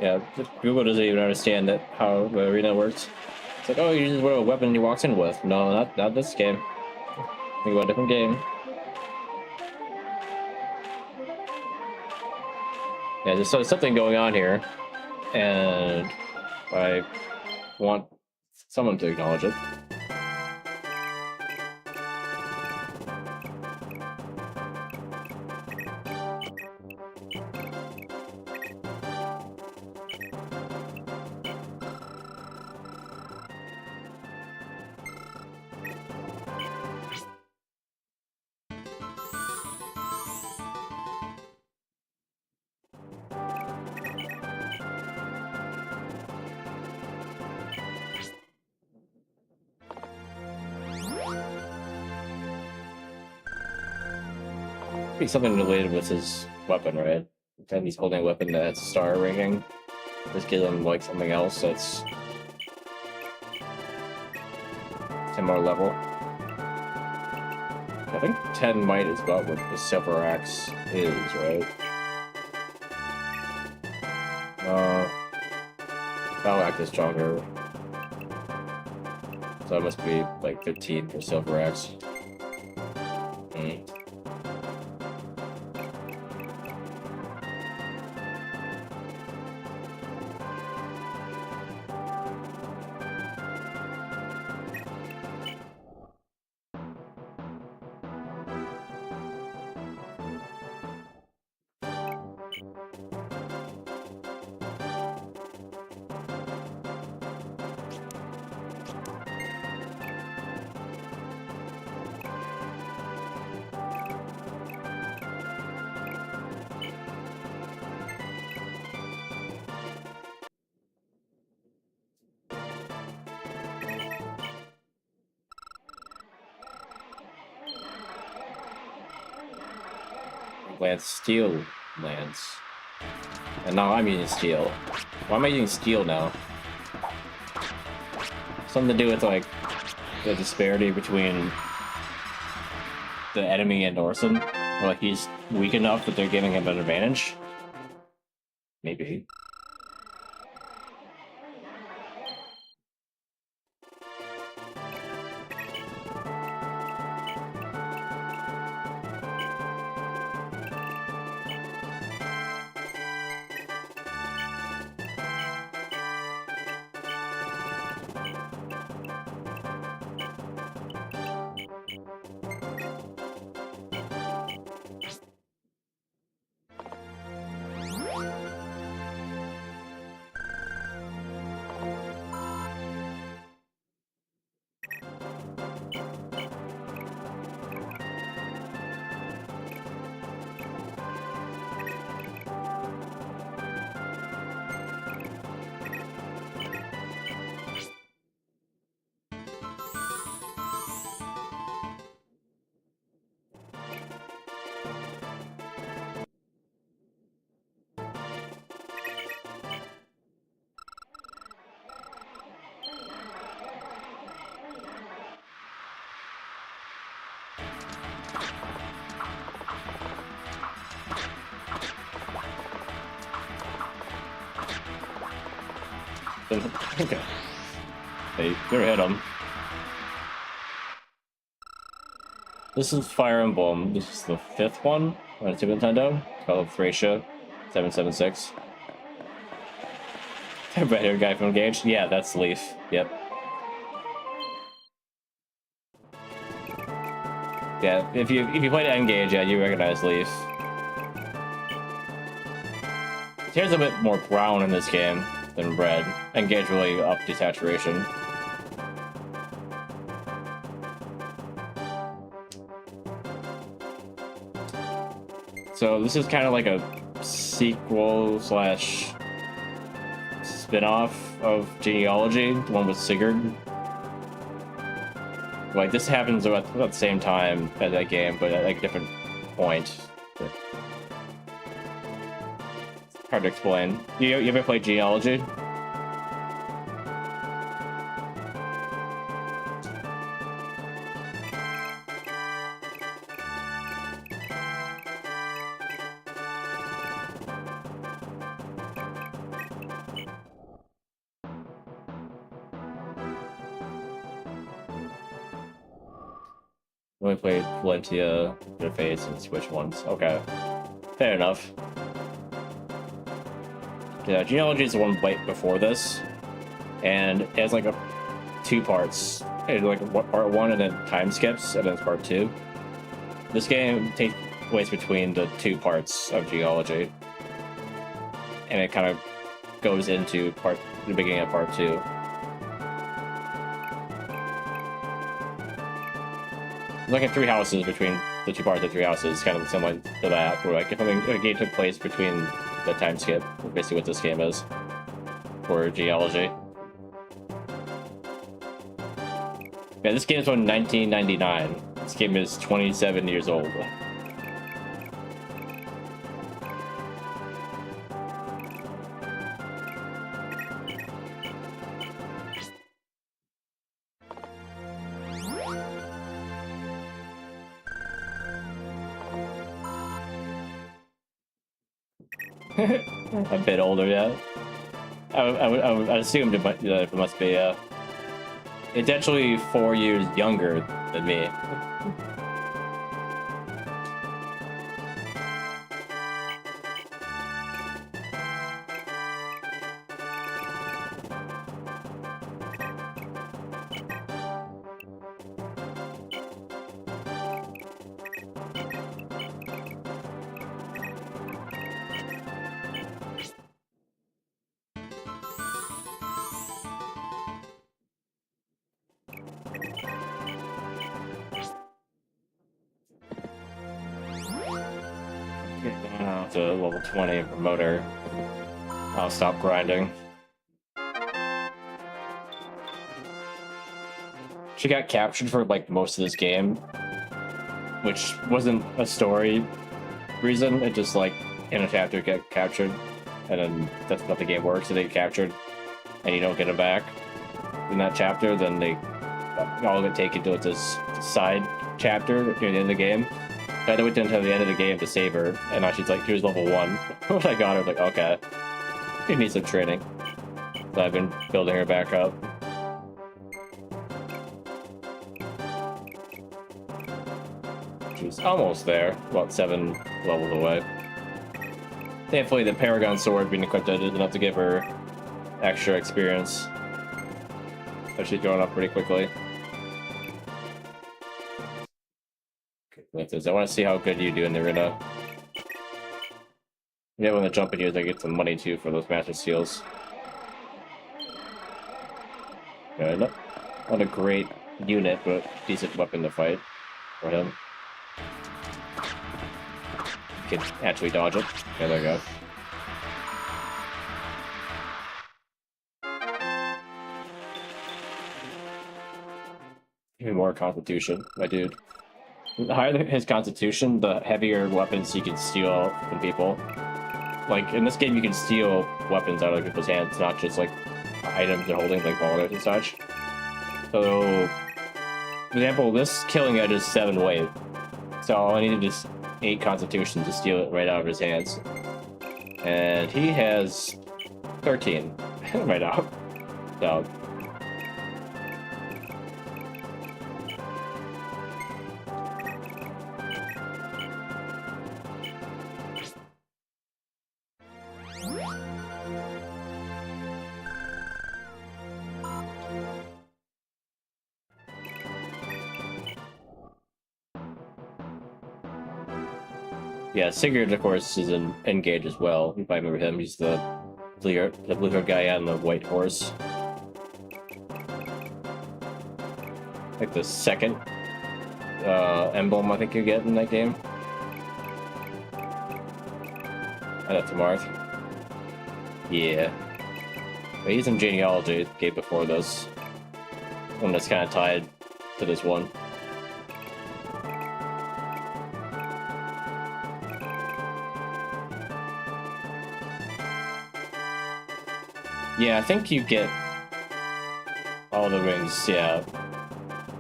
Yeah, Google doesn't even understand that how the arena works. It's like, oh, you just what a weapon he walks in with. No, not this game. Think about a different game. Yeah, there's something going on here, and I want someone to acknowledge it. be something related with his weapon, right? And he's holding a weapon that has a star ranking. Just give him like something else that's 10 more level. I think 10 might is about what the silver axe is, right? Battle axe is stronger. So it must be like 15 for silver axe. Lance steel lance. And now I'm using steel. Why am I using steel now? Something to do with like the disparity between the enemy and Orson. Or like he's weak enough that they're giving him an advantage? Maybe. Okay. They hit him. This is Fire Emblem. This is the 5th one on Super Nintendo. It's called Thracia 776. Red-haired guy from Engage? Yeah, that's Leif. Yep. Yeah, if you played Engage, yeah, you recognize Leif. His hair's a bit more brown in this game than red. Engage really up desaturation. So this is kind of like a sequel slash spin-off of Genealogy, the one with Sigurd. Like this happens at the same time as that game, but at like a different point. Hard to explain. You ever played Genealogy? Only played Valentia, Interface, and Switch once. Okay. Fair enough. Yeah, Genealogy is the one right before this, and it has like 2 parts. It's like part 1 and then time skips, and then it's part 2. This game takes place between the 2 parts of Genealogy, and it kind of goes into the beginning of part 2. Like 3 houses between the 2 parts of 3 houses, kind of similar to that, where like if a game took place between the time skip, basically what this game is for Genealogy. Yeah, this game is from 1999. This game is 27 years old. A bit older, yeah. I assumed it must be, it's actually 4 years younger than me. To level 20 promoter. I'll stop grinding. She got captured for like most of this game, which wasn't a story reason. It just like in a chapter get captured, and then that's not the game works. If they get captured and you don't get them back in that chapter, then they all get taken to this side chapter near the end of the game. I had to wait until the end of the game to save her, and now she's like, here's level 1. When I got her, I was like, okay, you need some training. So I've been building her back up. She's almost there, about 7 levels away. Thankfully, the Paragon Sword being equipped is enough to give her extra experience. So she's going up pretty quickly. I want to see how good you do in the arena. Yeah, when they jump in here, they get some money too for those master seals. Yeah, not a great unit, but decent weapon to fight for him. Can actually dodge it. Yeah, there we go. Even more constitution, my dude. The higher his constitution, the heavier weapons he can steal from people. Like, in this game, you can steal weapons out of people's hands, not just, like, items they're holding, like walnuts and such. So, for example, this killing edge is 7 weight. So all I needed is 8 constitution to steal it right out of his hands. And he has 13 right now. So... Yeah, Sigurd, of course, is an Engage as well. If I remember him, he's the blue-haired guy on the white horse. Like the second emblem I think you get in that game. That's Marth. Yeah. But he's in Genealogy, the game before this. One that's kind of tied to this one. Yeah, I think you get all the rings, yeah,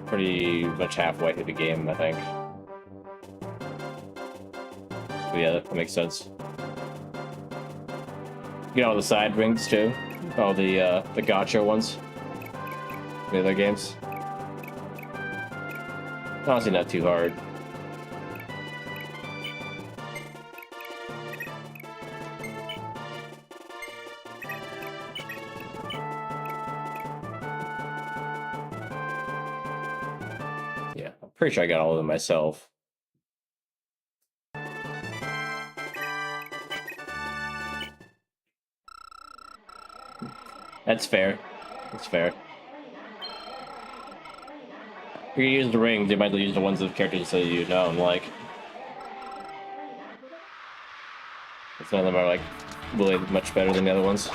pretty much halfway through the game, I think. So yeah, that makes sense. You get all the side rings too, all the gacha ones, the other games. Honestly, not too hard. Yeah, I'm pretty sure I got all of them myself. That's fair. That's fair. If you use the rings, you might use the ones of characters that you know and like. None of them are like really much better than the other ones.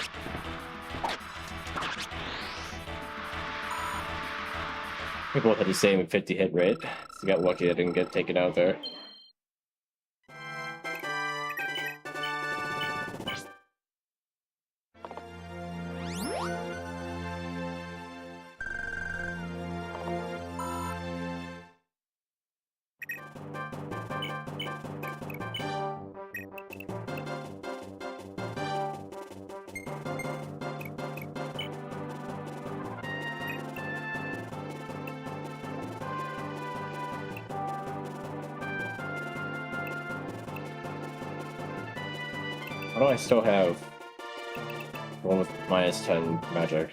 We both had the same 50 hit rate. So got lucky I didn't get taken out there. Why do I still have one with -10 magic?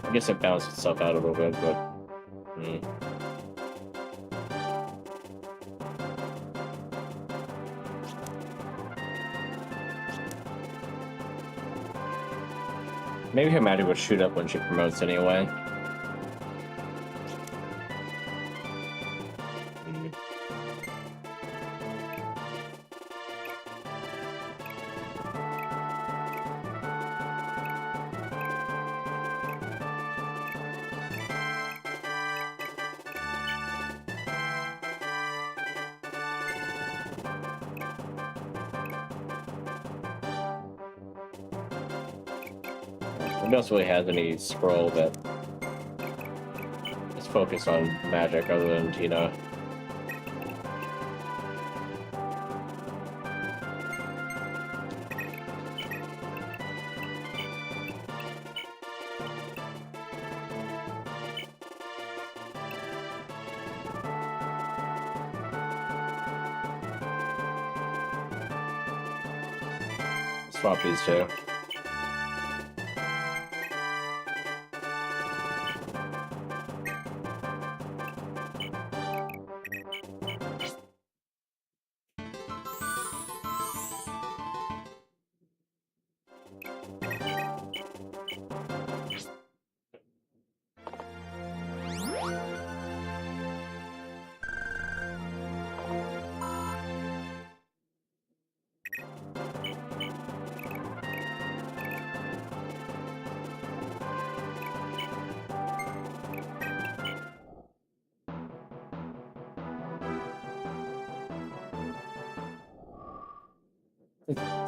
I guess it balanced itself out a little bit, but... Maybe her magic would shoot up when she promotes anyway. Nobody else really has any scroll that is focused on magic other than Tina. Swap these two.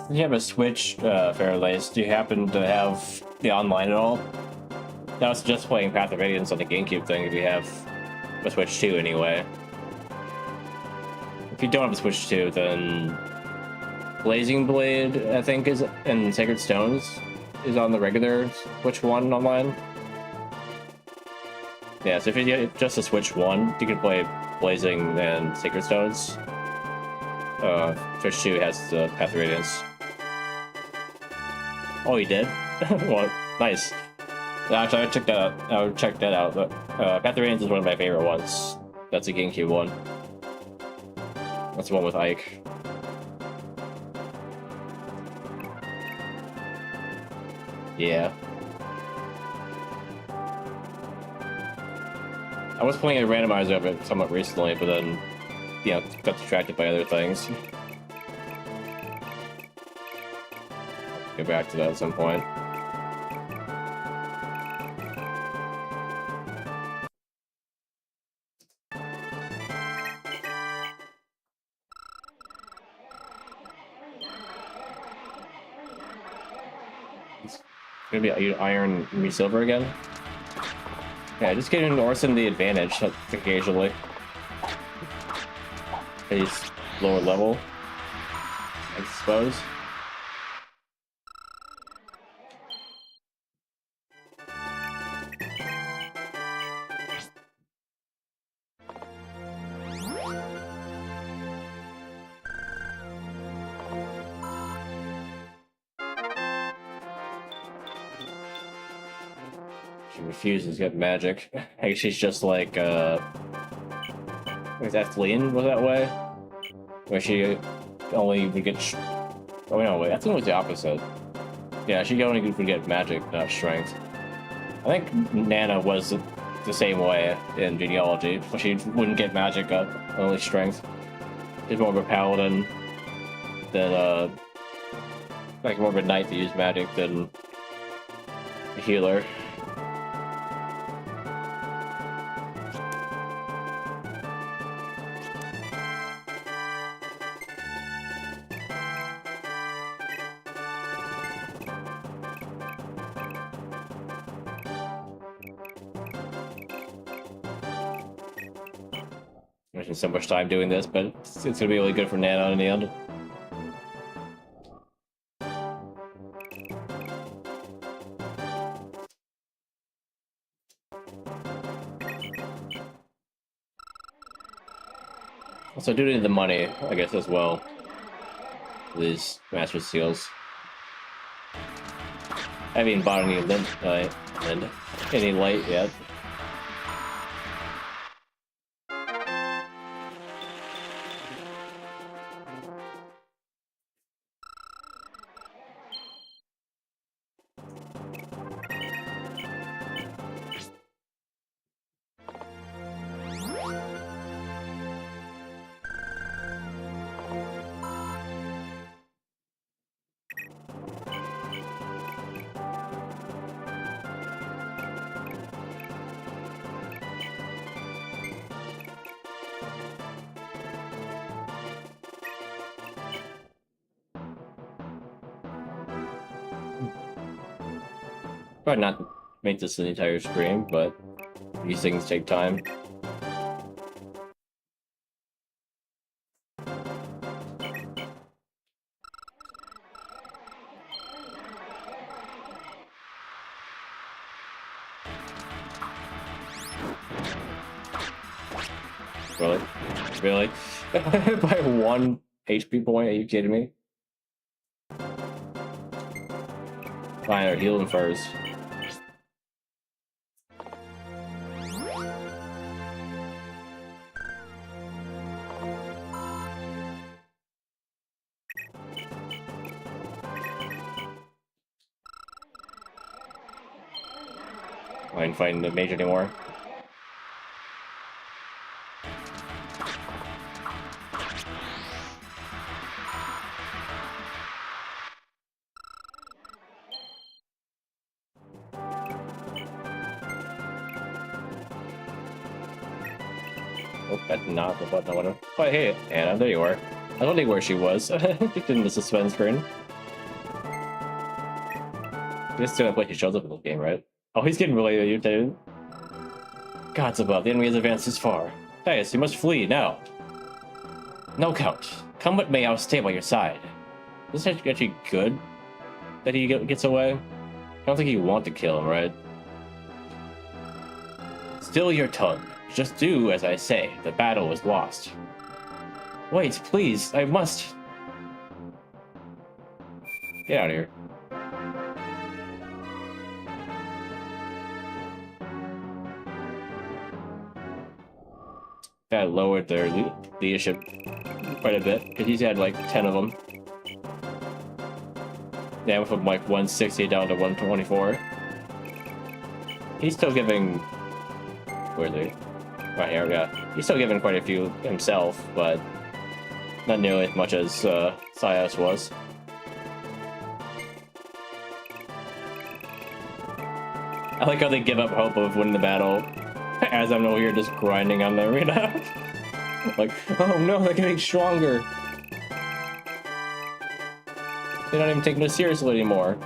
You have a Switch, Fairlace. Do you happen to have the online at all? I was just playing Path of Radiance on the GameCube thing if you have a Switch 2 anyway. If you don't have a Switch 2, then Blazing Blade, I think, is and Sacred Stones is on the regular Switch 1 online. Yeah, so if you get just a Switch 1, you can play Blazing and Sacred Stones. Switch 2 has the Path of Radiance. Oh, you did? Well, nice. Actually, I would check that out. Path of Radiance is one of my favorite ones. That's a GameCube one. That's the one with Ike. Yeah. I was playing a randomizer of it somewhat recently, but then, you know, got distracted by other things. Get back to that at some point. It's gonna be iron, me silver again. Yeah, just giving Orson the advantage occasionally. He's lower level, I suppose. She refuses to get magic. Hey, she's just like, was that Fleeing was that way? Where she only would get oh no, wait, I think it was the opposite. Yeah, she only would get magic, not strength. I think Nana was the same way in Genealogy, but she wouldn't get magic, only strength. She's more of a paladin than, like more of a knight that used magic than a healer. I spent so much time doing this, but it's gonna be really good for Nana in the end. Also, due to the money, I guess, as well. These Master Seals. I haven't even bought any any light yet. Probably not make this an entire stream, but these things take time. Really? Really? By 1 HP point? Are you kidding me? Fine, I'll heal him first. I ain't fighting the mage anymore. Oh, that's not the button I wanted. Oh, hey, Anna, there you are. I don't know where she was. Just in the suspense screen. Just to play, he shows up in the game, right? Oh, he's getting really irritated. Gods above, the enemy has advanced this far. Thais, you must flee, now. No, Count. Come with me, I'll stay by your side. This is actually good that he gets away. I don't think you want to kill him, right? Still your tongue. Just do as I say. The battle is lost. Wait, please, I must. Get out of here. That lowered their leadership quite a bit, because he's had like 10 of them. Yeah, went from like 160 down to 124. He's still giving... Where are they? Right here, yeah. He's still giving quite a few himself, but not nearly as much as Sias was. I like how they give up hope of winning the battle as I'm over here just grinding on the arena. Like, oh no, they're getting stronger. They're not even taking it seriously anymore.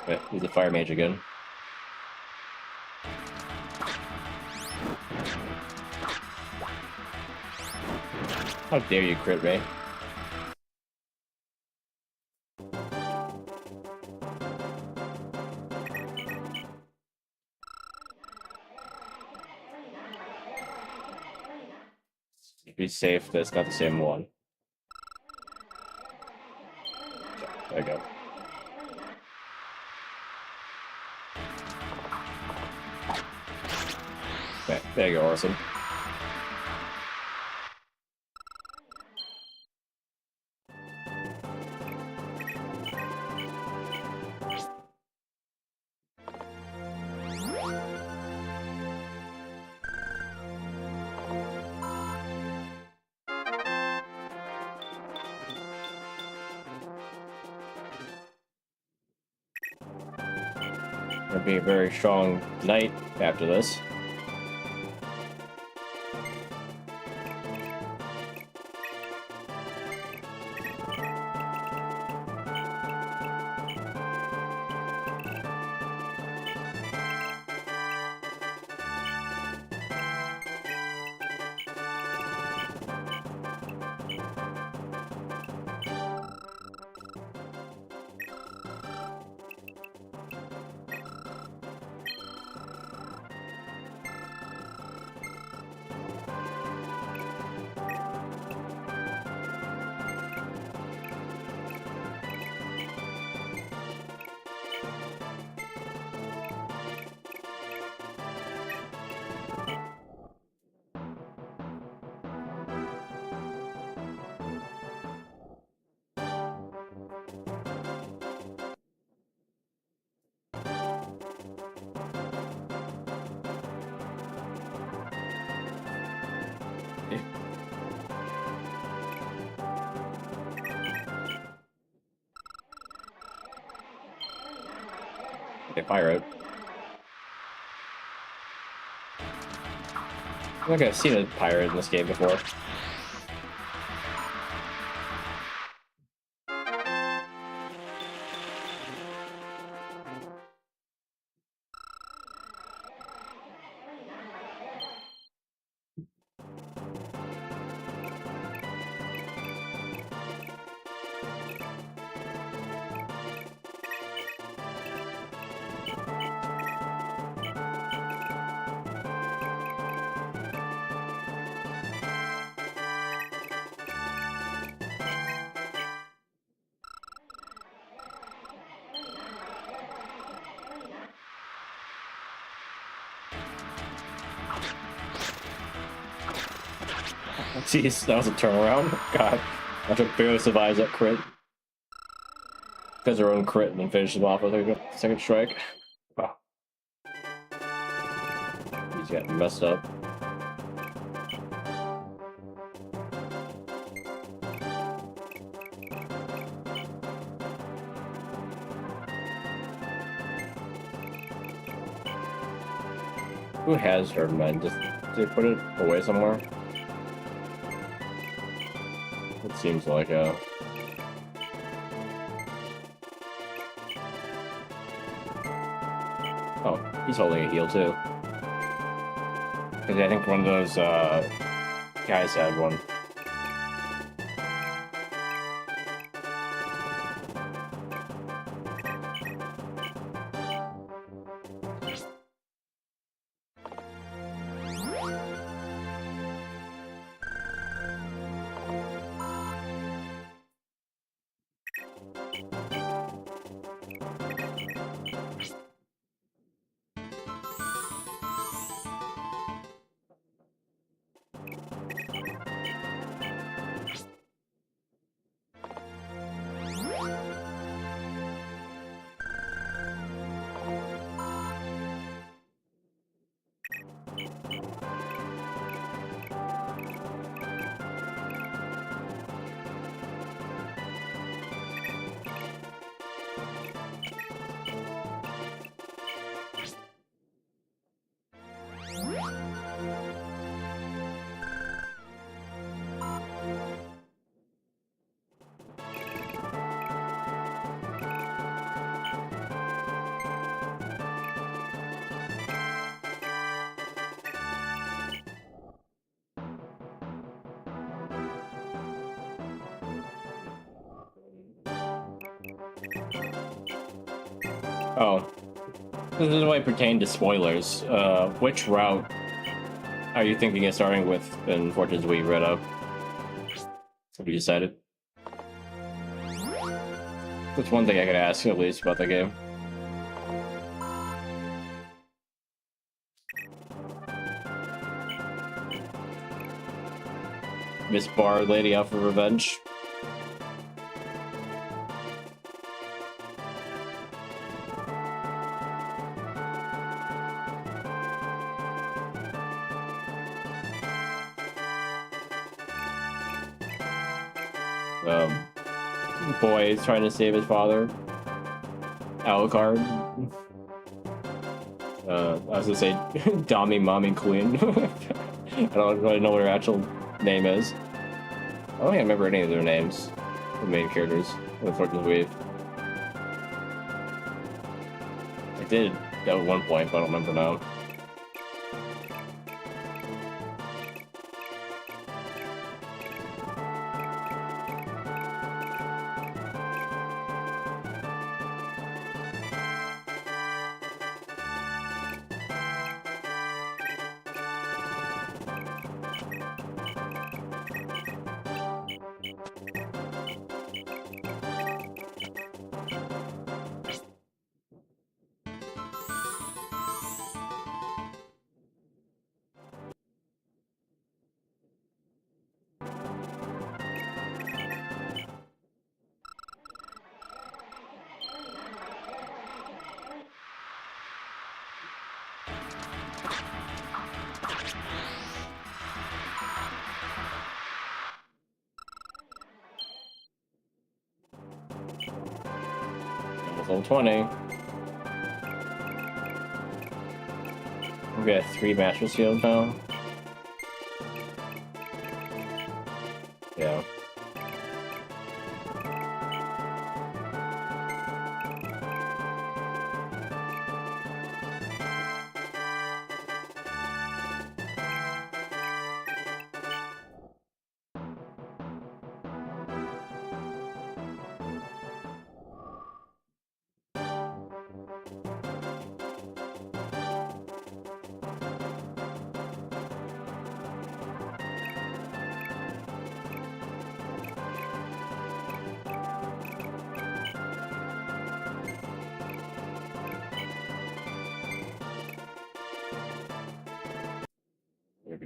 Wait, he's a fire mage again. How dare you crit me? Be safe, that's not the same one. There we go. Okay, there you go, Orson. Gonna be a very strong knight after this. Okay, pirate. I think I've seen a pirate in this game before. Jeez, that was a turnaround. God, I took barely survives that crit. Because her own crit and then finished him off with a second strike. Wow. He's got messed up. Who has her men? Did they put it away somewhere? It seems like a... Oh, he's holding a heal too. Because I think one of those guys had one. Oh. This doesn't really pertain to spoilers. Which route are you thinking of starting with in Fortune's Week, Red Up? Have you decided? That's one thing I could ask, at least, about the game. Miss Bar Lady out for revenge. Boy is trying to save his father. Alucard. I was gonna say Dami, Mommy, Queen. I don't really know what her actual name is. I don't think I remember any of their names. The main characters in Fortune's Weave. I did at one point, but I don't remember now. Level 20. We got 3 Master Shields now. Yeah.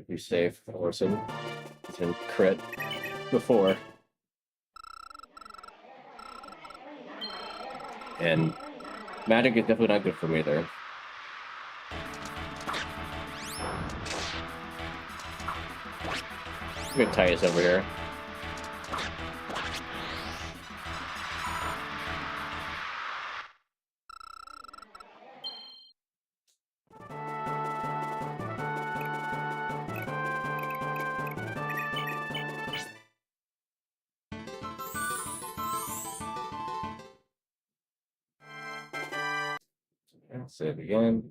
Be safe, Orson. He's been crit before. And magic is definitely not good for me either. Good Titus over here. Save again.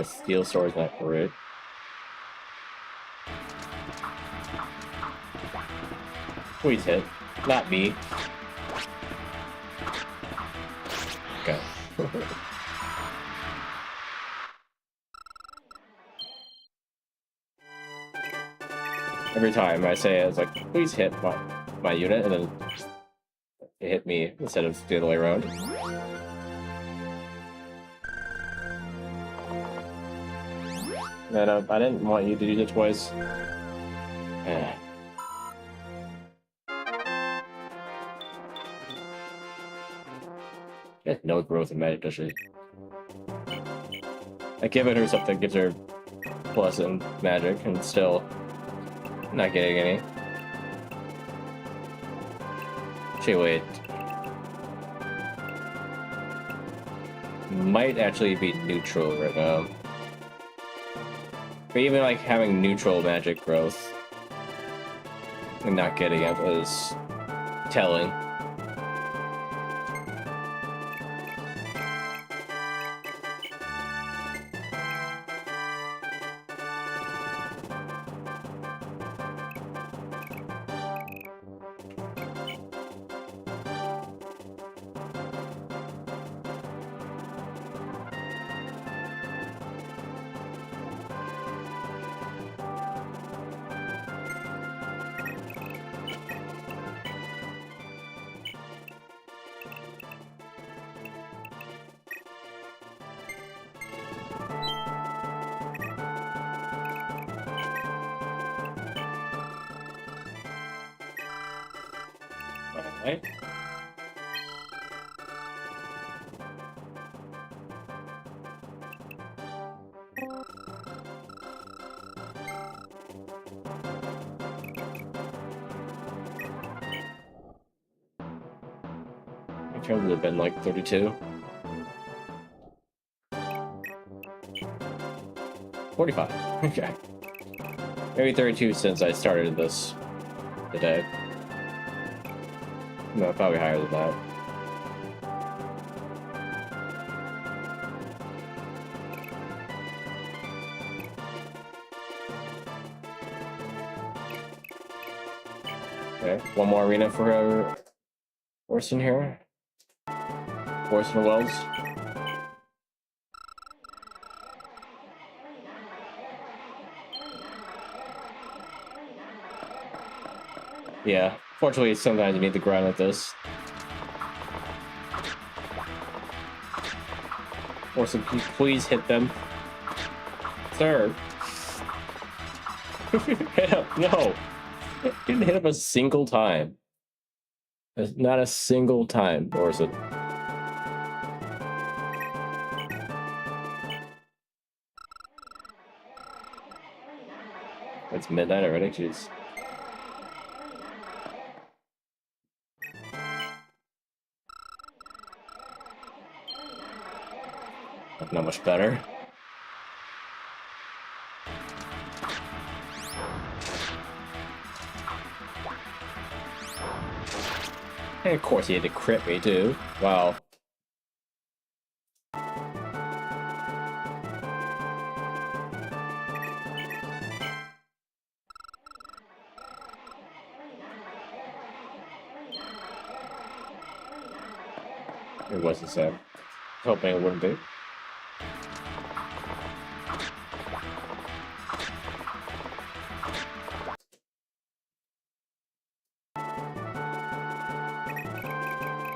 Steel sword's not great. Please hit. Not me. Okay. Every time I say it, it's like, please hit my unit, and then it hit me instead of the other way around. And I didn't want you to do it twice. She has no growth in magic, does she? I given her something that gives her plus in magic, and still not getting any. Wait. Might actually be neutral right now. But even like having neutral magic growth and not getting it is telling. Right? My turn would have been like 32. 45. Okay. Maybe 32 since I started this today. No, probably higher than that. Okay, one more arena for Orson here. Orson Wells. Yeah, fortunately, sometimes you need to grind like this. Orson, can you please hit them? Sir! Hit him! No! Didn't hit him a single time. Not a single time, Orson. It's midnight already, jeez. Not much better. And of course he had to crit me too. Wow. It was the same. Hoping it wouldn't be.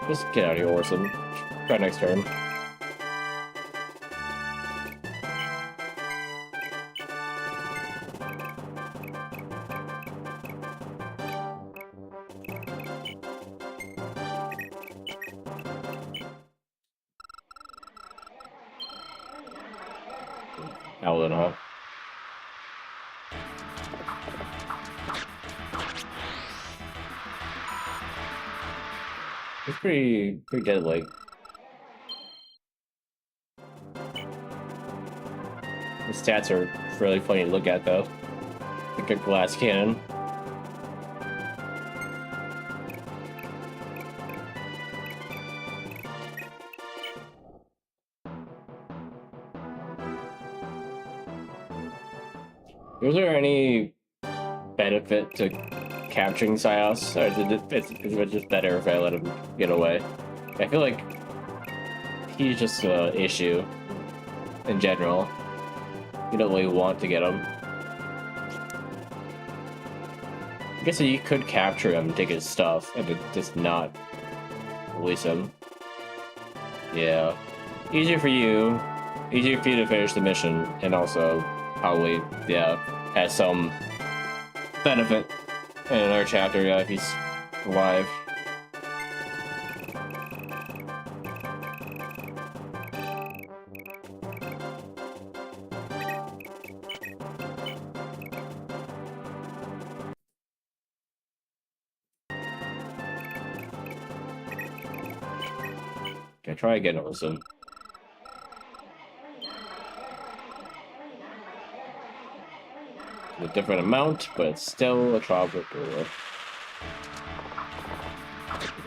Just get out of here, Orson. Try next turn. Alden, huh? It's pretty deadly. The stats are really funny to look at, though. Like a glass cannon. Was there any benefit to capturing Sios, or is it just better if I let him get away? I feel like he's just an issue in general. You don't really want to get him. I guess you could capture him and take his stuff, and just not release him. Yeah. Easier for you. Easier for you to finish the mission, and also probably, yeah, has some benefit in another chapter, yeah, if he's alive. Okay, try again, Olsen. A different amount, but it's still a tropic door.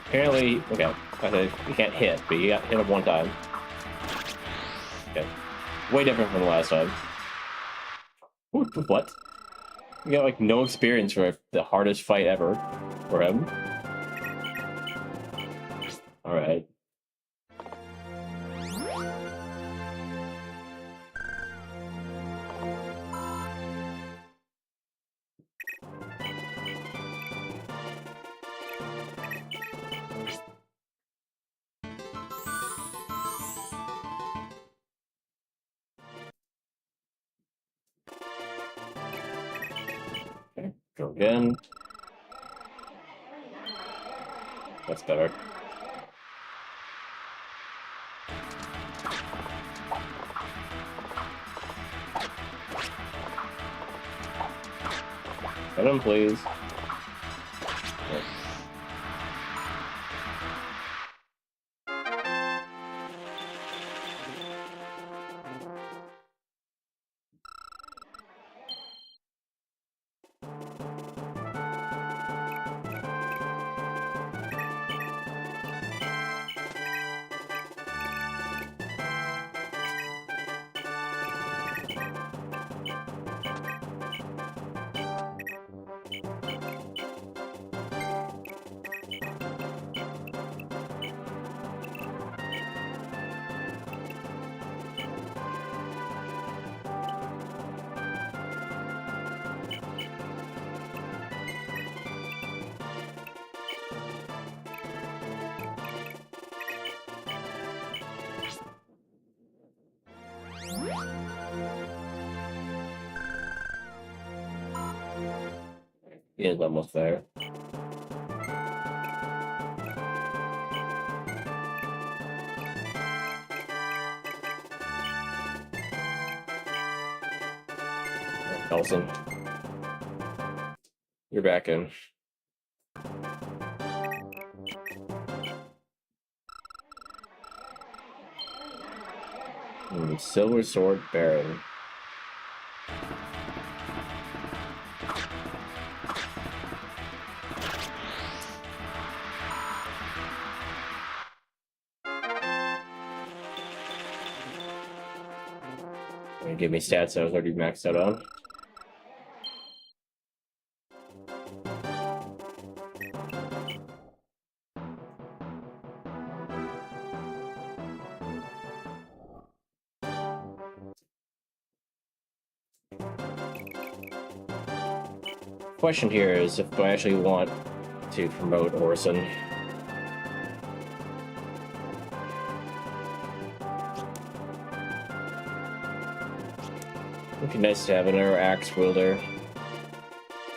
Apparently, okay, I think you can't hit, but you got hit him one time. Okay, way different from the last time. What? You got like no experience for the hardest fight ever for him. All right. Okay, go again. That's better. Hit him, please. Okay. He is almost there. Nelson, you're back in. Silver Sword Baron. Give me stats I was already maxed out on. Question here is if I actually want to promote Orson. It'd be nice to have another axe wielder.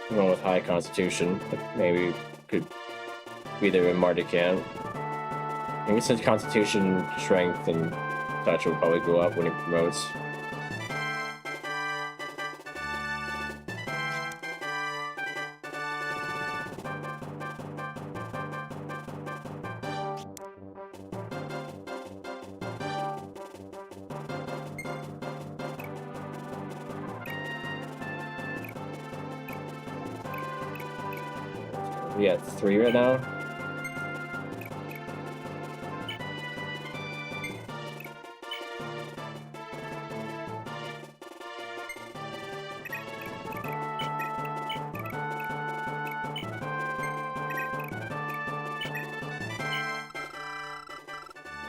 One with high constitution. Maybe could be there in Mardican. I guess his constitution, strength, and touch will probably go up when he promotes. We got 3 right now.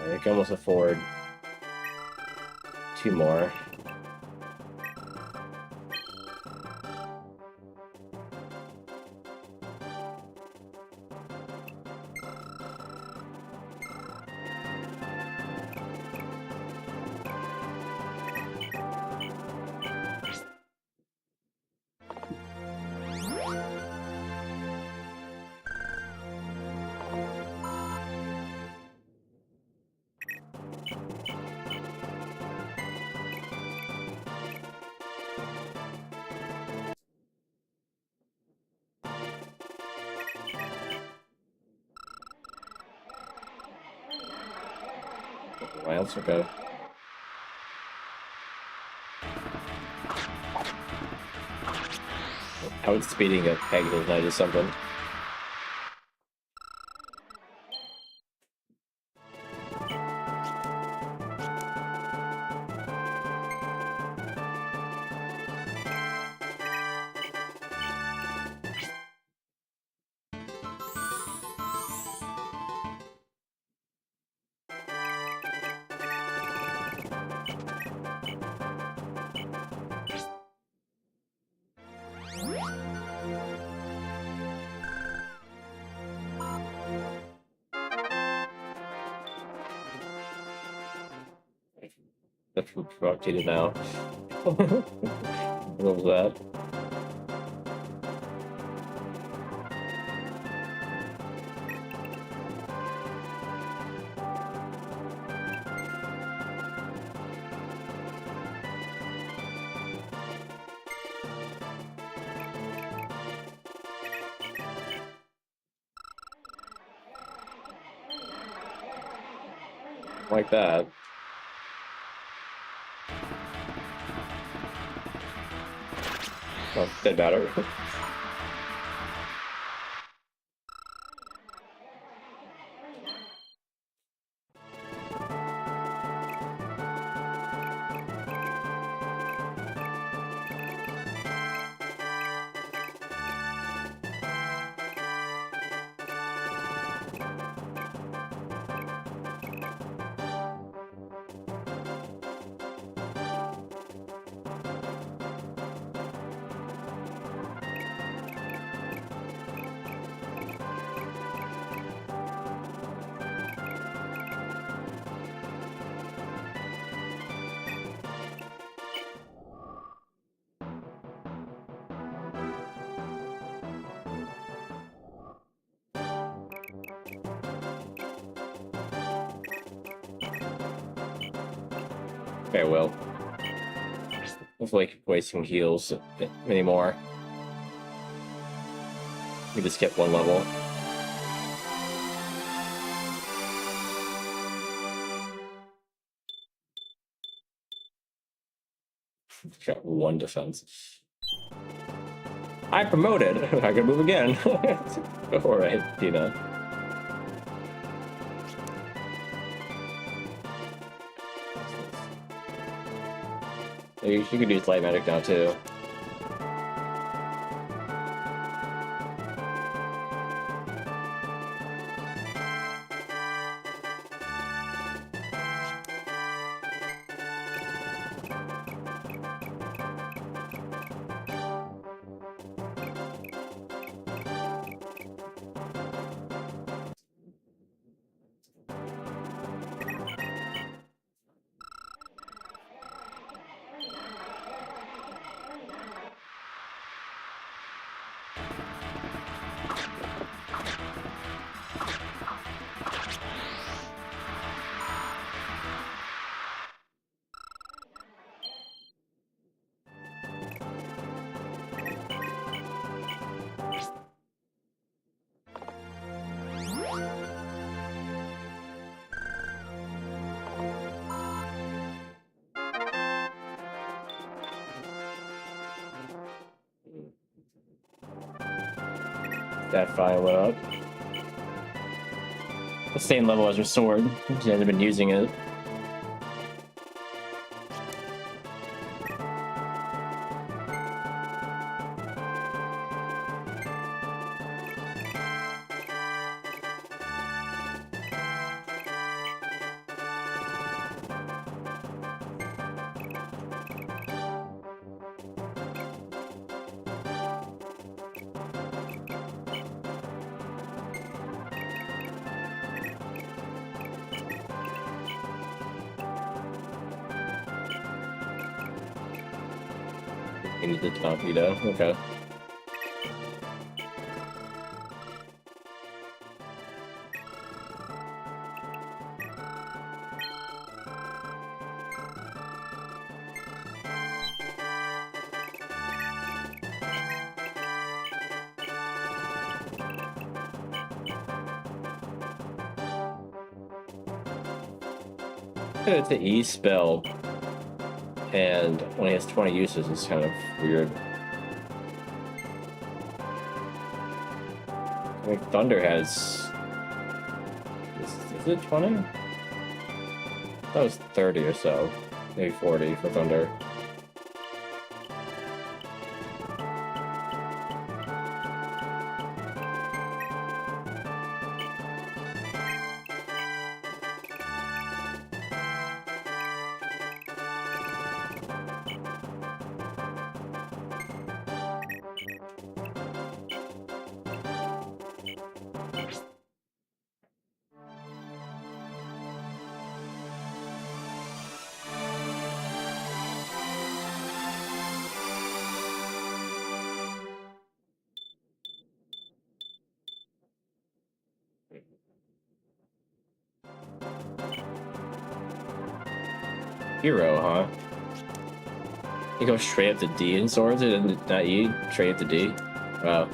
I can almost afford 2 more. Miles, okay. Outspeeding a Pegasus Knight is something. That's rotated now. What was that? Like that. Oh, dead matter. Farewell. Hopefully I can play some heals anymore. We just skip 1 level. Got 1 defense. I promoted. I can move again. All right, Tina. You could use light magic now too. That fire went up. The same level as her sword. She hasn't been using it. Into the torpedo. Okay. It's an E spell, and when he has 20 uses, it's kind of weird. I think Thunder has... Is it 20? That was 30 or so. Maybe 40 for Thunder. Hero, huh? You go straight up to D in swords and not E? Straight up to D? Wow.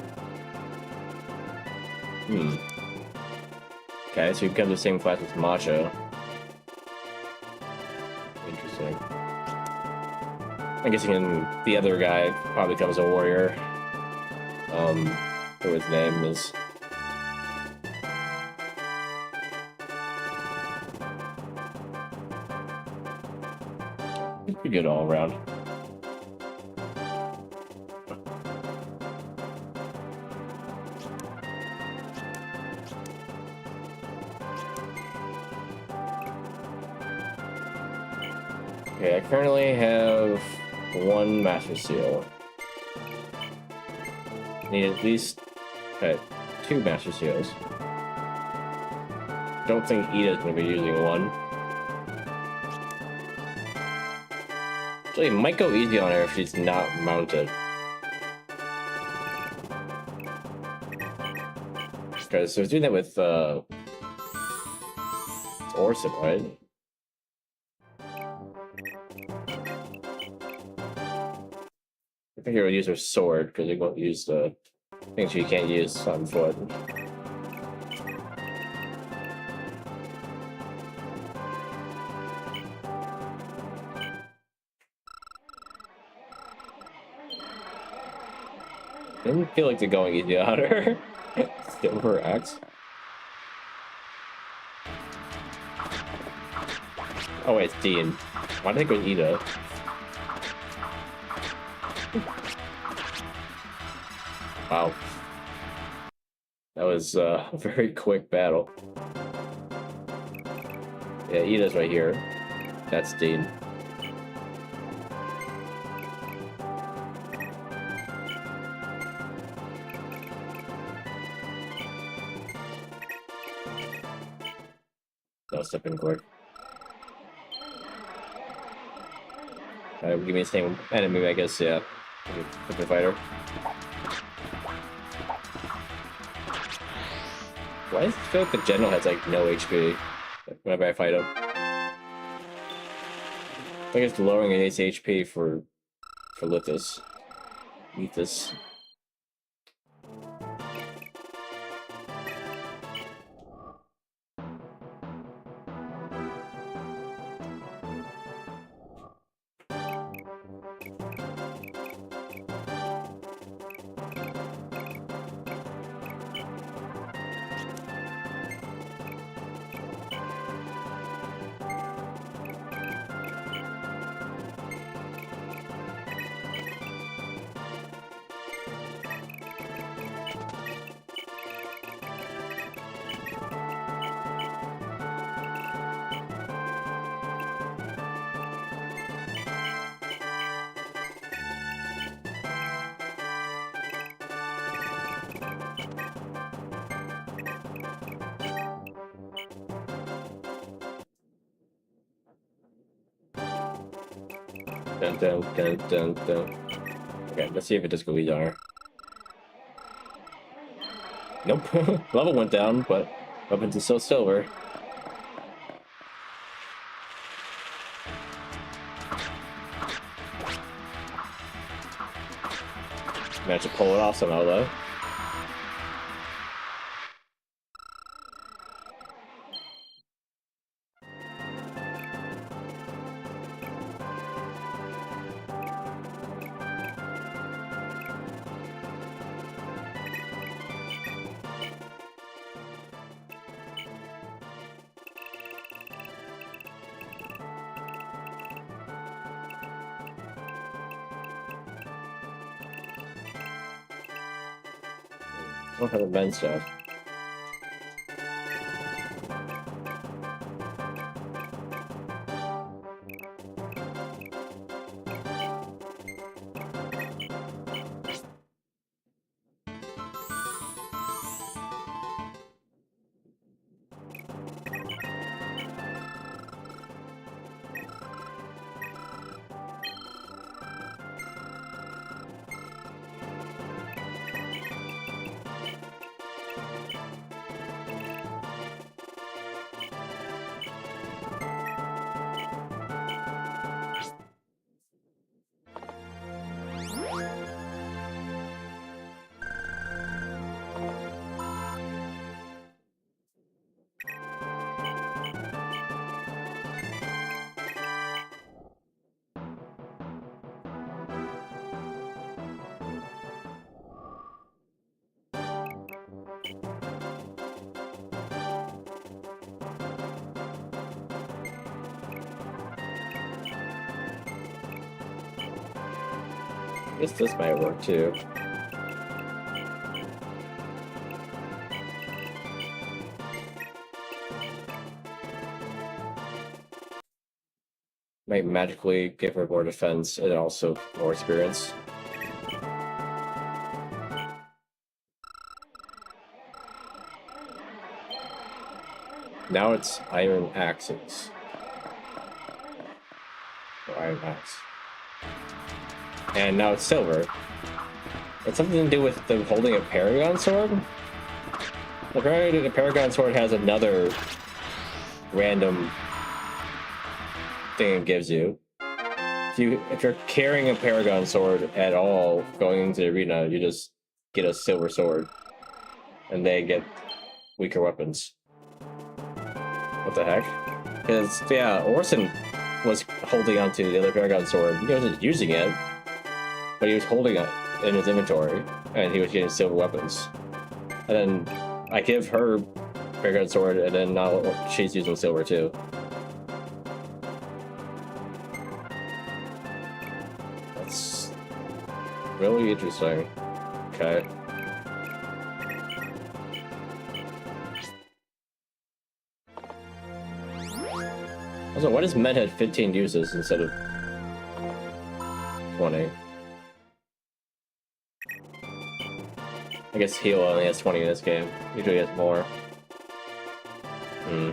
Okay, so you become the same class as Macho. Interesting. I'm guessing the other guy probably becomes a warrior. Who his name is. Pretty good all around. Okay, I currently have 1 Master Seal. Need at least 2 Master Seals. Don't think Ida's gonna be using 1. Actually, it might go easy on her if she's not mounted. Because I was doing that with Orson, right? I think he would use her sword because he won't use the thing she can't use on foot. Didn't feel like they're going easy on her. Silver X. Oh wait, it's Dean. Why did I go Ida? Wow. That was a very quick battle. Yeah, Ida's right here. That's Dean. No, step in quick. Give me the same enemy, I guess, yeah. The fighter. Why does it feel like the general has like no HP whenever I fight him? I think it's lowering its HP for Lithus. Lethus. Dun, dun, dun, dun, dun. Okay, let's see if it just goes on her. Nope. Level went down, but weapons is still silver. Managed to pull it off somehow, though. I don't have the vent stuff. I guess this might work too. Might magically give her more defense and also more experience. Now it's Iron Axes. Or Iron Axe. And now it's silver. It's something to do with them holding a Paragon Sword? Apparently the Paragon Sword has another random thing it gives you. If you're carrying a Paragon Sword at all going into the arena, you just get a silver sword. And they get weaker weapons. What the heck? Because, yeah, Orson was holding onto the other Paragon Sword. He wasn't using it, but he was holding it in his inventory, and he was getting silver weapons. And then I give her Fairyguard sword, and then now she's using silver too. That's really interesting. Okay. Also, why does Med have 15 uses instead of 20? I guess heal only has 20 in this game. Usually has more. Hmm.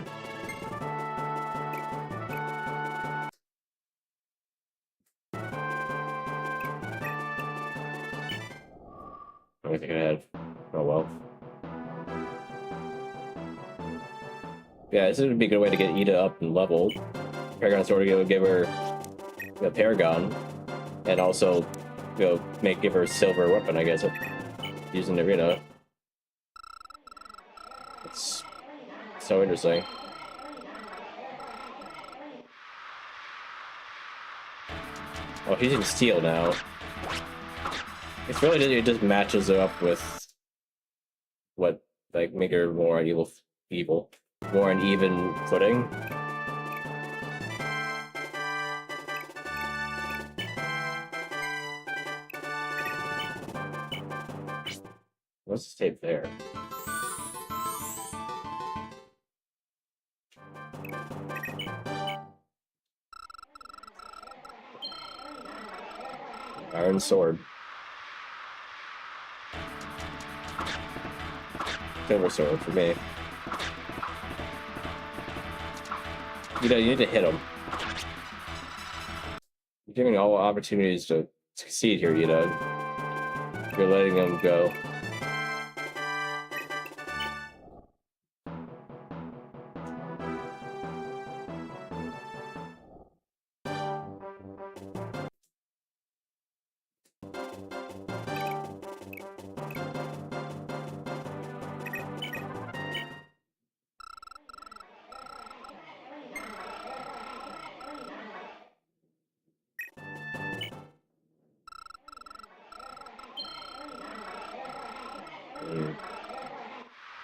I think I had. Oh well. Yeah, this would be a good way to get Ida up and leveled. Paragon Sword would give her a Paragon, and also, give her a silver weapon, I guess, using the arena. It's so interesting. Oh, he's using steel now. It's really just, it just matches up with what, like, make her more evil, more on even footing. What's this tape there? Iron sword. Silver sword for me. You need to hit him. You're giving all opportunities to succeed here, You're letting him go.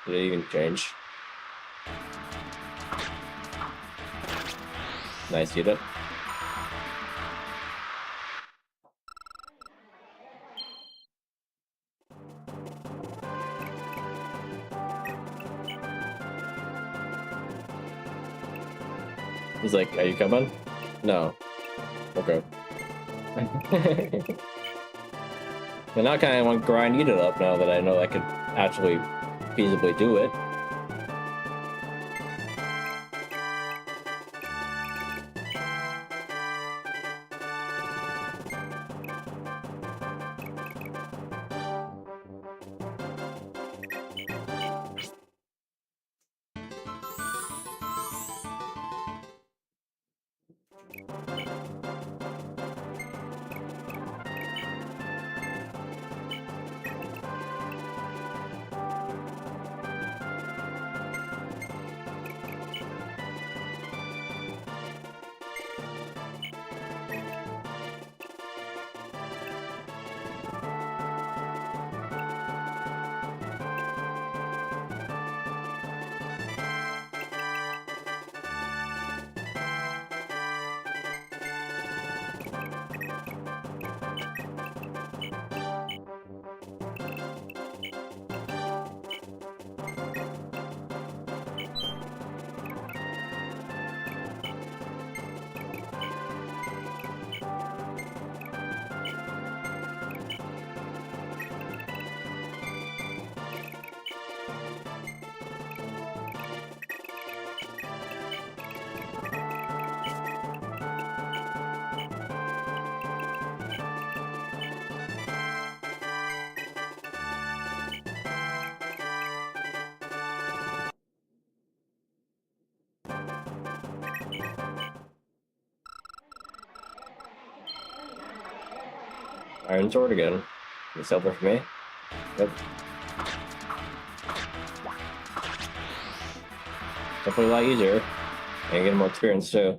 Did it even change? Nice, Yuta. He's like, are you coming? No. Okay. And now I kind of want to grind Yuta up now that I know I could actually feasibly do it. Iron sword again. The silver for me. Yep. Definitely a lot easier. And get more experience too.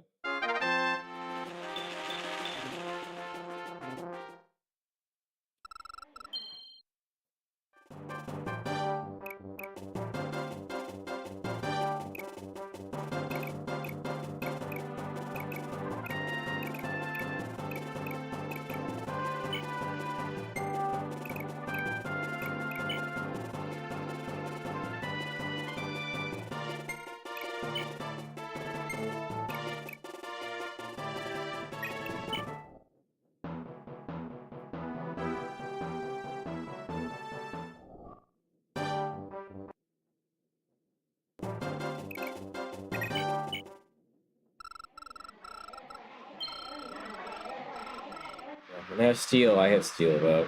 When I have steel, I have steel about.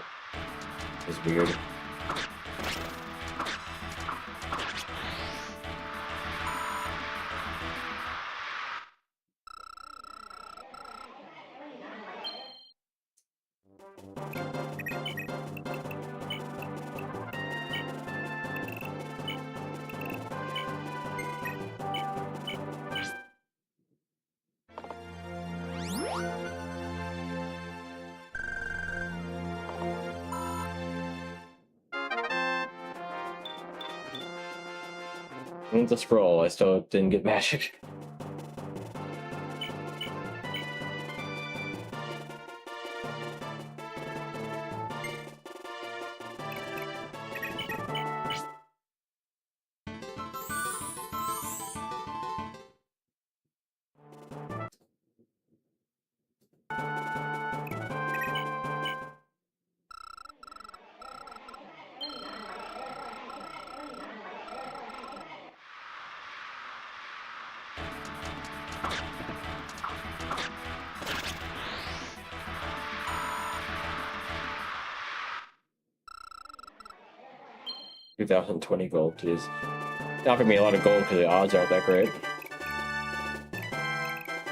It's weird. 'It's a scroll. I still didn't get magic. $2,020 gold, jeez. It offered me a lot of gold because the odds aren't that great.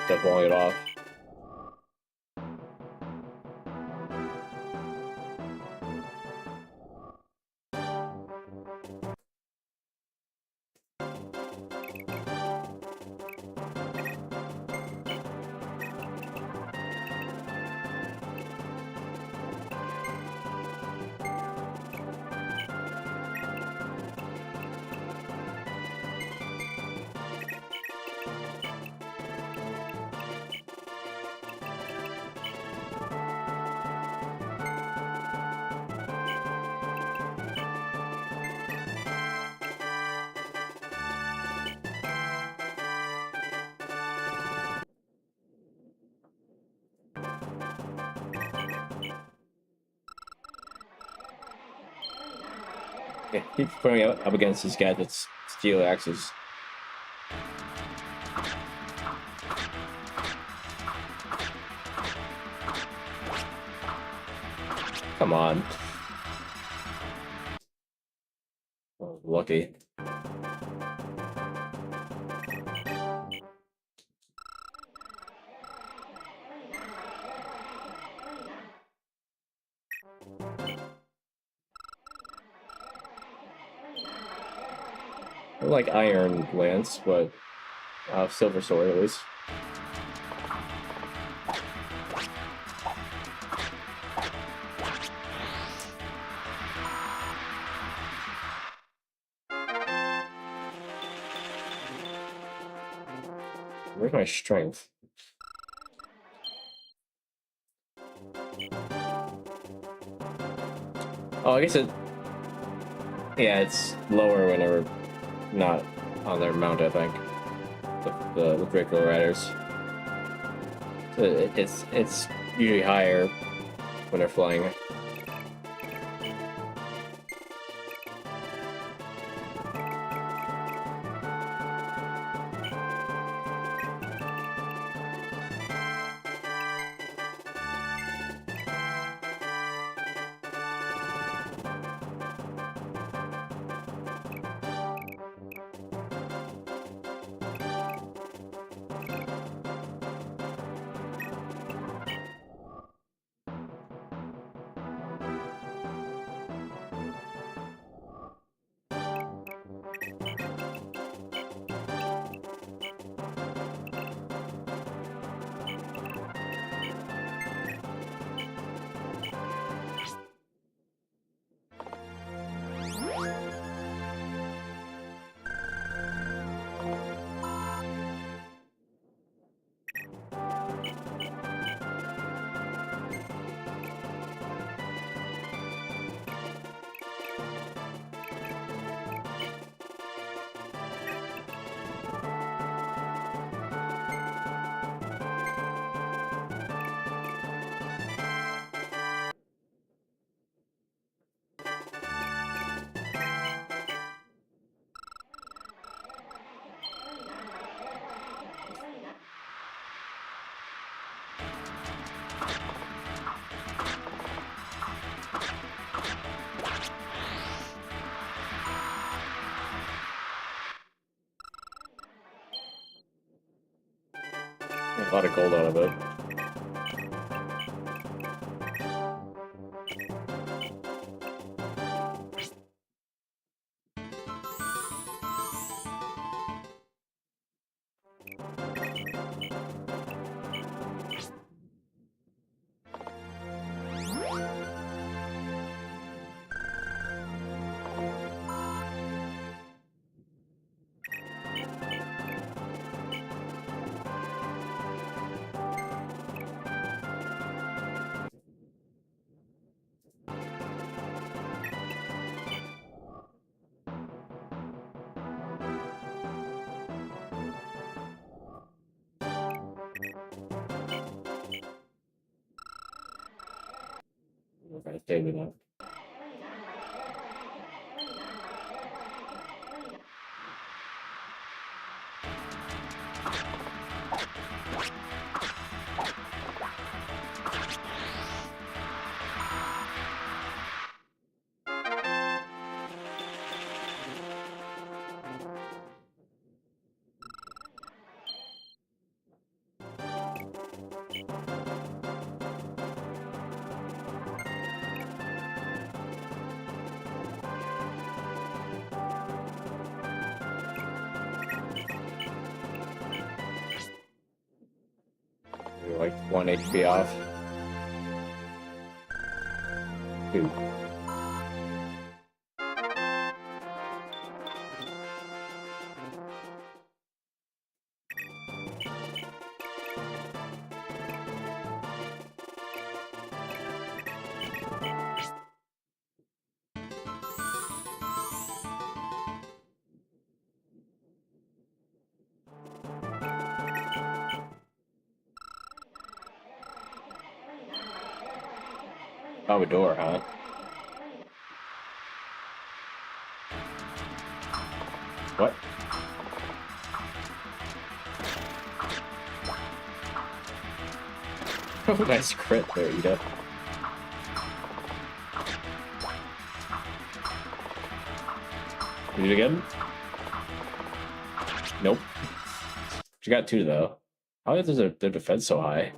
Just blowing it off. Yeah, keep putting it up against this guy that's steel axes. Come on. Oh, lucky. I like iron lance, but silver sword at least. Where's my strength? Oh, I guess it... Yeah, it's lower when they're not on their mount, I think. The Draco Riders. So it's usually higher when they're flying. A lot of gold out of it. Okay, stay with that. You're like 1 HP off. 2. Oh, a door, huh? What? Oh, nice crit there, Ida. Do it again? Nope. She got 2 though. How is their defense so high?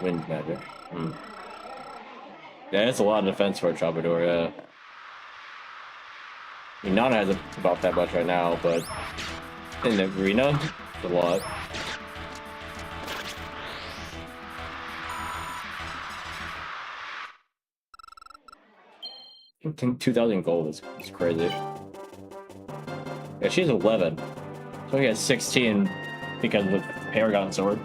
Wind magic. Yeah, that's a lot of defense for a Troubadour, yeah. I mean, Nana has about that much right now, but in the arena, it's a lot. I think 2,000 gold is crazy. Yeah, she's 11. So he has 16 because of the Paragon sword.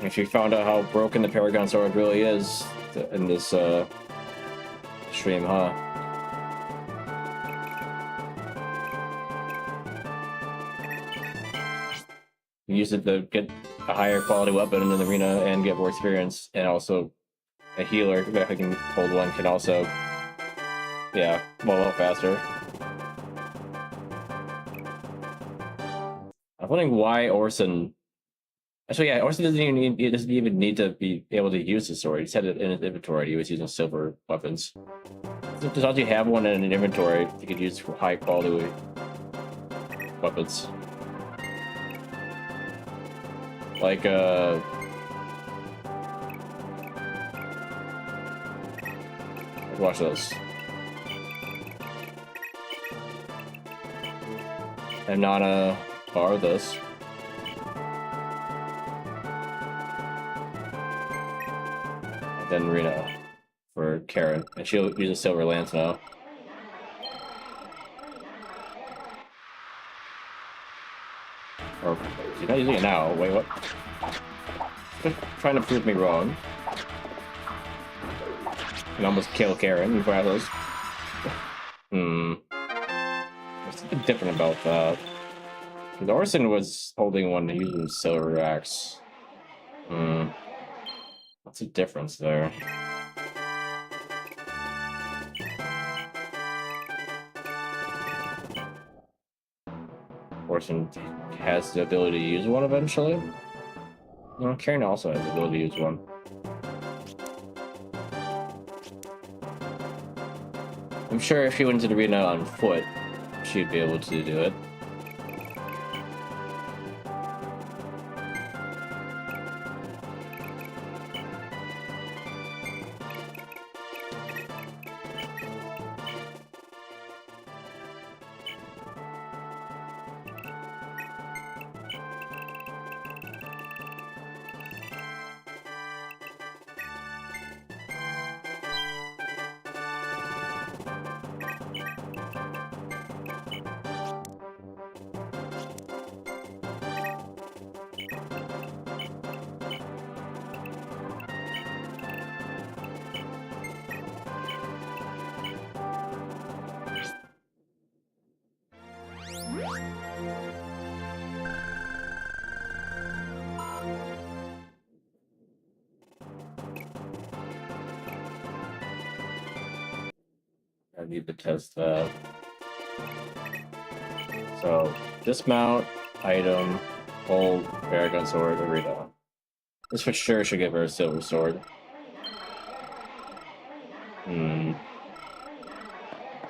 If you found out how broken the Paragon sword really is in this stream, huh? You use it to get a higher quality weapon in the arena and get more experience, and also a healer that can hold one can also, yeah, level up faster. I'm wondering why Orson. Actually, yeah, Orson doesn't even need to be able to use the sword. He just had it in his inventory. He was using silver weapons. So as long as you have one in an inventory, you could use for high quality weapons. Like, watch this. And Nana borrow this. And then Reno for Karen. And she'll use a silver lance now. Or she's not using it now. Wait, what? Just trying to prove me wrong. And almost kill Karen before I have those. What's something different about that? The Orson was holding one using silver axe. What's the difference there? Orson has the ability to use one eventually. Well, Karen also has the ability to use one. I'm sure if she went to the arena on foot, she'd be able to do it. I need to test that. So, dismount, item, hold, Paragon Sword, arena. This for sure should give her a silver sword.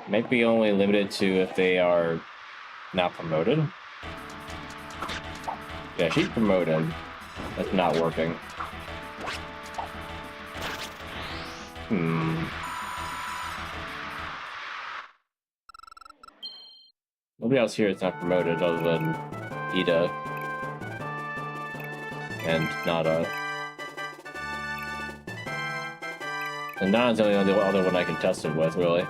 Might be only limited to if they are not promoted. Yeah, she's promoted. That's not working. Nobody else here is not promoted other than Ida and Nada. And Nada's the only other one I can test it with, really.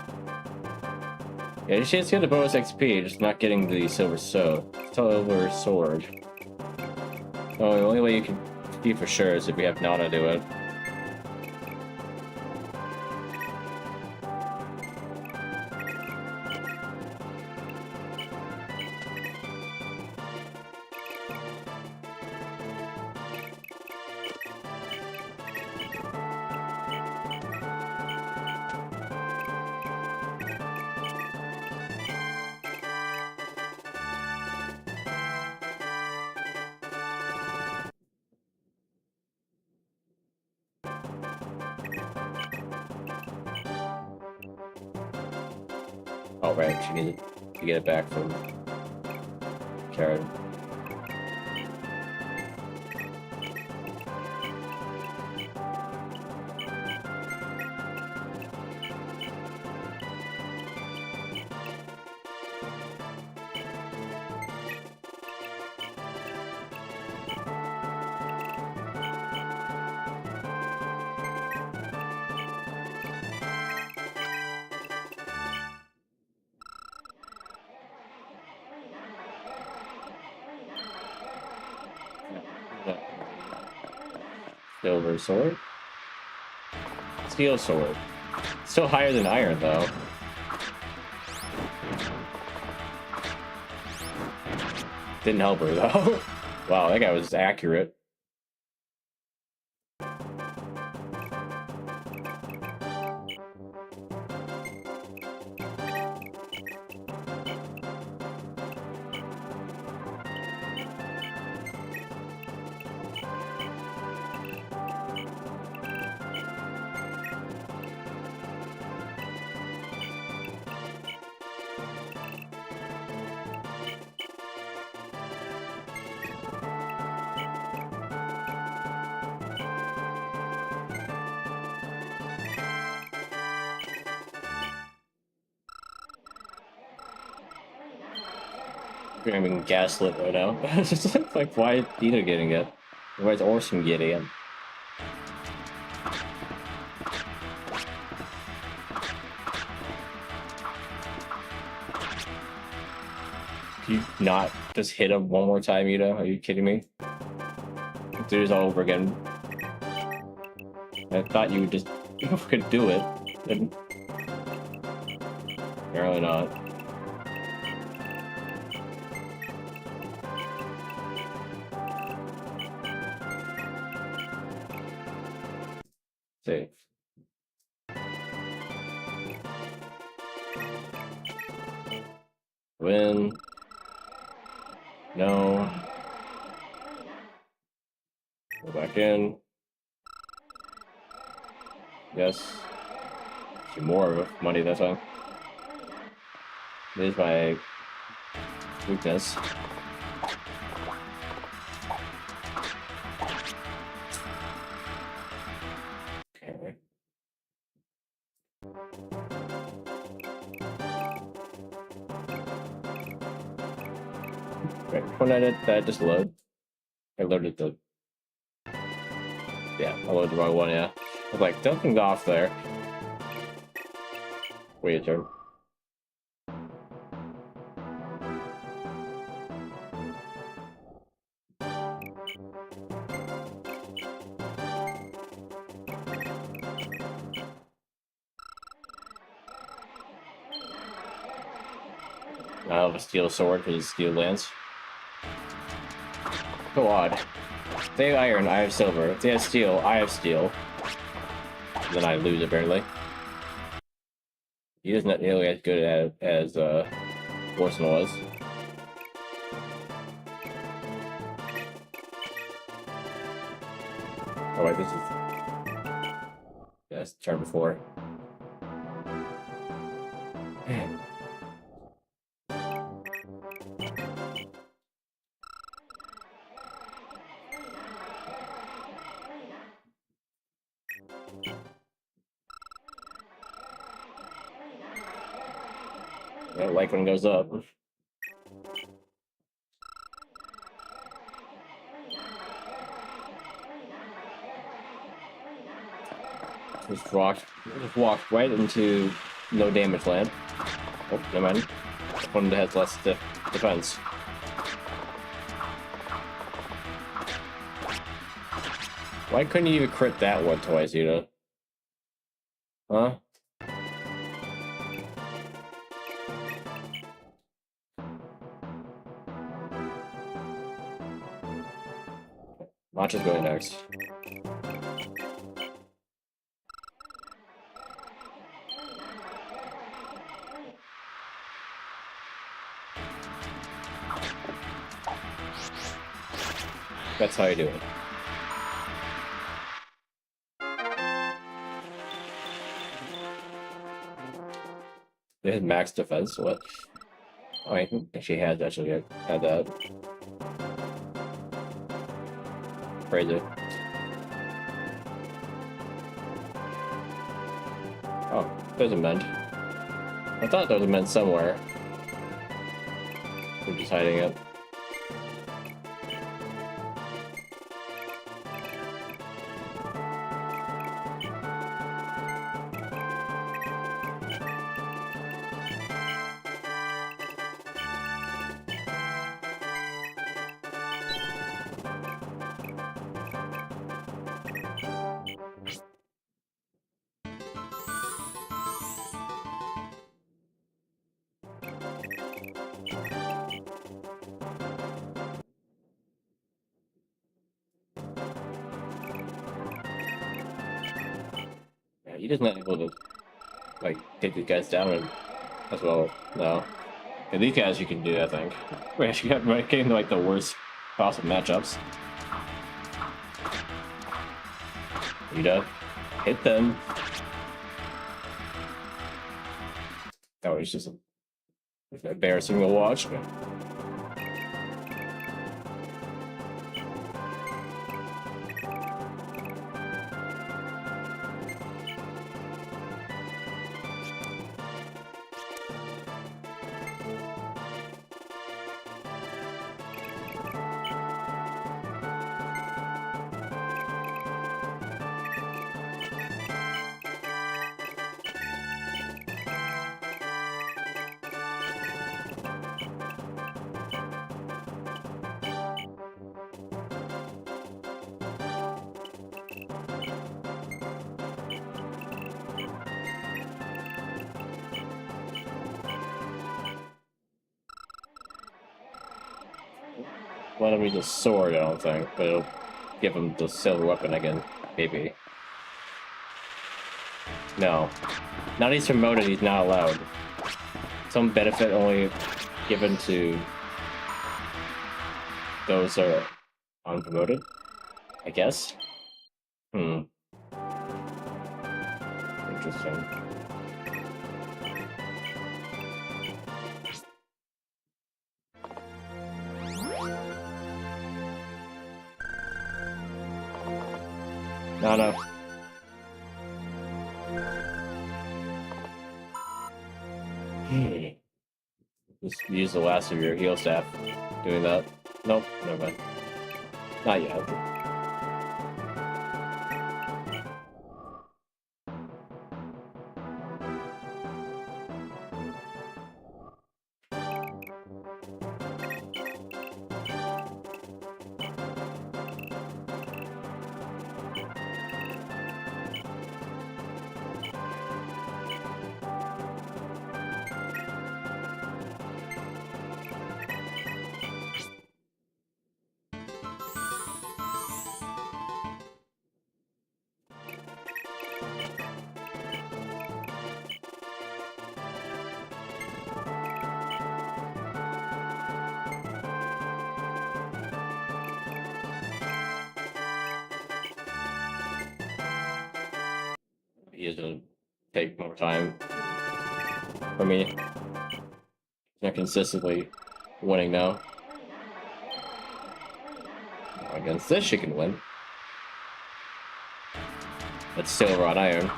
Yeah, she has to get the bonus XP, just not getting the silver silver sword. Oh, the only way you can be for sure is if we have Nada do it. Oh, right, she needed to get it back from Karen. Silver sword? Steel sword. Still higher than iron, though. Didn't help her, though. Wow, that guy was accurate. I'm being gaslit right now. It's like, why is Dina getting it? Why is Orson getting it? Can you not just hit him one more time, Ida? Are you kidding me? Do this all over again. I thought you would just could do it. Apparently not. See. Win. No. Go back in. Yes. See more money that time. This is my weakness. Okay. Right, when I did that, just load. I loaded the. Yeah, I loaded the wrong one, yeah. I was like, don't go off there. Wait your turn. I have a steel sword because it's steel lance. So odd. They have iron, I have silver. If they have steel, I have steel. Then I lose, apparently. He is not nearly as good at it as Warson was. Oh wait, this is... Yeah, it's turn before. Man. I don't like when it goes up. Just walked right into no damage land. Oh, never mind. One that has less defense. Why couldn't you even crit that one twice, you know? Huh? Matcha's going next. That's how you do it. They had max defense, what? Oh, I think she had actually had that. Crazy. Oh, there's a mend. I thought there was a mend somewhere. I'm just hiding it. Yeah, he doesn't able to like take these guys down as well. No. And these guys you can do, I think. We actually got right getting like the worst possible matchups. You know, hit them. That was just embarrassing to watch. Well, it'll be the sword, I don't think, but it'll give him the silver weapon again, maybe. No. Now he's promoted, he's not allowed. Some benefit only given to those that are unpromoted, I guess. Interesting. No. Just use the last of your heal staff doing that. Nope, never mind. Not yet. He is gonna take more time for me. Not consistently winning now. Against this, she can win. But silver on iron.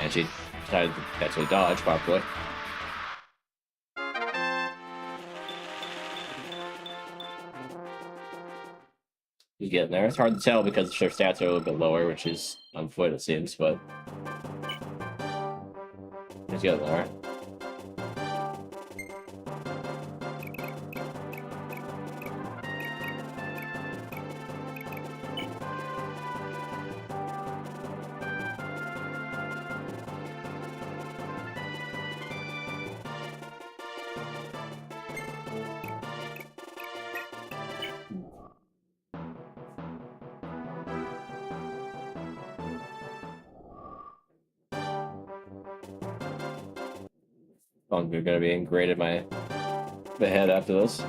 And she decided to actually dodge properly. She's getting there. It's hard to tell because her stats are a little bit lower, which is on foot, it seems, but she's getting there. I'm gonna be ingraded the head after this.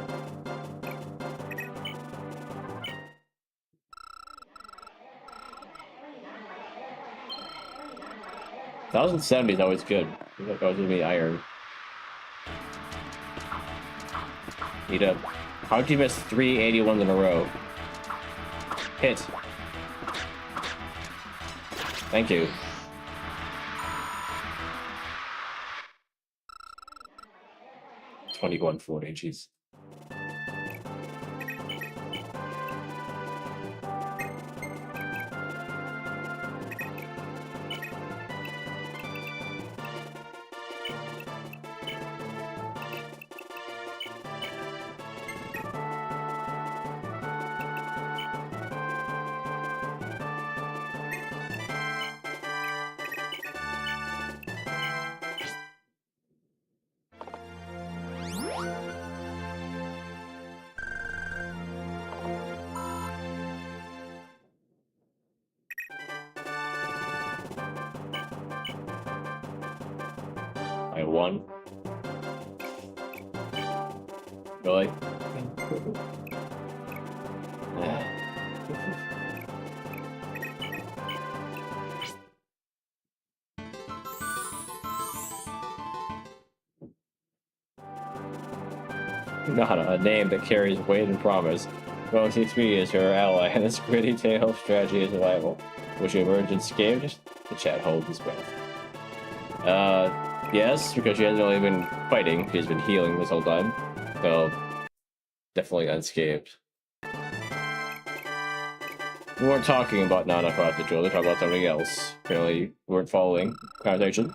$1,070 is always good. I feel like I was gonna be iron. Need a. How'd you miss 381s in a row? Hit. Thank you. $21.40, jeez. I won. Really? Not a name that carries weight and promise. Well, TXP is her ally, and this gritty tale of strategy is reliable. Will she emerge unscathed? The chat holds his breath. Yes, because she hasn't really been fighting. She's been healing this whole time. So, definitely unscathed. We weren't talking about Nana across the drill, we were talking about something else. Apparently, we weren't following conversation.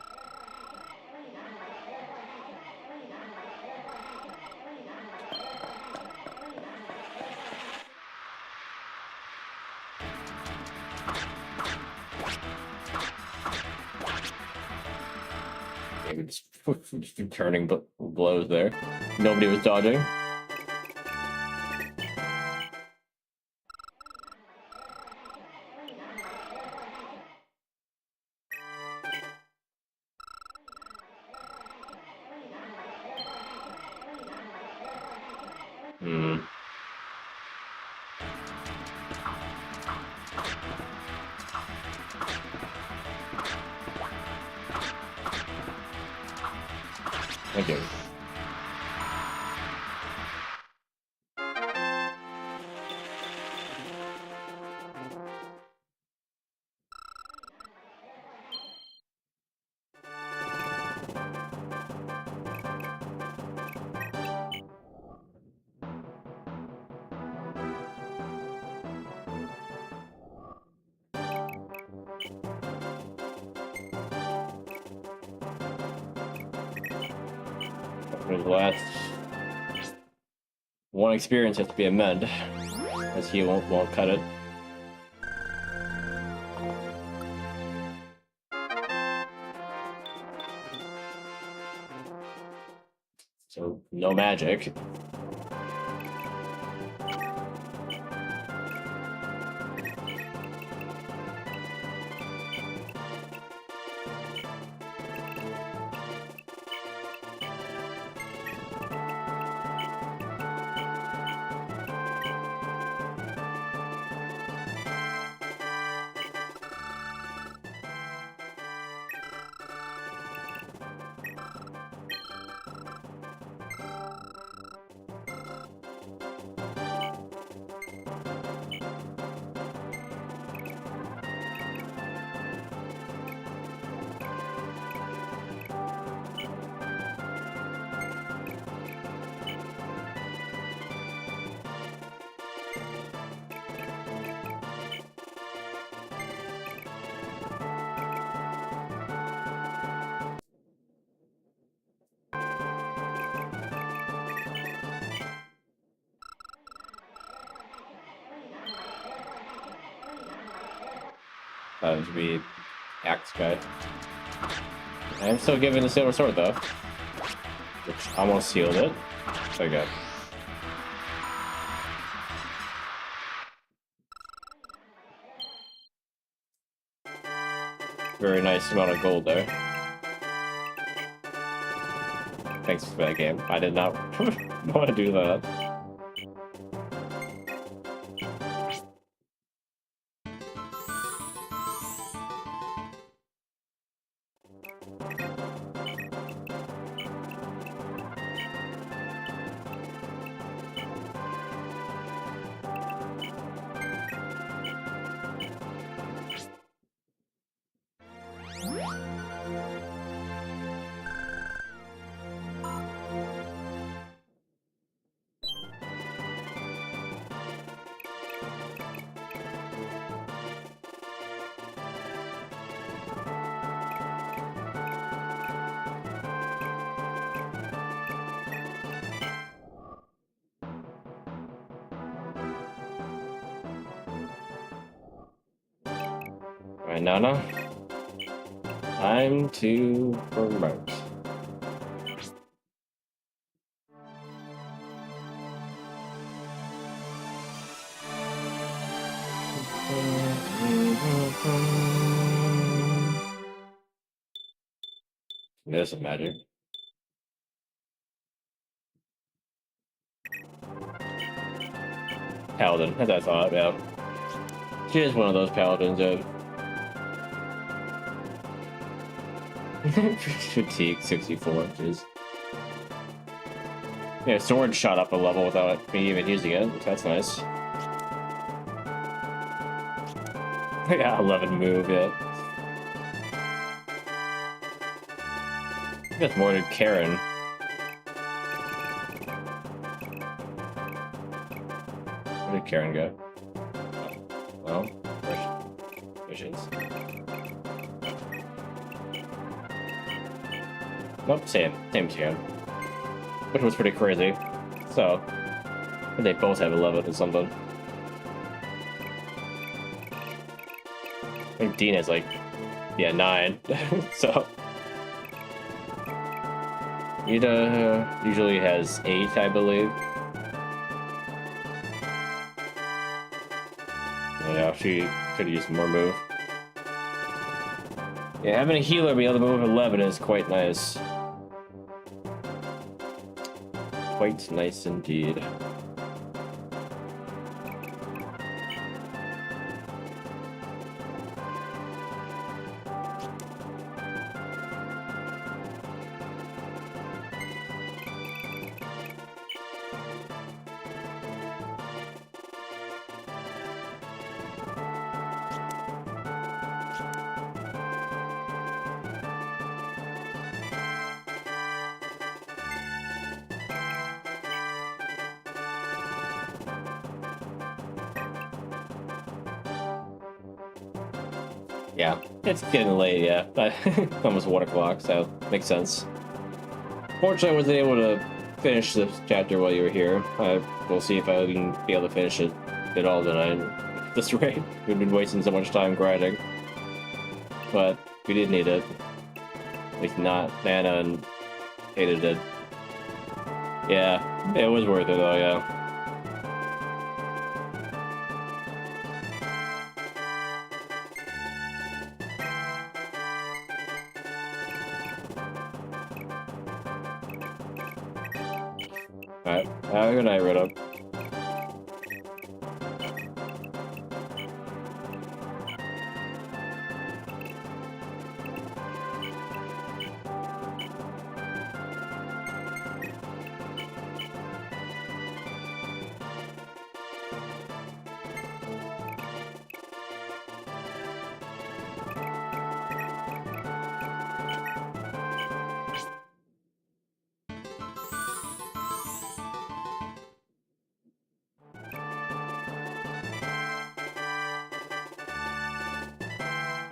Maybe just turning blows there. Nobody was dodging. Hmm. Thank you. The last one experience has to be a mend, as he won't cut it. So no magic. That would be Axe guy. I'm still giving the silver sword though, which almost sealed it. Okay. Very nice amount of gold there. Thanks for that game. I did not want to do that. Alright, Nana. Time to promote. There's some magic. Paladin, as I thought, yeah. She is one of those paladins that fatigue 64, jeez. Yeah, sword shot up a level without me even using it. That's nice. Yeah, 11 move, yeah. I think that's more than Karen. Where did Karen go? Oh, well, visions. Nope, same Karen. Which was pretty crazy. So, they both have 11 or something. I think Dean has like, yeah, 9. So, Ida usually has 8, I believe. Yeah, she could use more move. Yeah, having a healer be able to move 11 is quite nice. Quite nice indeed. Yeah, it's getting late, yeah. Almost 1 o'clock, so makes sense. Fortunately, I wasn't able to finish this chapter while you were here. We'll see if I can be able to finish it at all tonight. At this rate, we've been wasting so much time grinding. But we did need it. At least not Nana and Ada did. Yeah, it was worth it though, yeah. Alright, have a good night, Rhoda.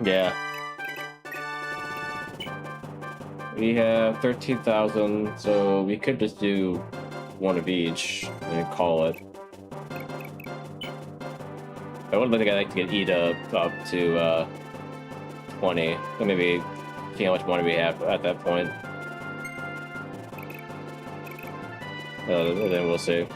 Yeah. We have 13,000, so we could just do one of each and call it. I would like to get Ida up to 20. So maybe see how much money we have at that point. And then we'll see.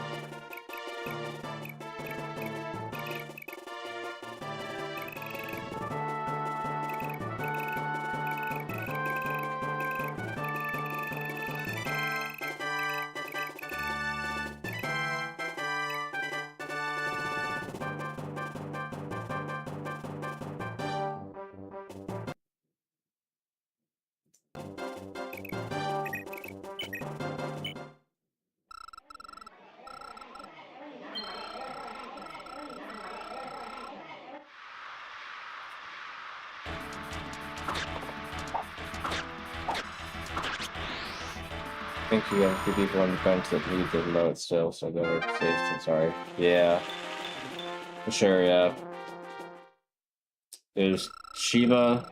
I think you have a few people on the bench that need to know it still, so they're safe. Sorry. Yeah. For sure, yeah. There's Shiva.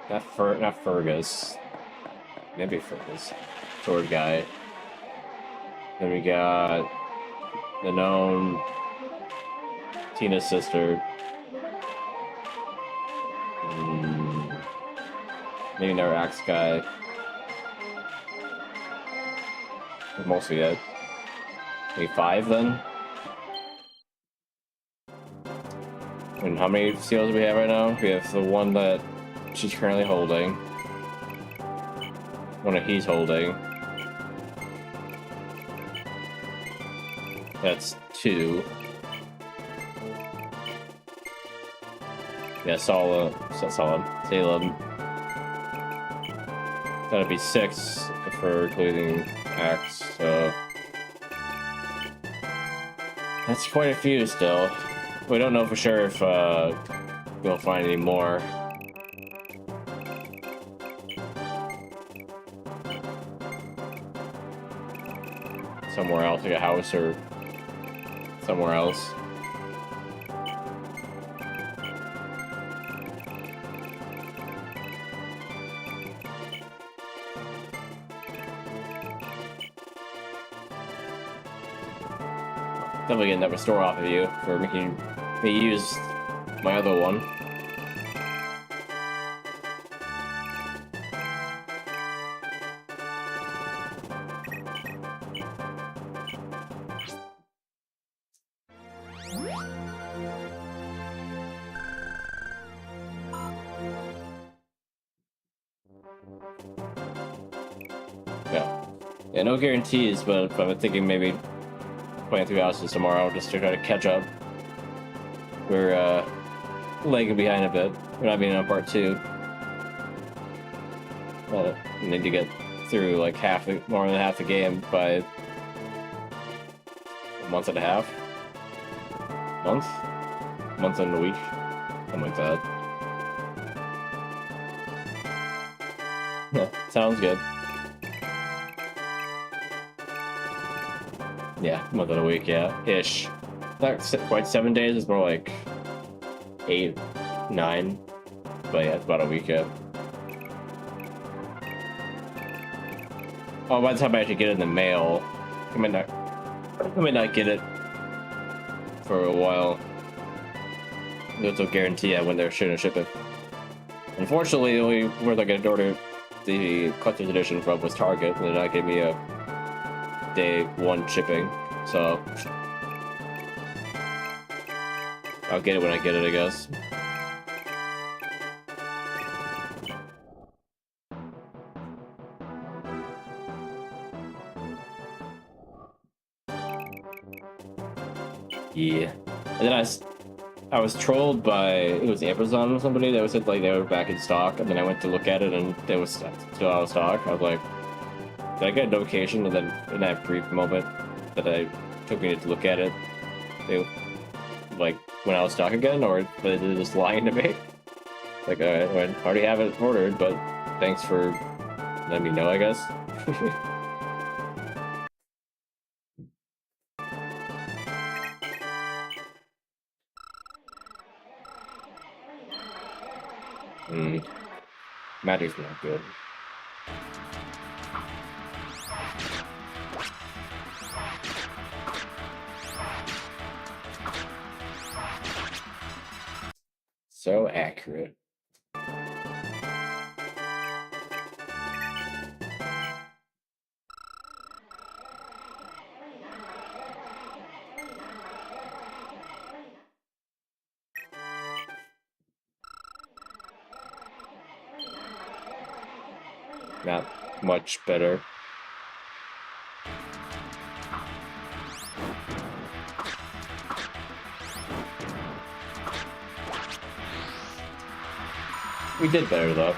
Not Fergus. Maybe Fergus. Sword guy. Then we got the known Tina's sister. Maybe another axe guy. Mostly it. Maybe 5 then? And how many seals do we have right now? We have the one that she's currently holding. One that he's holding. That's 2. Yeah, Salem. That'd be 6 if we're including axe, so that's quite a few still. We don't know for sure if we'll find any more. Somewhere else, like a house or somewhere else. Definitely getting that restore off of you for making me use my other one. Yeah, no guarantees, but I'm thinking maybe playing through houses tomorrow just to try to catch up. We're lagging behind a bit. We're not being on part 2. Well, we need to get through like more than half the game by a month and a half. Month and a week, something like that. Yeah, sounds good. Yeah, month and a week, yeah, ish. Not quite 7 days. It's more like 8, 9. But yeah, it's about a week yet. Oh, by the time I actually get it in the mail, I might not get it for a while. There's no guarantee when they're shooting ship it. Unfortunately, the only where I get order the collector's edition from was Target, and they're not giving me a day 1 shipping. So I'll get it when I get it, I guess. Yeah. And then I was trolled by, it was Amazon or somebody that said like they were back in stock, and then I went to look at it and they was still out of stock. I was like, did I get a notification? And then in that brief moment that I took me to look at it, they like went out of stock again, or they're just lying to me. Like, I already have it ordered, but thanks for letting me know, I guess. Magic's not good. So accurate. Not much better. We did better, though.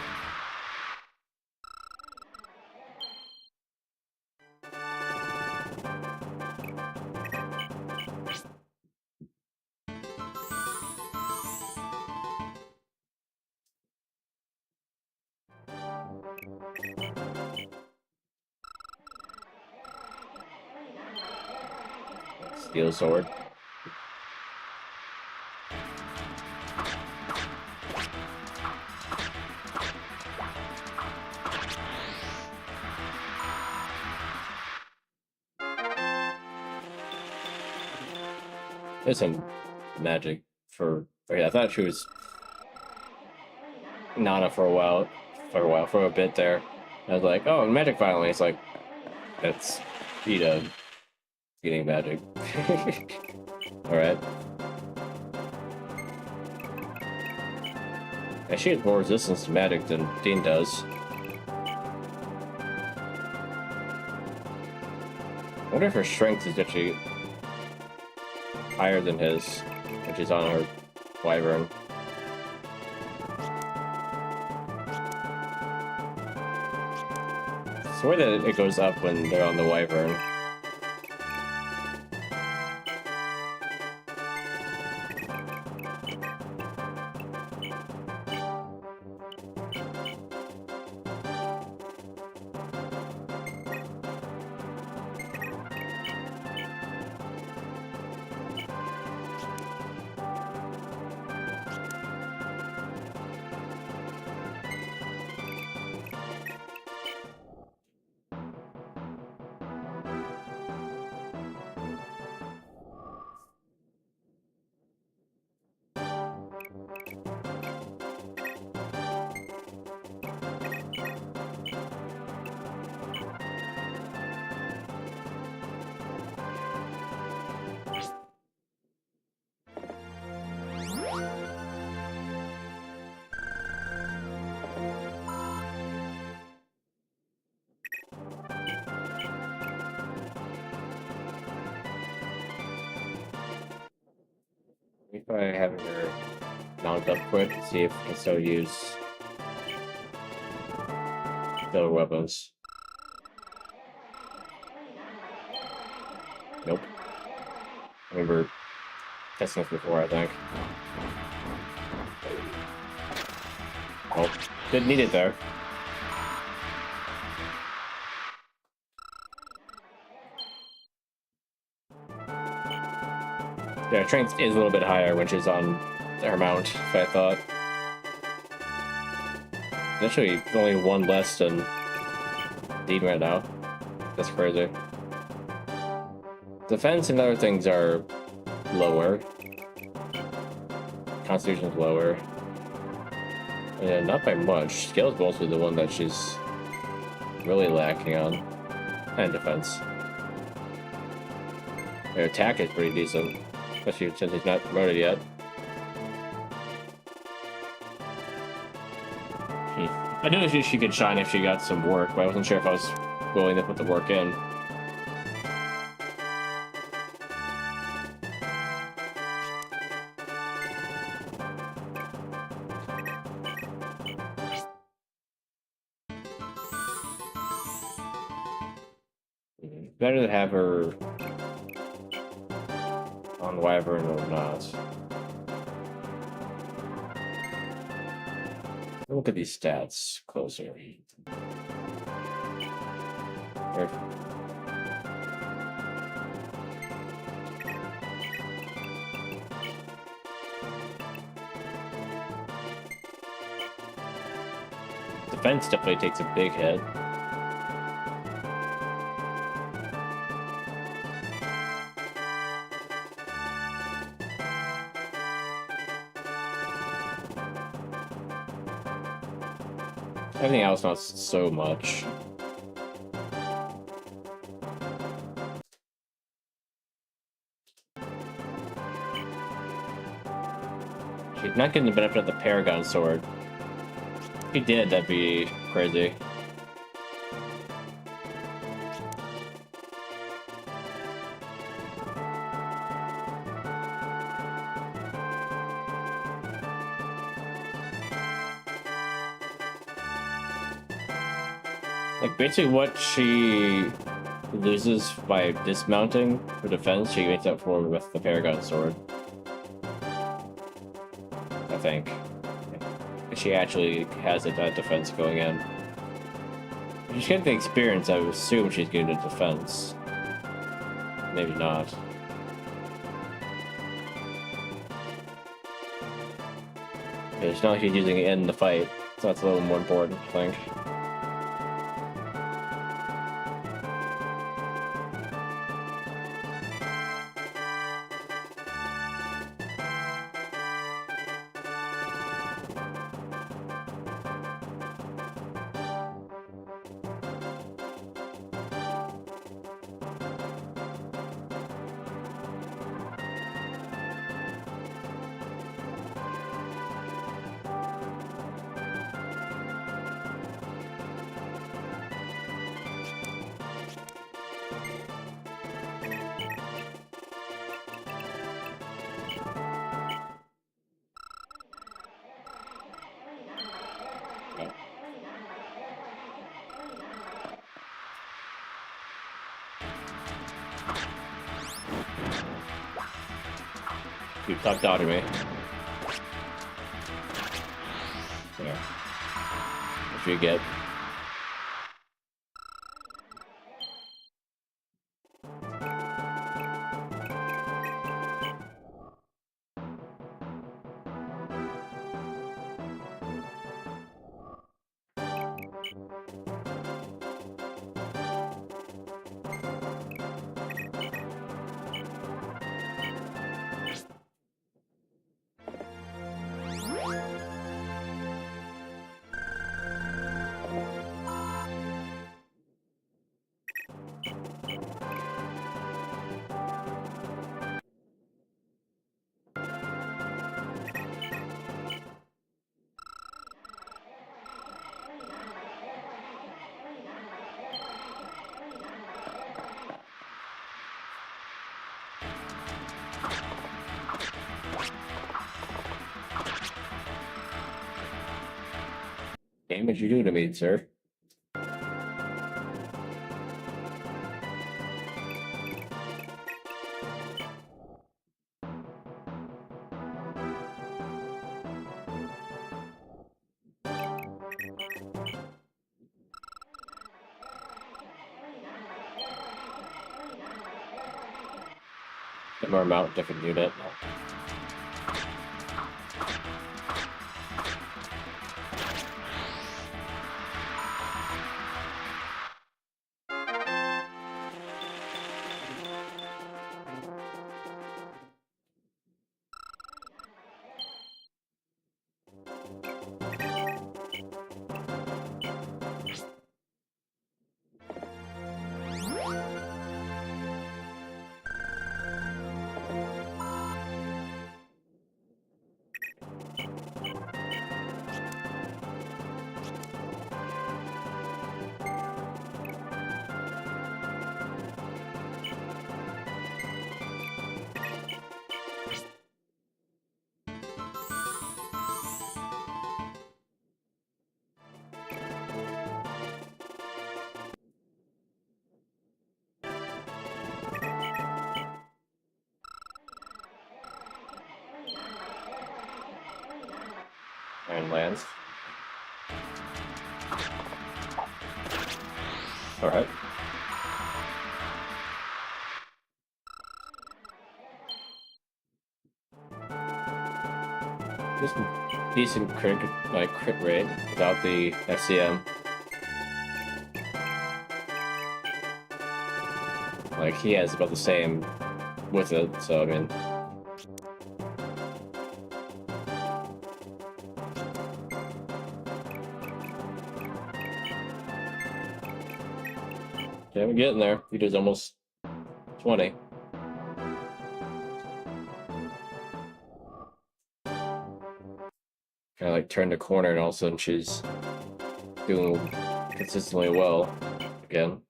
Steel sword. There's some magic for. Okay, I thought she was Nana for a bit there. I was like, oh, magic finally. It's like, that's Vita getting magic. Alright. And she has more resistance to magic than Dean does. I wonder if her strength is actually higher than his, which is on her wyvern. It's the way that it goes up when they're on the wyvern. If I have her mount up quick, see if I can still use the weapons. Nope. I remember testing this before, I think. Oh, didn't need it there. Yeah, strength is a little bit higher when she's on Or mount, if I thought. Actually, only one less than Dean right now. That's crazy. Defense and other things are lower. Constitution's lower. Yeah, not by much. Scale's mostly the one that she's really lacking on. And defense. Her attack is pretty decent. Especially since he's not promoted yet. I knew she could shine if she got some work, but I wasn't sure if I was willing to put the work in. Better to have her on Wyvern or not. Look at these stats closer. Here. Defense definitely takes a big hit. Everything else not so much. She's not getting the benefit of the Paragon Sword. If he did, that'd be crazy. Like, basically what she loses by dismounting for defense, she makes up for with the Paragon Sword. I think. She actually has a defense going in. If she's getting the experience, I would assume she's getting a defense. Maybe not. It's not like she's using it in the fight, so that's a little more important, I think. You tucked out of me. There. What you get? Damage you do to me, sir. Get more mount, different unit. and lands. Alright. Just a decent crit rate without the FCM. Like, he has about the same with it, so I mean... Yeah, we're getting there. He does almost 20. Kind of like turned the corner, and all of a sudden she's doing consistently well again.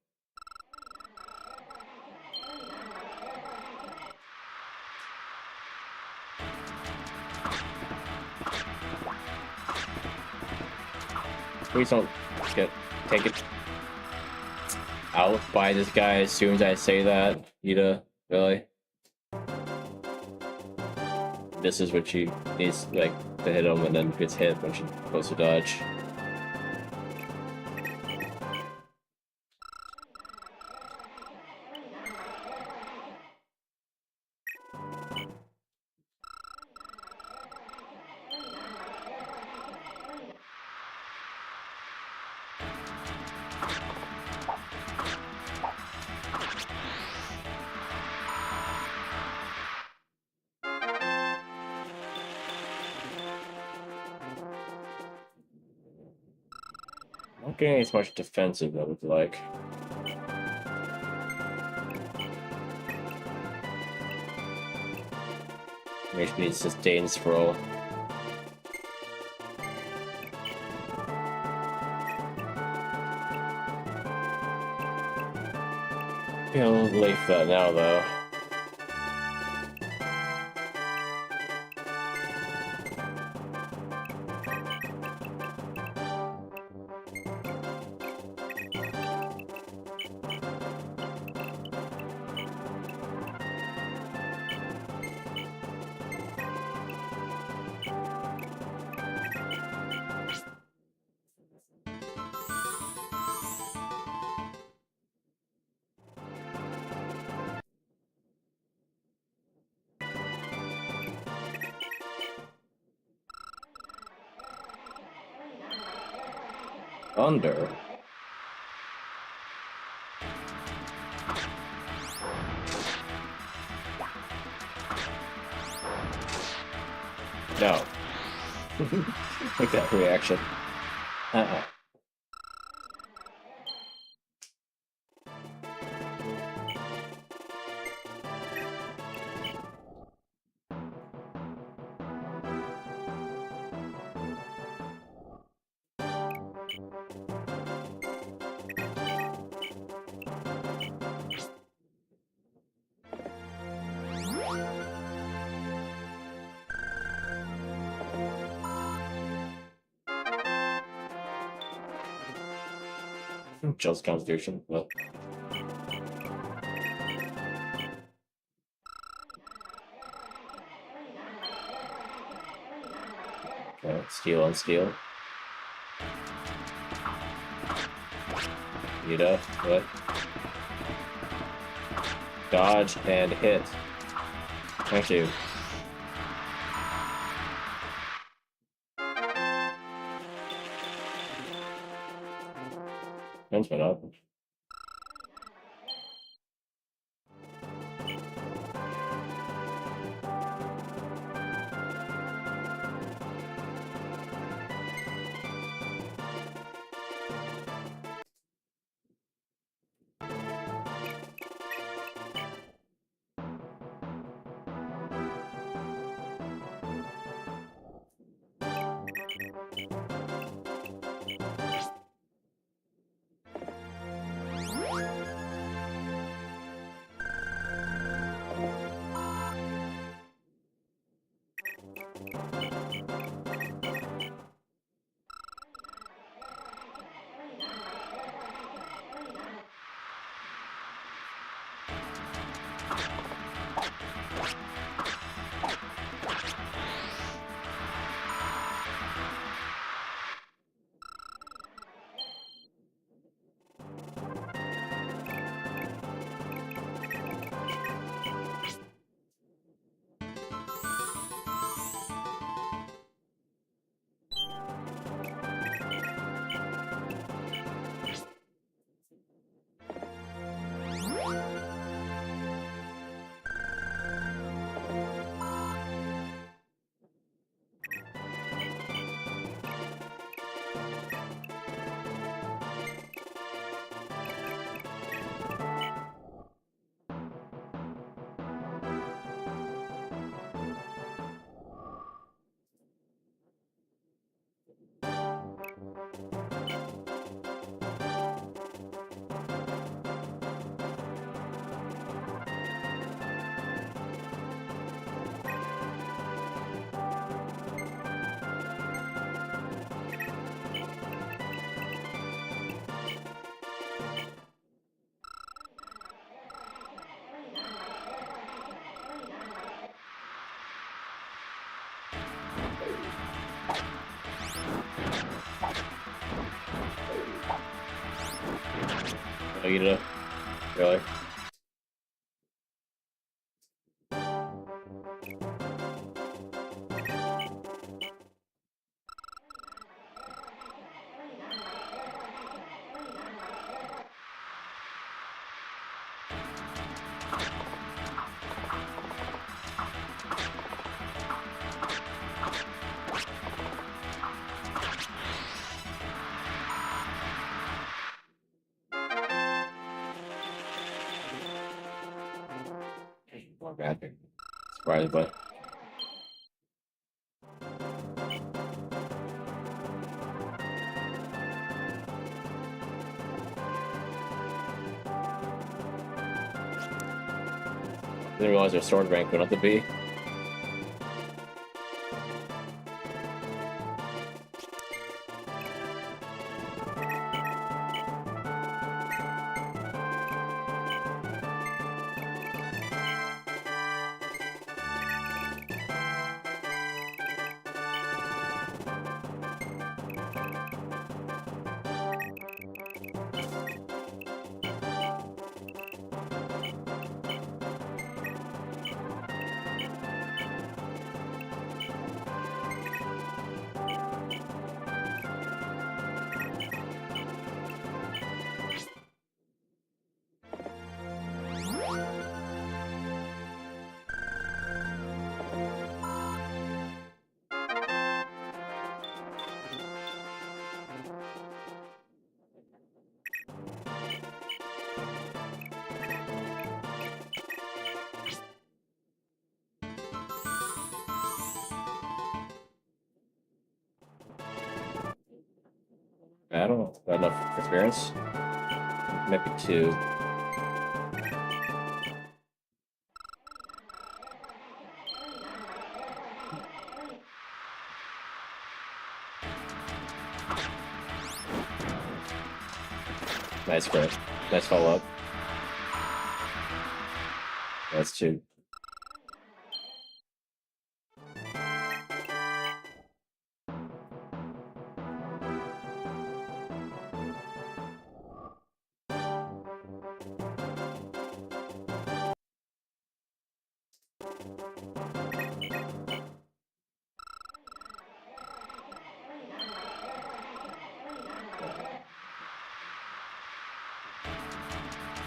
Please don't take it out by this guy as soon as I say that, Ida, really. This is what she needs, like, to hit him, and then gets hit when she goes to dodge. Not getting as much defensive, I would like. HP needs sustain scroll. He'll Leif that now, though. Under. No. Like that reaction. Just Constitution, but... Okay, steal on steal. Ida, what? Dodge and hit. Thank you. Fence went up. eat it. Really? More magic. Surprisingly. Didn't realize their sword rank went up to B. I don't know. Got enough experience? Maybe 2. Nice crit. Nice follow up. That's 2.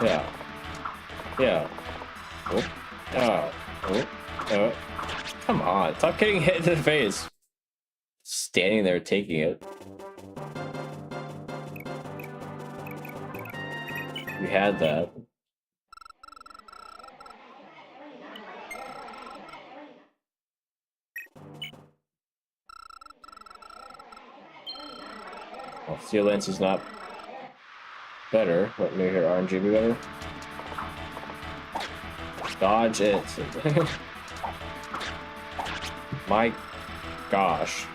Yeah. Yeah. Oh. Oh. Oh. Oh. Come on. Stop getting hit in the face. Standing there taking it. We had that. Well, Steel Lance is not better. What made her RNG be better? Dodge it. My gosh.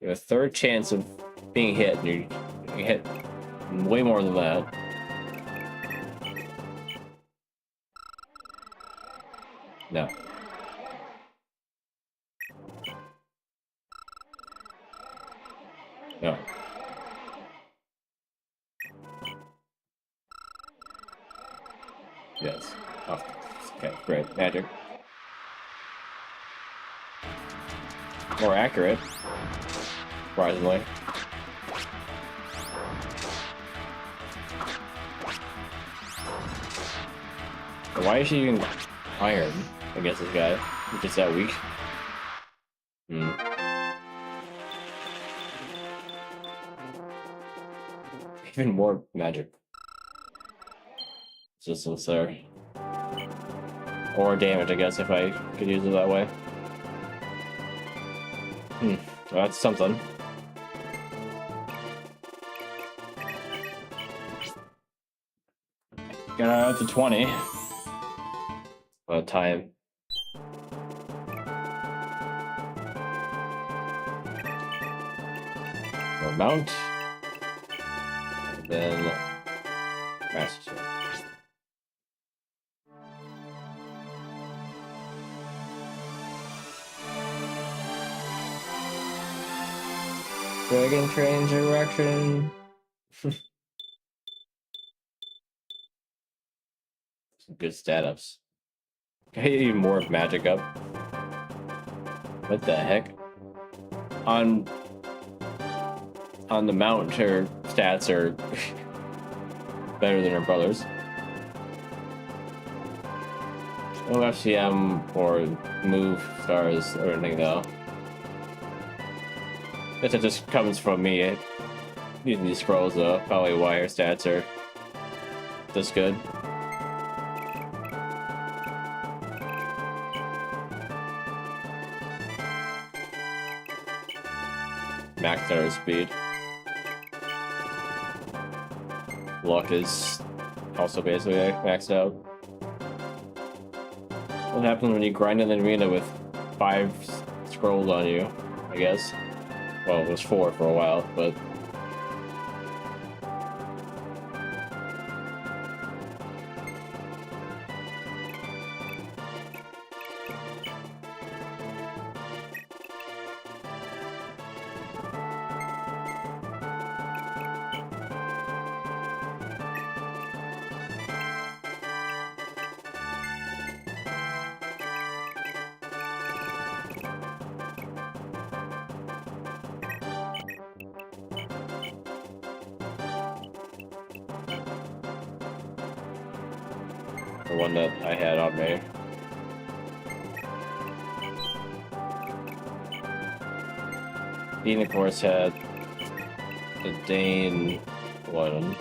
You have a third chance of being hit, and you hit way more than that. No. No. Yes. Oh, okay, great. Magic. More accurate. Surprisingly. Why is she using iron against this guy? He's just that weak. Hmm. Even more magic resistance there. Or damage, I guess, if I could use it that way. Hmm. Well, that's something. Got out to 20. What time? More mount. And then master. Dragon train direction. Some good stat ups. Can I get even more magic up? What the heck? On the mount, her stats are better than her brother's. No FCM or move stars or anything though. Guess it just comes from me using these scrolls though. Probably why her stats are this good. Max star speed. Luck is also basically maxed out. What happens when you grind in the arena with 5 scrolls on you, I guess? Well, it was 4 for a while, but... the one that I had on me. Dean, of course, had the Dane one.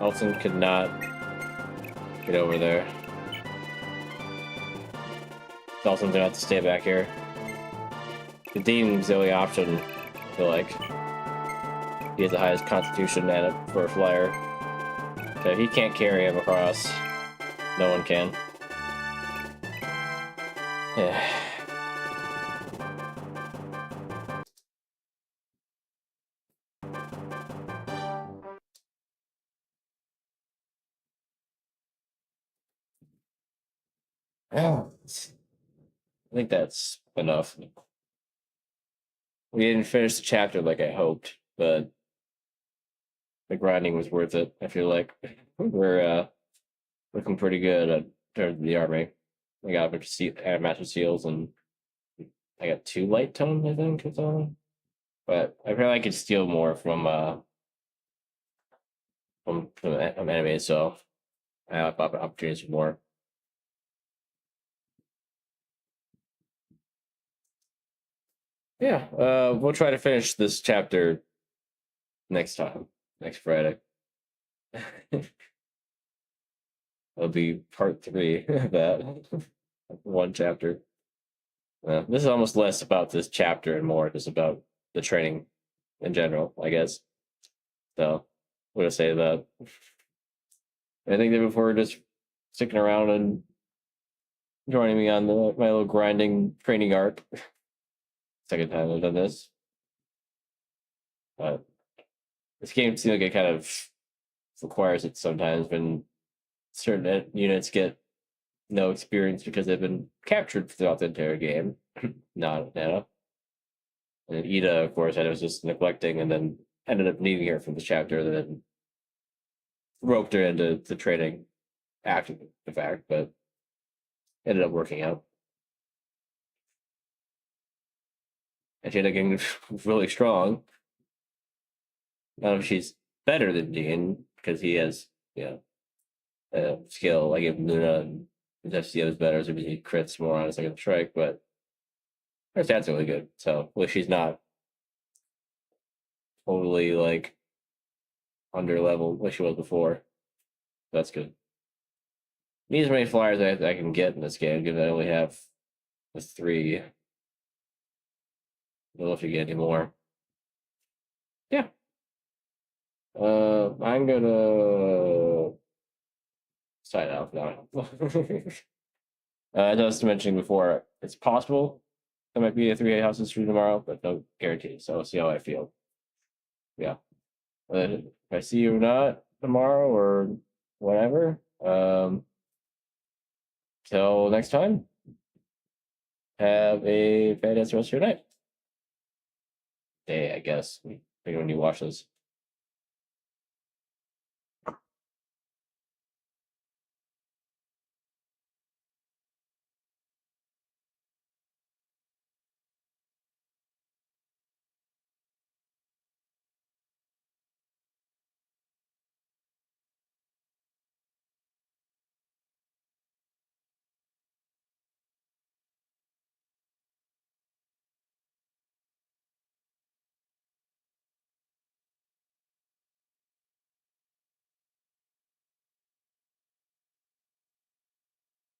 Elton could not get over there. Elton's gonna have to stay back here. The Dean's the only option, I feel like. He has the highest constitution at it for a flyer. So he can't carry him across. No one can. Yeah. I think that's enough. We didn't finish the chapter like I hoped, but the grinding was worth it. I feel like we're looking pretty good in terms of the army. I got a bunch of master seals, and I got 2 light tones, I think, or something. But I feel like I could steal more from enemies, so I have opportunities for more. Yeah, we'll try to finish this chapter next Friday. It'll be part 3 of that 1 chapter. This is almost less about this chapter and more just about the training in general, I guess. So I'm gonna say that. I think that before just sticking around and joining me on my little grinding training arc. Second time I've done this. But this game seems like it kind of requires it sometimes when certain units get no experience because they've been captured throughout the entire game. Not Nana. And then Ida, of course, I was just neglecting and then ended up needing her from the chapter and then roped her into the training after the fact, but ended up working out. And she ended up getting really strong. I don't know if she's better than Dean because he has, skill. I give Luna and his FCO is better, so he crits more on a second strike, but her stats are really good. So, well, she's not totally like under level like she was before. That's good. Need as many flyers I can get in this game, given I only have the 3. I don't know if you get any more. Yeah. I'm gonna sign off now. As I was mentioning before, it's possible there might be a 3 houses stream tomorrow, but no guarantee. So we'll see how I feel. Yeah. If I see you or not tomorrow or whatever, till next time, have a fantastic rest of your night. Day, I guess. Maybe when you watch this.